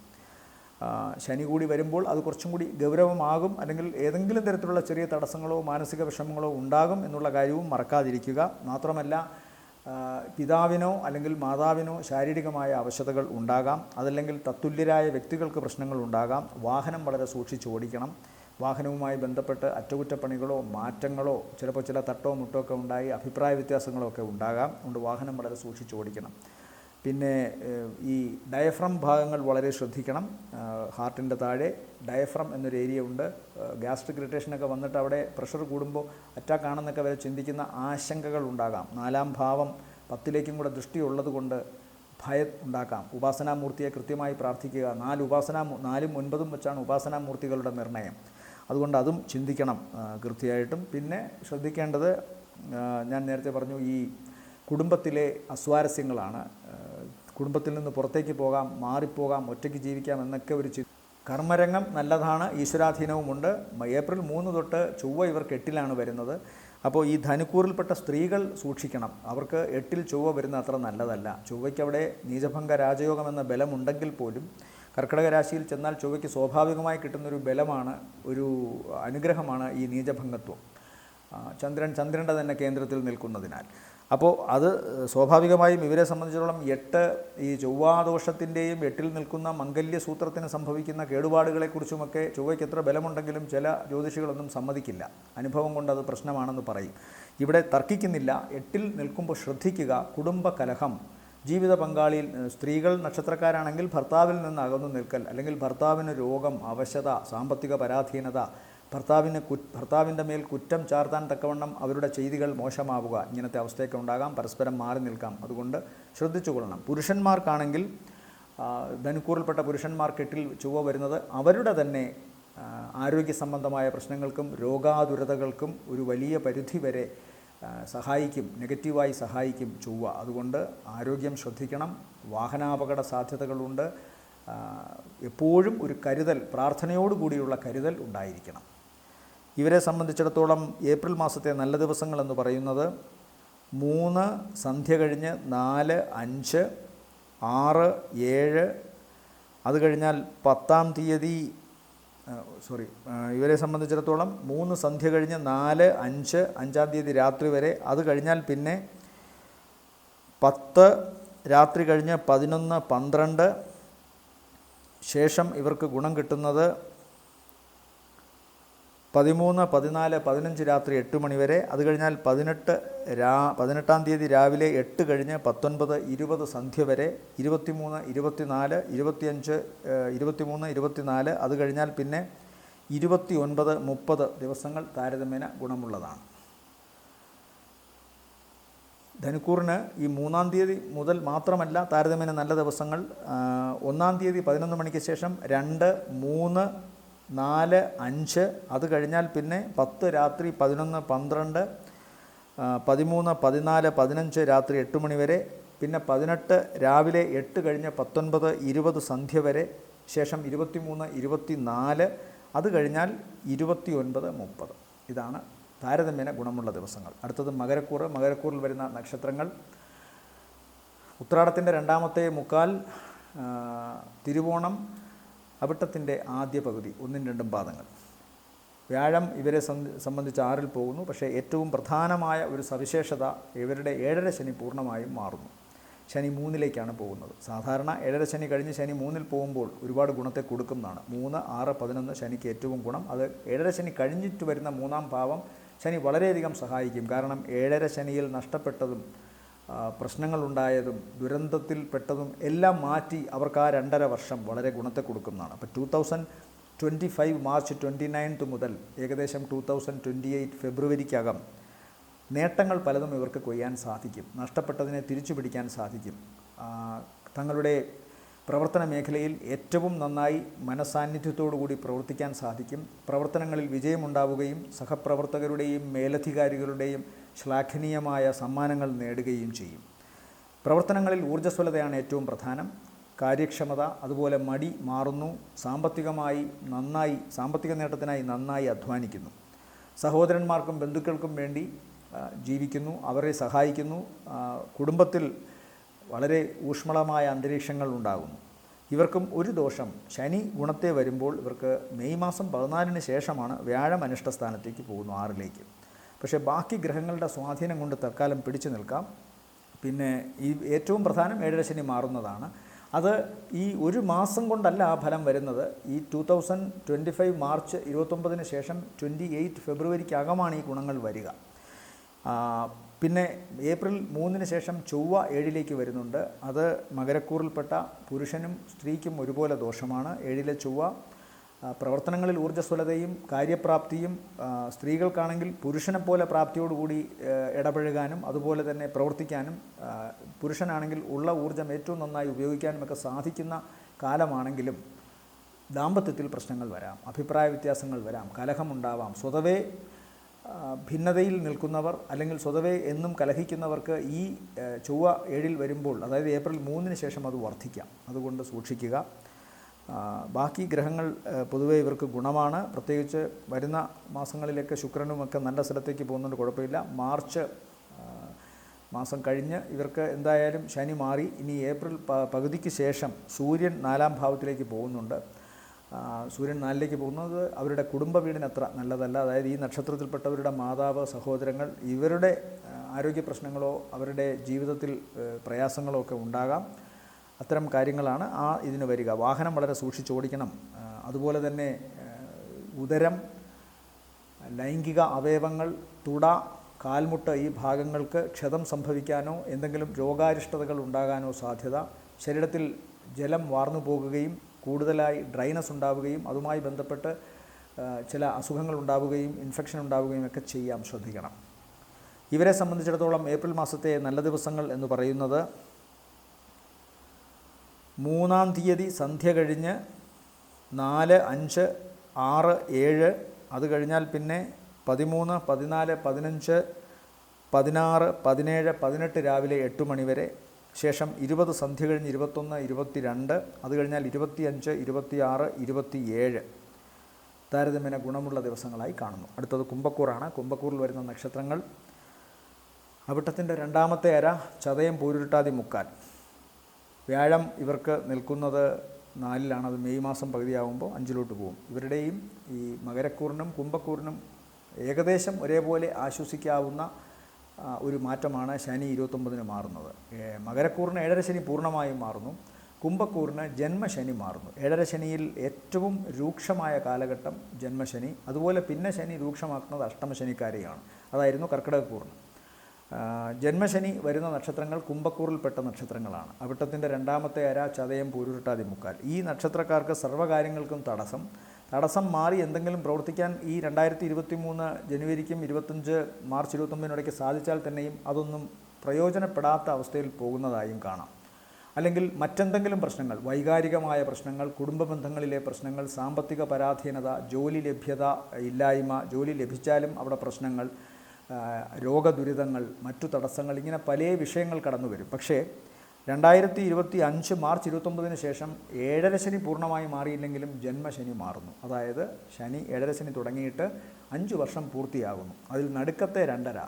ശനി കൂടി വരുമ്പോൾ അത് കുറച്ചും കൂടി ഗൗരവമാകും. അല്ലെങ്കിൽ ഏതെങ്കിലും തരത്തിലുള്ള ചെറിയ തടസ്സങ്ങളോ മാനസിക വിഷമങ്ങളോ ഉണ്ടാകും എന്നുള്ള കാര്യവും മറക്കാതിരിക്കുക. മാത്രമല്ല പിതാവിനോ അല്ലെങ്കിൽ മാതാവിനോ ശാരീരികമായ അവശതകൾ ഉണ്ടാകാം. അതല്ലെങ്കിൽ തത്തുല്യരായ വ്യക്തികൾക്ക് പ്രശ്നങ്ങൾ ഉണ്ടാകാം. വാഹനം വളരെ സൂക്ഷിച്ച് ഓടിക്കണം. വാഹനവുമായി ബന്ധപ്പെട്ട് അറ്റകുറ്റപ്പണികളോ മാറ്റങ്ങളോ ചിലപ്പോൾ ചില തട്ടോ മുട്ടോ ഒക്കെ ഉണ്ടായി അഭിപ്രായ വ്യത്യാസങ്ങളോ ഒക്കെ ഉണ്ടാകാം. അതുകൊണ്ട് വാഹനം വളരെ സൂക്ഷിച്ച് ഓടിക്കണം. പിന്നെ ഈ ഡയഫ്രം ഭാഗങ്ങൾ വളരെ ശ്രദ്ധിക്കണം. ഹാർട്ടിൻ്റെ താഴെ ഡയഫ്രം എന്നൊരു ഏരിയ ഉണ്ട്. ഗ്യാസ്ട്രിക് ഇറിറ്റേഷനൊക്കെ വന്നിട്ട് അവിടെ പ്രഷർ കൂടുമ്പോൾ അറ്റാക്ക് ആണെന്നൊക്കെ വരെ ചിന്തിക്കുന്ന ആശങ്കകൾ ഉണ്ടാകാം. 4-ാം ഭാവം 10ലേക്കും കൂടെ ദൃഷ്ടിയുള്ളത് കൊണ്ട് ഭയം ഉണ്ടാക്കാം. ഉപാസനാമൂർത്തിയെ കൃത്യമായി പ്രാർത്ഥിക്കുക. 4ഉം 9ഉം വെച്ചാണ് ഉപാസനാമൂർത്തികളുടെ നിർണയം. അതുകൊണ്ട് അതും ചിന്തിക്കണം കൃത്യമായിട്ടും. പിന്നെ ശ്രദ്ധിക്കേണ്ടത് ഞാൻ നേരത്തെ പറഞ്ഞു, ഈ കുടുംബത്തിലെ അസ്വാരസ്യങ്ങളാണ്. കുടുംബത്തിൽ നിന്ന് പുറത്തേക്ക് പോകാം, മാറിപ്പോകാം, ഒറ്റയ്ക്ക് ജീവിക്കാം എന്നൊക്കെ ഒരു കർമ്മരംഗം നല്ലതാണ്, ഈശ്വരാധീനവുമുണ്ട്. ഏപ്രിൽ 3 തൊട്ട് ചൊവ്വ ഇവർക്ക് 8ലാണ് വരുന്നത്. അപ്പോൾ ഈ ധനുക്കൂറിൽപ്പെട്ട സ്ത്രീകൾ സൂക്ഷിക്കണം. അവർക്ക് 8ൽ ചൊവ്വ വരുന്ന അത്ര നല്ലതല്ല. ചൊവ്വയ്ക്ക് അവിടെ നീചഭംഗ രാജയോഗം എന്ന ബലമുണ്ടെങ്കിൽ പോലും കർക്കിടക രാശിയിൽ ചെന്നാൽ ചൊവ്വയ്ക്ക് സ്വാഭാവികമായി കിട്ടുന്നൊരു ബലമാണ്, ഒരു അനുഗ്രഹമാണ് ഈ നീചഭംഗത്വം. ചന്ദ്രൻ്റെ തന്നെ കേന്ദ്രത്തിൽ നിൽക്കുന്നതിനാൽ. അപ്പോൾ അത് സ്വാഭാവികമായും ഇവരെ സംബന്ധിച്ചിടത്തോളം 8 ഈ ചൊവ്വാദോഷത്തിൻ്റെയും 8ൽ നിൽക്കുന്ന മംഗല്യസൂത്രത്തിന് സംഭവിക്കുന്ന കേടുപാടുകളെക്കുറിച്ചുമൊക്കെ ചൊവ്വയ്ക്ക് എത്ര ബലമുണ്ടെങ്കിലും ചില ജ്യോതിഷികളൊന്നും സമ്മതിക്കില്ല. അനുഭവം കൊണ്ട് അത് പ്രശ്നമാണെന്ന് പറയും. ഇവിടെ തർക്കിക്കുന്നില്ല. 8ൽ നിൽക്കുമ്പോൾ ശ്രദ്ധിക്കുക, കുടുംബ കലഹം, ജീവിത പങ്കാളിയിൽ സ്ത്രീകൾ നക്ഷത്രക്കാരാണെങ്കിൽ ഭർത്താവിൽ നിന്ന് അകന്നു നിൽക്കൽ, അല്ലെങ്കിൽ ഭർത്താവിന് രോഗം, അവശത, സാമ്പത്തിക പരാധീനത, ഭർത്താവിൻ്റെ മേൽ കുറ്റം ചാർത്താൻ തക്കവണ്ണം അവരുടെ ചെയ്തികൾ മോശമാവുക, ഇങ്ങനത്തെ അവസ്ഥയൊക്കെ ഉണ്ടാകാം. പരസ്പരം മാറി നിൽക്കാം. അതുകൊണ്ട് ശ്രദ്ധിച്ചു കൊള്ളണം. പുരുഷന്മാർക്കാണെങ്കിൽ ധനുക്കൂറിൽപ്പെട്ട പുരുഷന്മാർക്ക് 8ൽ ചൊവ്വ വരുന്നത് അവരുടെ തന്നെ ആരോഗ്യ സംബന്ധമായ പ്രശ്നങ്ങൾക്കും രോഗാതുരതകൾക്കും ഒരു വലിയ പരിധി വരെ സഹായിക്കും, നെഗറ്റീവായി സഹായിക്കും ചൊവ്വ. അതുകൊണ്ട് ആരോഗ്യം ശ്രദ്ധിക്കണം. വാഹനാപകട സാധ്യതകളുണ്ട്. എപ്പോഴും ഒരു കരുതൽ, പ്രാർത്ഥനയോടുകൂടിയുള്ള കരുതൽ ഉണ്ടായിരിക്കണം. ഇവരെ സംബന്ധിച്ചിടത്തോളം ഏപ്രിൽ മാസത്തെ നല്ല ദിവസങ്ങളെന്ന് പറയുന്നത് 3 സന്ധ്യ കഴിഞ്ഞ് 4, 5, 6, 7, അത് കഴിഞ്ഞാൽ 10-ാം തീയതി ഇവരെ സംബന്ധിച്ചിടത്തോളം 3 സന്ധ്യ കഴിഞ്ഞ് 4, 5, 5-ാം തീയതി രാത്രി വരെ. അത് കഴിഞ്ഞാൽ പിന്നെ 10 രാത്രി കഴിഞ്ഞ് 11, 12 ശേഷം ഇവർക്ക് ഗുണം കിട്ടുന്നത് 13, 14, 15 രാത്രി 8 മണി വരെ. അത് കഴിഞ്ഞാൽ 18-ാം തീയതി രാവിലെ 8 കഴിഞ്ഞ് 19, 20 സന്ധ്യ വരെ. 23, 24, 25, 23, 24. അത് കഴിഞ്ഞാൽ പിന്നെ 29, 30 ദിവസങ്ങൾ താരതമ്യേന ഗുണമുള്ളതാണ്. ധനുക്കൂറിന് ഈ 3-ാം തീയതി മുതൽ മാത്രമല്ല താരതമ്യേന നല്ല ദിവസങ്ങൾ. 1-ാം തീയതി 11 മണിക്ക് ശേഷം 2, 3, 4, 5. അത് കഴിഞ്ഞാൽ പിന്നെ 10 രാത്രി 11, 12, 13, 14, 15 രാത്രി 8 മണി വരെ. പിന്നെ 18 രാവിലെ 8 കഴിഞ്ഞ് 19, 20 സന്ധ്യ വരെ. ശേഷം 23, 24. അത് കഴിഞ്ഞാൽ 29, 30. ഇതാണ് താരതമ്യേന ഗുണമുള്ള ദിവസങ്ങൾ. അടുത്തത് മകരക്കൂറ്. മകരക്കൂറിൽ വരുന്ന നക്ഷത്രങ്ങൾ ഉത്രാടത്തിൻ്റെ 2ാമത്തെ മുക്കാൽ, തിരുവോണം, അവിട്ടത്തിൻ്റെ ആദ്യ പകുതി, 1ഉം 2ഉം പാദങ്ങൾ. വ്യാഴം ഇവരെ സംബന്ധിച്ച് 6ൽ പോകുന്നു. പക്ഷേ ഏറ്റവും പ്രധാനമായ ഒരു സവിശേഷത, ഇവരുടെ 7ര ശനി പൂർണ്ണമായും മാറുന്നു. ശനി 3ലേക്കാണ് പോകുന്നത്. സാധാരണ 7ര ശനി കഴിഞ്ഞ് ശനി 3ൽ പോകുമ്പോൾ ഒരുപാട് ഗുണത്തെ കൊടുക്കുന്നതാണ്. 3, 6, 11 ശനിക്ക് ഏറ്റവും ഗുണം. അത് 7ര ശനി കഴിഞ്ഞിട്ട് വരുന്ന 3ാം ഭാവം ശനി വളരെയധികം സഹായിക്കും. കാരണം 7ര ശനിയിൽ നഷ്ടപ്പെട്ടതും പ്രശ്നങ്ങളുണ്ടായതും ദുരന്തത്തിൽപ്പെട്ടതും എല്ലാം മാറ്റി അവർക്ക് ആ 2.5 വർഷം വളരെ ഗുണത്തെ കൊടുക്കുന്നതാണ്. അപ്പോൾ 2025 മാർച്ച് 29 മുതൽ ഏകദേശം 2028 ഫെബ്രുവരിക്കകം നേട്ടങ്ങൾ പലതും ഇവർക്ക് കൊയ്യാൻ സാധിക്കും. നഷ്ടപ്പെട്ടതിനെ തിരിച്ചു പിടിക്കാൻ സാധിക്കും. തങ്ങളുടെ പ്രവർത്തന മേഖലയിൽ ഏറ്റവും നന്നായി മനസാന്നിധ്യത്തോടുകൂടി പ്രവർത്തിക്കാൻ സാധിക്കും. പ്രവർത്തനങ്ങളിൽ വിജയമുണ്ടാവുകയും സഹപ്രവർത്തകരുടെയും മേലധികാരികളുടെയും ശ്ലാഘനീയമായ സമ്മാനങ്ങൾ നേടുകയും ചെയ്യും. പ്രവർത്തനങ്ങളിൽ ഊർജ്ജസ്വലതയാണ് ഏറ്റവും പ്രധാനം. കാര്യക്ഷമത, അതുപോലെ മടി മാറുന്നു. സാമ്പത്തിക നേട്ടത്തിനായി നന്നായി അധ്വാനിക്കുന്നു. സഹോദരന്മാർക്കും ബന്ധുക്കൾക്കും വേണ്ടി ജീവിക്കുന്നു, അവരെ സഹായിക്കുന്നു. കുടുംബത്തിൽ വളരെ ഊഷ്മളമായ അന്തരീക്ഷങ്ങൾ ഉണ്ടാകുന്നു. ഇവർക്കും ഒരു ദോഷം, ശനി ഗുണത്തെ വരുമ്പോൾ ഇവർക്ക് മെയ് മാസം 14-ന് ശേഷമാണ് വ്യാഴം അനിഷ്ടസ്ഥാനത്തേക്ക് പോകുന്നു, 6ലേക്ക്. പക്ഷേ ബാക്കി ഗ്രഹങ്ങളുടെ സ്വാധീനം കൊണ്ട് തൽക്കാലം പിടിച്ചു നിൽക്കാം. പിന്നെ ഈ ഏറ്റവും പ്രധാനം 7ര ശനി മാറുന്നതാണ്. അത് ഈ ഒരു മാസം കൊണ്ടല്ല ആ ഫലം വരുന്നത്. ഈ 2025 മാർച്ച് 29 ശേഷം 28 ഫെബ്രുവരിക്കകമാണ് ഈ ഗുണങ്ങൾ വരിക. പിന്നെ ഏപ്രിൽ 3 ശേഷം ചൊവ്വ 7ലേക്ക് വരുന്നുണ്ട്. അത് മകരക്കൂറിൽപ്പെട്ട പുരുഷനും സ്ത്രീക്കും ഒരുപോലെ ദോഷമാണ്. 7ലെ ചൊവ്വ പ്രവർത്തനങ്ങളിൽ ഊർജ്ജസ്വലതയും കാര്യപ്രാപ്തിയും, സ്ത്രീകൾക്കാണെങ്കിൽ പുരുഷനെപ്പോലെ പ്രാപ്തിയോടുകൂടി ഇടപഴകാനും അതുപോലെ തന്നെ പ്രവർത്തിക്കാനും, പുരുഷനാണെങ്കിൽ ഉള്ള ഊർജ്ജം ഏറ്റവും നന്നായി ഉപയോഗിക്കാനുമൊക്കെ സാധിക്കുന്ന കാലമാണെങ്കിലും ദാമ്പത്യത്തിൽ പ്രശ്നങ്ങൾ വരാം, അഭിപ്രായ വ്യത്യാസങ്ങൾ വരാം, കലഹമുണ്ടാവാം. സ്വതവേ ഭിന്നതയിൽ നിൽക്കുന്നവർ അല്ലെങ്കിൽ സ്വതവേ എന്നും കലഹിക്കുന്നവർക്ക് ഈ ചൊവ്വ 7ൽ വരുമ്പോൾ, അതായത് ഏപ്രിൽ 3 ശേഷം അത് വർദ്ധിക്കാം. അതുകൊണ്ട് സൂക്ഷിക്കുക. ബാക്കി ഗ്രഹങ്ങൾ പൊതുവേ ഇവർക്ക് ഗുണമാണ്. പ്രത്യേകിച്ച് വരുന്ന മാസങ്ങളിലൊക്കെ ശുക്രനുമൊക്കെ നല്ല സ്ഥലത്തേക്ക് പോകുന്നുണ്ട്, കുഴപ്പമില്ല. മാർച്ച് മാസം കഴിഞ്ഞ് ഇവർക്ക് എന്തായാലും ശനി മാറി. ഇനി ഏപ്രിൽ പകുതിക്ക് ശേഷം സൂര്യൻ 4ാം ഭാവത്തിലേക്ക് പോകുന്നുണ്ട്. സൂര്യൻ 4ലേക്ക് പോകുന്നത് അവരുടെ കുടുംബ വീടിന് അത്ര നല്ലതല്ല. അതായത് ഈ നക്ഷത്രത്തിൽപ്പെട്ടവരുടെ മാതാവ്, സഹോദരങ്ങൾ, ഇവരുടെ ആരോഗ്യ പ്രശ്നങ്ങളോ അവരുടെ ജീവിതത്തിൽ പ്രയാസങ്ങളോ ഒക്കെ ഉണ്ടാകാം. അത്തരം കാര്യങ്ങളാണ് ഇതിന് വരിക. വാഹനം വളരെ സൂക്ഷിച്ചോടിക്കണം. അതുപോലെ തന്നെ ഉദരം, ലൈംഗിക അവയവങ്ങൾ, തുട, കാൽമുട്ട് ഈ ഭാഗങ്ങൾക്ക് ക്ഷതം സംഭവിക്കാനോ എന്തെങ്കിലും രോഗാരിഷ്ടതകൾ ഉണ്ടാകാനോ സാധ്യത. ശരീരത്തിൽ ജലം വാർന്നു പോകുകയും കൂടുതലായി ഡ്രൈനസ് ഉണ്ടാവുകയും അതുമായി ബന്ധപ്പെട്ട് ചില അസുഖങ്ങൾ ഉണ്ടാവുകയും ഇൻഫെക്ഷൻ ഉണ്ടാവുകയും ഒക്കെ ചെയ്യാം, ശ്രദ്ധിക്കണം. ഇവരെ സംബന്ധിച്ചിടത്തോളം ഏപ്രിൽ മാസത്തെ നല്ല ദിവസങ്ങൾ എന്ന് പറയുന്നത് 3-ാം തീയതി സന്ധ്യ കഴിഞ്ഞ് 4, 5, 6, 7, അത് കഴിഞ്ഞാൽ പിന്നെ 13, 14, 15, 16, 17, 18 രാവിലെ 8 മണി വരെ. ശേഷം 20 സന്ധ്യ കഴിഞ്ഞ് 21, 22, അത് കഴിഞ്ഞാൽ 25, 26, 27 താരതമ്യേന ഗുണമുള്ള ദിവസങ്ങളായി കാണുന്നു. അടുത്തത് കുംഭക്കൂറാണ്. കുംഭക്കൂറിൽ വരുന്ന നക്ഷത്രങ്ങൾ അവിട്ടത്തിൻ്റെ 2ാമത്തെ അര, ചതയം, പൂരുരുട്ടാതി, മുക്കാൽ. വ്യാഴം ഇവർക്ക് നിൽക്കുന്നത് 4ലാണ്. അത് മെയ് മാസം പകുതിയാകുമ്പോൾ 5ലോട്ട് പോകും. ഇവരുടെയും ഈ മകരക്കൂറിനും കുംഭക്കൂറിനും ഏകദേശം ഒരേപോലെ ആശ്വസിക്കാവുന്ന ഒരു മാറ്റമാണ് ശനി 29 മാറുന്നത്. മകരക്കൂറിന് 7ര ശനി പൂർണ്ണമായും മാറുന്നു. കുംഭക്കൂറിന് ജന്മശനി മാറുന്നു. 7ര ശനിയിൽ ഏറ്റവും രൂക്ഷമായ കാലഘട്ടം ജന്മശനി. അതുപോലെ പിന്നെ ശനി രൂക്ഷമാക്കുന്നത് അഷ്ടമശനിക്കാരെയാണ്. അതായിരുന്നു കർക്കിടകക്കൂറിന്. ജന്മശനി വരുന്ന നക്ഷത്രങ്ങൾ കുംഭക്കൂറിൽപ്പെട്ട നക്ഷത്രങ്ങളാണ്. അവിട്ടത്തിൻ്റെ 2ാമത്തെ അര, ചതയം, പൂരുരുട്ടാതി, മുക്കാൽ. ഈ നക്ഷത്രക്കാർക്ക് സർവ്വകാര്യങ്ങൾക്കും തടസ്സം മാറി എന്തെങ്കിലും പ്രവർത്തിക്കാൻ ഈ 2023 ജനുവരിക്കും 25 മാർച്ച് 29 സാധിച്ചാൽ തന്നെയും അതൊന്നും പ്രയോജനപ്പെടാത്ത അവസ്ഥയിൽ പോകുന്നതായും കാണാം. അല്ലെങ്കിൽ മറ്റെന്തെങ്കിലും പ്രശ്നങ്ങൾ, വൈകാരികമായ പ്രശ്നങ്ങൾ, കുടുംബ ബന്ധങ്ങളിലെ പ്രശ്നങ്ങൾ, സാമ്പത്തിക പരാധീനത, ജോലി ലഭ്യത ഇല്ലായ്മ, ജോലി ലഭിച്ചാലും അവിടെ പ്രശ്നങ്ങൾ, രോഗദുരിതങ്ങൾ, മറ്റു തടസ്സങ്ങൾ, ഇങ്ങനെ പല വിഷയങ്ങൾ കടന്നു വരും. പക്ഷേ 2025 മാർച്ച് 29 ശേഷം 7ര ശനി പൂർണ്ണമായി മാറിയില്ലെങ്കിലും ജന്മശനി മാറുന്നു. അതായത് ശനി 7ര ശനി തുടങ്ങിയിട്ട് 5 വർഷം പൂർത്തിയാകുന്നു. അതിൽ നടുക്കത്തെ 2.5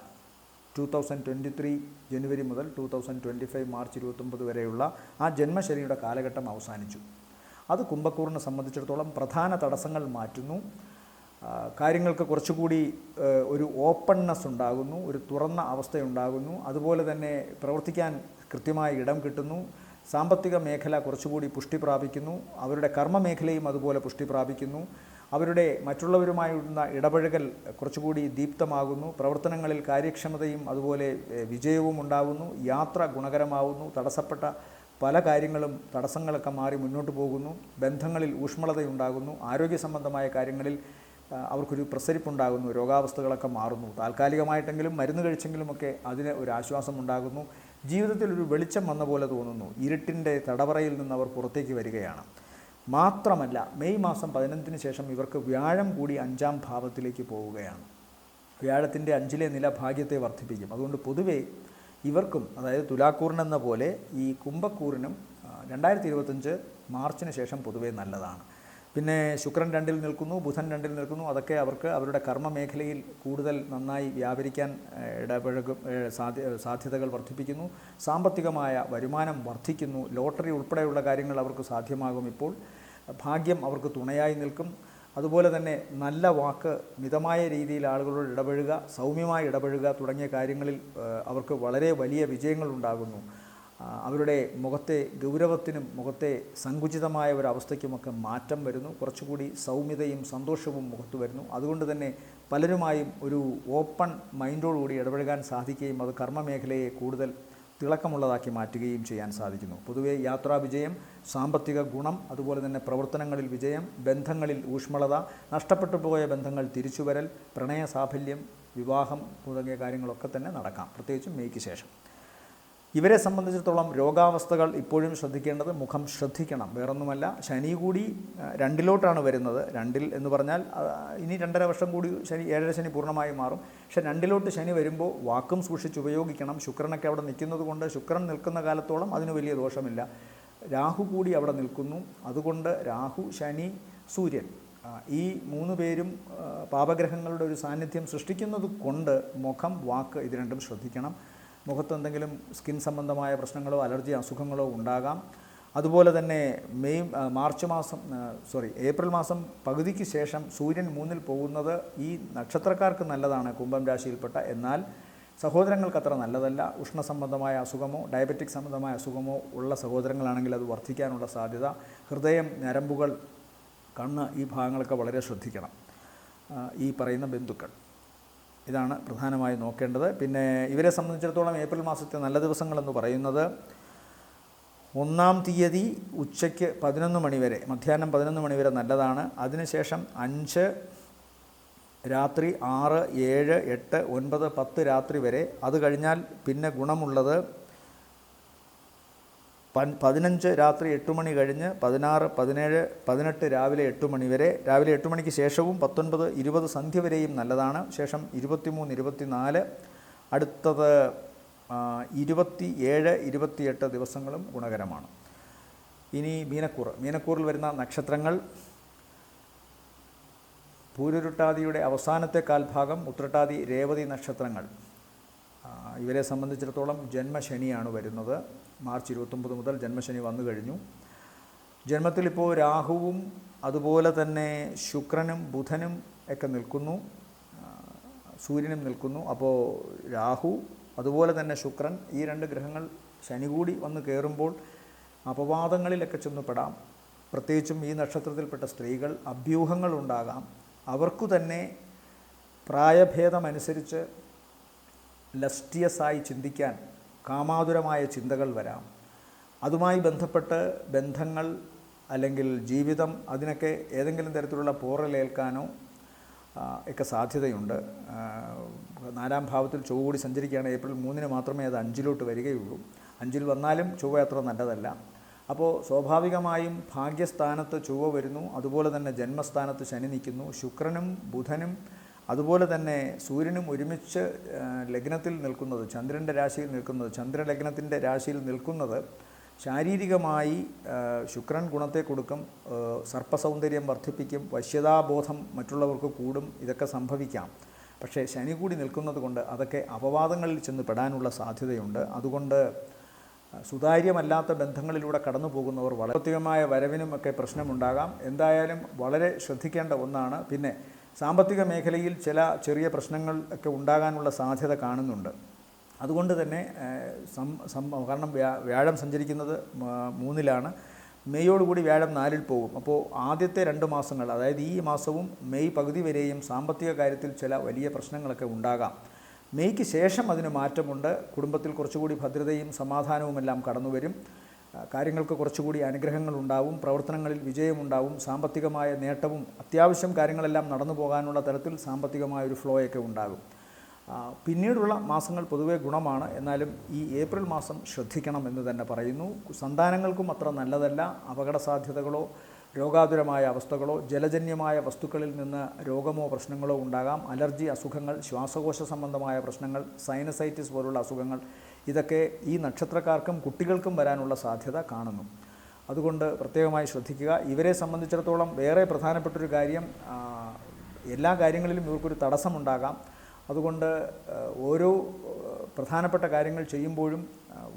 2023 ജനുവരി മുതൽ 2025 മാർച്ച് 29 വരെയുള്ള ആ ജന്മശനിയുടെ കാലഘട്ടം അവസാനിച്ചു. അത് കുംഭക്കൂറിനെ സംബന്ധിച്ചിടത്തോളം പ്രധാന തടസ്സങ്ങൾ മാറ്റുന്നു. കാര്യങ്ങൾക്ക് കുറച്ചുകൂടി ഒരു ഓപ്പൺനെസ് ഉണ്ടാകുന്നു, ഒരു തുറന്ന അവസ്ഥയുണ്ടാകുന്നു. അതുപോലെ തന്നെ പ്രവർത്തിക്കാൻ കൃത്യമായ ഇടം കിട്ടുന്നു. സാമ്പത്തിക മേഖല കുറച്ചുകൂടി പുഷ്ടി പ്രാപിക്കുന്നു. അവരുടെ കർമ്മ മേഖലയും അതുപോലെ പുഷ്ടി പ്രാപിക്കുന്നു. അവരുടെ മറ്റുള്ളവരുമായുള്ള ഇടപഴകൽ കുറച്ചുകൂടി ദീപ്തമാകുന്നു. പ്രവർത്തനങ്ങളിൽ കാര്യക്ഷമതയും അതുപോലെ വിജയവും ഉണ്ടാകുന്നു. യാത്ര ഗുണകരമാവുന്നു. തടസ്സപ്പെട്ട പല കാര്യങ്ങളും തടസ്സങ്ങളൊക്കെ മാറി മുന്നോട്ട് പോകുന്നു. ബന്ധങ്ങളിൽ ഊഷ്മളതയുണ്ടാകുന്നു. ആരോഗ്യ സംബന്ധമായ കാര്യങ്ങളിൽ അവർക്കൊരു പ്രസരിപ്പുണ്ടാകുന്നു. രോഗാവസ്ഥകളൊക്കെ മാറുന്നു. താൽക്കാലികമായിട്ടെങ്കിലും മരുന്ന് കഴിച്ചെങ്കിലുമൊക്കെ അതിന് ഒരു ആശ്വാസം ഉണ്ടാകുന്നു. ജീവിതത്തിൽ ഒരു വെളിച്ചം വന്ന പോലെ തോന്നുന്നു. ഇരുട്ടിൻ്റെ തടവറയിൽ നിന്ന് അവർ പുറത്തേക്ക് വരികയാണ്. മാത്രമല്ല മെയ് മാസം 15 ശേഷം ഇവർക്ക് വ്യാഴം കൂടി 5ാം ഭാവത്തിലേക്ക് പോവുകയാണ്. വ്യാഴത്തിൻ്റെ 5ലെ നില ഭാഗ്യത്തെ വർദ്ധിപ്പിക്കും. അതുകൊണ്ട് പൊതുവേ ഇവർക്കും, അതായത് തുലാക്കൂറിനെന്ന പോലെ ഈ കുംഭക്കൂറിനും 2025 മാർച്ചിന് ശേഷം പൊതുവേ നല്ലതാണ്. പിന്നെ ശുക്രൻ 2ൽ നിൽക്കുന്നു, ബുധൻ 2ൽ നിൽക്കുന്നു. അതൊക്കെ അവർക്ക് അവരുടെ കർമ്മ മേഖലയിൽ കൂടുതൽ നന്നായി വ്യാപരിക്കാൻ സാധ്യതകൾ വർദ്ധിപ്പിക്കുന്നു. സാമ്പത്തികമായ വരുമാനം വർദ്ധിക്കുന്നു. ലോട്ടറി ഉൾപ്പെടെയുള്ള കാര്യങ്ങൾ അവർക്ക് സാധ്യമാകും. ഇപ്പോൾ ഭാഗ്യം അവർക്ക് തുണയായി നിൽക്കും. അതുപോലെ തന്നെ നല്ല വാക്ക്, മിതമായ രീതിയിൽ ആളുകളോട് ഇടപഴകുക, സൗമ്യമായി ഇടപഴകുക തുടങ്ങിയ കാര്യങ്ങളിൽ അവർക്ക് വളരെ വലിയ വിജയങ്ങൾ ഉണ്ടാകുന്നു. അവരുടെ മുഖത്തെ ഗൗരവത്തിനും മുഖത്തെ സങ്കുചിതമായ ഒരവസ്ഥയ്ക്കുമൊക്കെ മാറ്റം വരുന്നു. കുറച്ചുകൂടി സൗമ്യതയും സന്തോഷവും മുഖത്ത് വരുന്നു. അതുകൊണ്ട് തന്നെ പലരുമായും ഒരു ഓപ്പൺ മൈൻഡോടുകൂടി ഇടപഴകാൻ സാധിക്കുകയും അത് കർമ്മമേഖലയെ കൂടുതൽ തിളക്കമുള്ളതാക്കി മാറ്റുകയും ചെയ്യാൻ സാധിക്കുന്നു. പൊതുവേ യാത്രാ വിജയം, സാമ്പത്തിക ഗുണം, അതുപോലെ തന്നെ പ്രവർത്തനങ്ങളിൽ വിജയം, ബന്ധങ്ങളിൽ ഊഷ്മളത, നഷ്ടപ്പെട്ടു പോയ ബന്ധങ്ങൾ തിരിച്ചുവരൽ, പ്രണയ സാഫല്യം, വിവാഹം തുടങ്ങിയ കാര്യങ്ങളൊക്കെ തന്നെ നടക്കാം, പ്രത്യേകിച്ചും മെയ്ക്ക് ശേഷം. ഇവരെ സംബന്ധിച്ചിടത്തോളം രോഗാവസ്ഥകൾ ഇപ്പോഴും ശ്രദ്ധിക്കേണ്ടത്, മുഖം ശ്രദ്ധിക്കണം. വേറൊന്നുമല്ല, ശനി കൂടി 2-ലോട്ടാണ് വരുന്നത്. 2 എന്ന് പറഞ്ഞാൽ ഇനി 2.5 വർഷം കൂടി ശനി 7 ശനി പൂർണ്ണമായി മാറും. പക്ഷേ 2-ലോട്ട് ശനി വരുമ്പോൾ വാക്കും സൂക്ഷിച്ച് ഉപയോഗിക്കണം. ശുക്രനൊക്കെ അവിടെ നിൽക്കുന്നത് കൊണ്ട്, ശുക്രൻ നിൽക്കുന്ന കാലത്തോളം അതിന് വലിയ ദോഷമില്ല. രാഹു കൂടി അവിടെ നിൽക്കുന്നു. അതുകൊണ്ട് രാഹു, ശനി, സൂര്യൻ ഈ 3 പേരും പാപഗ്രഹങ്ങളുടെ ഒരു സാന്നിധ്യം സൃഷ്ടിക്കുന്നത് കൊണ്ട് മുഖം, വാക്ക് ഇത് രണ്ടും ശ്രദ്ധിക്കണം. മുഖത്ത് എന്തെങ്കിലും സ്കിൻ സംബന്ധമായ പ്രശ്നങ്ങളോ അലർജി അസുഖങ്ങളോ ഉണ്ടാകാം. അതുപോലെ തന്നെ ഏപ്രിൽ മാസം പകുതിക്ക് ശേഷം സൂര്യൻ 3-ൽ പോകുന്നത് ഈ നക്ഷത്രക്കാർക്ക് നല്ലതാണ്, കുംഭം രാശിയിൽപ്പെട്ട. എന്നാൽ സഹോദരങ്ങൾക്ക് അത്ര നല്ലതല്ല. ഉഷ്ണസംബന്ധമായ അസുഖമോ ഡയബറ്റിക് സംബന്ധമായ അസുഖമോ ഉള്ള സഹോദരങ്ങളാണെങ്കിൽ അത് വർദ്ധിക്കാനുള്ള സാധ്യത. ഹൃദയം, ഞരമ്പുകൾ, കണ്ണ് ഈ ഭാഗങ്ങളൊക്കെ വളരെ ശ്രദ്ധിക്കണം ഈ പറയുന്ന ബന്ധുക്കൾ. ഇതാണ് പ്രധാനമായി നോക്കേണ്ടത്. പിന്നെ ഇവരെ സംബന്ധിച്ചിടത്തോളം ഏപ്രിൽ മാസത്തെ നല്ല ദിവസങ്ങളെന്ന് പറയുന്നത് 1-ാം തീയതി ഉച്ചയ്ക്ക് 11 മണി വരെ, മധ്യാഹ്നം 11 മണി വരെ നല്ലതാണ്. അതിനുശേഷം 5, രാത്രി 6, 7, 8, 9, 10 രാത്രി വരെ. അത് കഴിഞ്ഞാൽ പിന്നെ ഗുണമുള്ളത് 15 രാത്രി 8 മണി കഴിഞ്ഞ് 16, 17, 18 രാവിലെ 8 മണി വരെ. രാവിലെ 8 മണിക്ക് ശേഷവും 19, 20 സന്ധ്യ വരെയും നല്ലതാണ്. ശേഷം 23, 24, അടുത്തത് 27, 28 ദിവസങ്ങളും ഗുണകരമാണ്. ഇനി മീനക്കൂറിൽ വരുന്ന നക്ഷത്രങ്ങൾ പൂരുരുട്ടാതിയുടെ അവസാനത്തെ കാൽഭാഗം, ഉത്രട്ടാതി, രേവതി നക്ഷത്രങ്ങൾ. ഇവരെ സംബന്ധിച്ചിടത്തോളം ജന്മശനിയാണ് വരുന്നത്. മാർച്ച് 29 മുതൽ ജന്മശനി വന്നു കഴിഞ്ഞു. ജന്മത്തിൽ ഇപ്പോൾ രാഹുവും അതുപോലെ തന്നെ ശുക്രനും ബുധനും ഒക്കെ നിൽക്കുന്നു, സൂര്യനും നിൽക്കുന്നു. അപ്പോൾ രാഹു അതുപോലെ തന്നെ ശുക്രൻ, ഈ 2 ഗ്രഹങ്ങൾ ശനി കൂടി വന്ന് കയറുമ്പോൾ അപവാദങ്ങളിലൊക്കെ ചെന്നുപെടാം. പ്രത്യേകിച്ചും ഈ നക്ഷത്രത്തിൽപ്പെട്ട സ്ത്രീകൾ അഭ്യൂഹങ്ങളുണ്ടാകാം. അവർക്കു തന്നെ പ്രായഭേദമനുസരിച്ച് ലസ്റ്റിയസായി ചിന്തിക്കാൻ കാമാതുരമായ ചിന്തകൾ വരാം. അതുമായി ബന്ധപ്പെട്ട് ബന്ധങ്ങൾ അല്ലെങ്കിൽ ജീവിതം അതിനൊക്കെ ഏതെങ്കിലും തരത്തിലുള്ള പോറലേൽക്കാനോ ഒക്കെ സാധ്യതയുണ്ട്. 4-ാം ഭാവത്തിൽ ചൊവ്വ കൂടി സഞ്ചരിക്കുകയാണ്. ഏപ്രിൽ 3-ന് മാത്രമേ അത് 5-ലോട്ട് വരികയുള്ളൂ. 5-ൽ വന്നാലും ചൊവ്വ അത്ര നല്ലതല്ല. അപ്പോൾ സ്വാഭാവികമായും ഭാഗ്യസ്ഥാനത്ത് ചൊവ്വ വരുന്നു. അതുപോലെ തന്നെ ജന്മസ്ഥാനത്ത് ശനി നിൽക്കുന്നു. ശുക്രനും ബുധനും അതുപോലെ തന്നെ സൂര്യനും ഒരുമിച്ച് ലഗ്നത്തിൽ നിൽക്കുന്നത്, ചന്ദ്രൻ്റെ രാശിയിൽ നിൽക്കുന്നത്, ചന്ദ്രലഗ്നത്തിൻ്റെ രാശിയിൽ നിൽക്കുന്നത് ശാരീരികമായി ശുക്രൻ ഗുണത്തെ കൊടുക്കും, സർപ്പസൗന്ദര്യം വർദ്ധിപ്പിക്കും, വശ്യതാബോധം മറ്റുള്ളവർക്ക് കൂടും. ഇതൊക്കെ സംഭവിക്കാം. പക്ഷേ ശനി കൂടി നിൽക്കുന്നത് കൊണ്ട് അതൊക്കെ അപവാദങ്ങളിൽ ചെന്ന് പെടാനുള്ള സാധ്യതയുണ്ട്. അതുകൊണ്ട് സുതാര്യമല്ലാത്ത ബന്ധങ്ങളിലൂടെ കടന്നു പോകുന്നവർ സാമ്പത്തികമായ വരവിനുമൊക്കെ പ്രശ്നമുണ്ടാകാം. എന്തായാലും വളരെ ശ്രദ്ധിക്കേണ്ട ഒന്നാണ്. പിന്നെ സാമ്പത്തിക മേഖലയിൽ ചില ചെറിയ പ്രശ്നങ്ങൾ ഒക്കെ ഉണ്ടാകാനുള്ള സാധ്യത കാണുന്നുണ്ട്. അതുകൊണ്ട് തന്നെ കാരണം വ്യാഴം സഞ്ചരിക്കുന്നത് 3-ലാണ്. മെയ്യോടുകൂടി വ്യാഴം 4-ൽ പോകും. അപ്പോൾ ആദ്യത്തെ 2 മാസങ്ങൾ, അതായത് ഈ മാസവും മെയ് പകുതി വരെയും സാമ്പത്തിക കാര്യത്തിൽ ചില വലിയ പ്രശ്നങ്ങളൊക്കെ ഉണ്ടാകാം. മെയ്ക്ക് ശേഷം അതിന് മാറ്റമുണ്ട്. കുടുംബത്തിൽ കുറച്ചുകൂടി ഭദ്രതയും സമാധാനവുമെല്ലാം കടന്നു വരും. കാര്യങ്ങൾക്ക് കുറച്ചുകൂടി അനുഗ്രഹങ്ങളുണ്ടാവും, പ്രവർത്തനങ്ങളിൽ വിജയമുണ്ടാവും, സാമ്പത്തികമായ നേട്ടവും അത്യാവശ്യം കാര്യങ്ങളെല്ലാം നടന്നു പോകാനുള്ള തരത്തിൽ സാമ്പത്തികമായൊരു ഫ്ലോയൊക്കെ ഉണ്ടാകും. പിന്നീടുള്ള മാസങ്ങൾ പൊതുവെ ഗുണമാണ്. എന്നാലും ഈ ഏപ്രിൽ മാസം ശ്രദ്ധിക്കണം എന്ന് തന്നെ പറയുന്നു. സന്താനങ്ങൾക്കും അത്ര നല്ലതല്ല. അപകട സാധ്യതകളോ രോഗാതുരമായ അവസ്ഥകളോ ജലജന്യമായ വസ്തുക്കളിൽ നിന്ന് രോഗമോ പ്രശ്നങ്ങളോ ഉണ്ടാകാം. അലർജി അസുഖങ്ങൾ, ശ്വാസകോശ സംബന്ധമായ പ്രശ്നങ്ങൾ, സൈനസൈറ്റിസ് പോലുള്ള അസുഖങ്ങൾ, ഇതൊക്കെ ഈ നക്ഷത്രക്കാർക്കും കുട്ടികൾക്കും വരാനുള്ള സാധ്യത കാണുന്നു. അതുകൊണ്ട് പ്രത്യേകമായി ശ്രദ്ധിക്കുക. ഇവരെ സംബന്ധിച്ചിടത്തോളം വേറെ പ്രധാനപ്പെട്ടൊരു കാര്യം, എല്ലാ കാര്യങ്ങളിലും ഇവർക്കൊരു തടസ്സമുണ്ടാകാം. അതുകൊണ്ട് ഓരോ പ്രധാനപ്പെട്ട കാര്യങ്ങൾ ചെയ്യുമ്പോഴും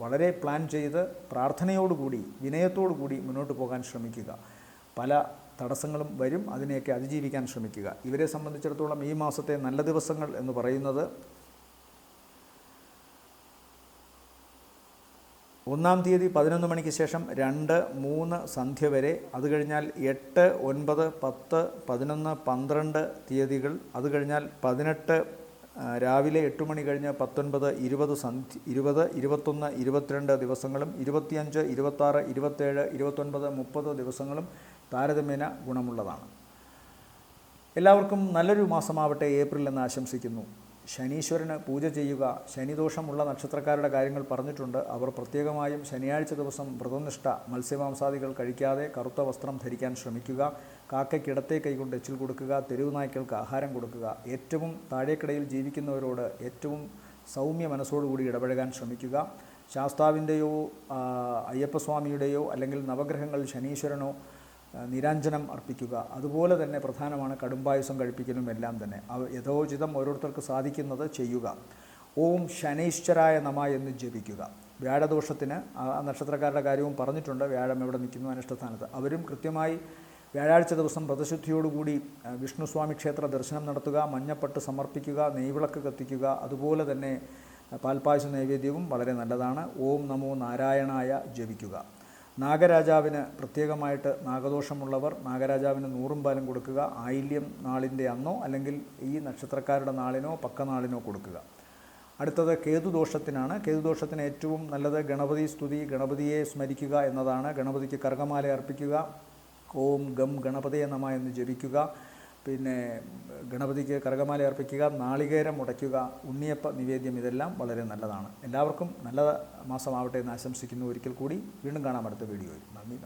വളരെ പ്ലാൻ ചെയ്ത് പ്രാർത്ഥനയോടുകൂടി വിനയത്തോടുകൂടി മുന്നോട്ട് പോകാൻ ശ്രമിക്കുക. പല തടസ്സങ്ങളും വരും, അതിനെയൊക്കെ അതിജീവിക്കാൻ ശ്രമിക്കുക. ഇവരെ സംബന്ധിച്ചിടത്തോളം ഈ മാസത്തെ നല്ല ദിവസങ്ങൾ എന്ന് പറയുന്നത് 1-ാം തീയതി 11 മണിക്ക് ശേഷം 2, 3 സന്ധ്യ വരെ, അത് കഴിഞ്ഞാൽ 8, 9, 10, 11, 12 തീയതികൾ, അത് കഴിഞ്ഞാൽ 18 രാവിലെ 8 മണി കഴിഞ്ഞ് 19, 20 സന്ധ്യ, 20, 21, 22 ദിവസങ്ങളും 25, 26, 27, 29, 30 ദിവസങ്ങളും താരതമ്യേന ഗുണമുള്ളതാണ്. എല്ലാവർക്കും നല്ലൊരു മാസമാവട്ടെ ഏപ്രിൽ എന്ന് ആശംസിക്കുന്നു. ശനീശ്വരന് പൂജ ചെയ്യുക. ശനിദോഷമുള്ള നക്ഷത്രക്കാരുടെ കാര്യങ്ങൾ പറഞ്ഞിട്ടുണ്ട്. അവർ പ്രത്യേകമായും ശനിയാഴ്ച ദിവസം വ്രതനിഷ്ഠ, മത്സ്യമാംസാദികൾ കഴിക്കാതെ കറുത്ത വസ്ത്രം ധരിക്കാൻ ശ്രമിക്കുക. കാക്കയ്ക്ക് ഇടത്തെ കൈകൊണ്ട് എച്ചിൽ കൊടുക്കുക. തെരുവ് നായ്ക്കൾക്ക് ആഹാരം കൊടുക്കുക. ഏറ്റവും താഴേക്കിടയിൽ ജീവിക്കുന്നവരോട് ഏറ്റവും സൗമ്യ മനസ്സോടുകൂടി ഇടപഴകാൻ ശ്രമിക്കുക. ശാസ്താവിൻ്റെയോ അയ്യപ്പസ്വാമിയുടെയോ അല്ലെങ്കിൽ നവഗ്രഹങ്ങൾ ശനീശ്വരനോ നിരാഞ്ജനം അർപ്പിക്കുക. അതുപോലെ തന്നെ പ്രധാനമാണ് കടുംപായസം കഴിപ്പിക്കലും എല്ലാം തന്നെ. യഥോചിതം ഓരോരുത്തർക്ക് സാധിക്കുന്നത് ചെയ്യുക. ഓം ശനൈശ്വരായ നമ എന്ന് ജപിക്കുക. വ്യാഴദോഷത്തിന് ആ നക്ഷത്രക്കാരുടെ കാര്യവും പറഞ്ഞിട്ടുണ്ട്. വ്യാഴം എവിടെ നിൽക്കുന്നു അനിഷ്ടസ്ഥാനത്ത്. അവരും കൃത്യമായി വ്യാഴാഴ്ച ദിവസം വ്രതശുദ്ധിയോടുകൂടി വിഷ്ണുസ്വാമി ക്ഷേത്ര ദർശനം നടത്തുക, മഞ്ഞപ്പട്ട് സമർപ്പിക്കുക, നെയ്വിളക്ക് കത്തിക്കുക. അതുപോലെ തന്നെ പാൽപ്പായസ നൈവേദ്യവും വളരെ നല്ലതാണ്. ഓം നമോ നാരായണായ ജപിക്കുക. നാഗരാജാവിന് പ്രത്യേകമായിട്ട് നാഗദോഷമുള്ളവർ നാഗരാജാവിന് 100 പാലും കൊടുക്കുക. ആയില്യം നാളിൻ്റെ അന്നോ അല്ലെങ്കിൽ ഈ നക്ഷത്രക്കാരുടെ നാളിനോ പക്കനാളിനോ കൊടുക്കുക. അടുത്തത് കേതുദോഷത്തിനാണ്. കേതുദോഷത്തിന് ഏറ്റവും നല്ലത് ഗണപതി സ്തുതി, ഗണപതിയെ സ്മരിക്കുക എന്നതാണ്. ഗണപതിക്ക് കർഗമാല അർപ്പിക്കുക. ഓം ഗം ഗണപതയെ നമ എന്ന് ജപിക്കുക. പിന്നെ ഗണപതിക്ക് കർഗമാല അർപ്പിക്കുക, നാളികേരം ഉടയ്ക്കുക, ഉണ്ണിയപ്പ നിവേദ്യം, ഇതെല്ലാം വളരെ നല്ലതാണ്. എല്ലാവർക്കും നല്ല മാസമാവട്ടെ എന്ന് ആശംസിക്കുന്നു. ഒരിക്കൽ കൂടി വീണ്ടും കാണാം അടുത്ത വീഡിയോയിൽ. നന്ദി.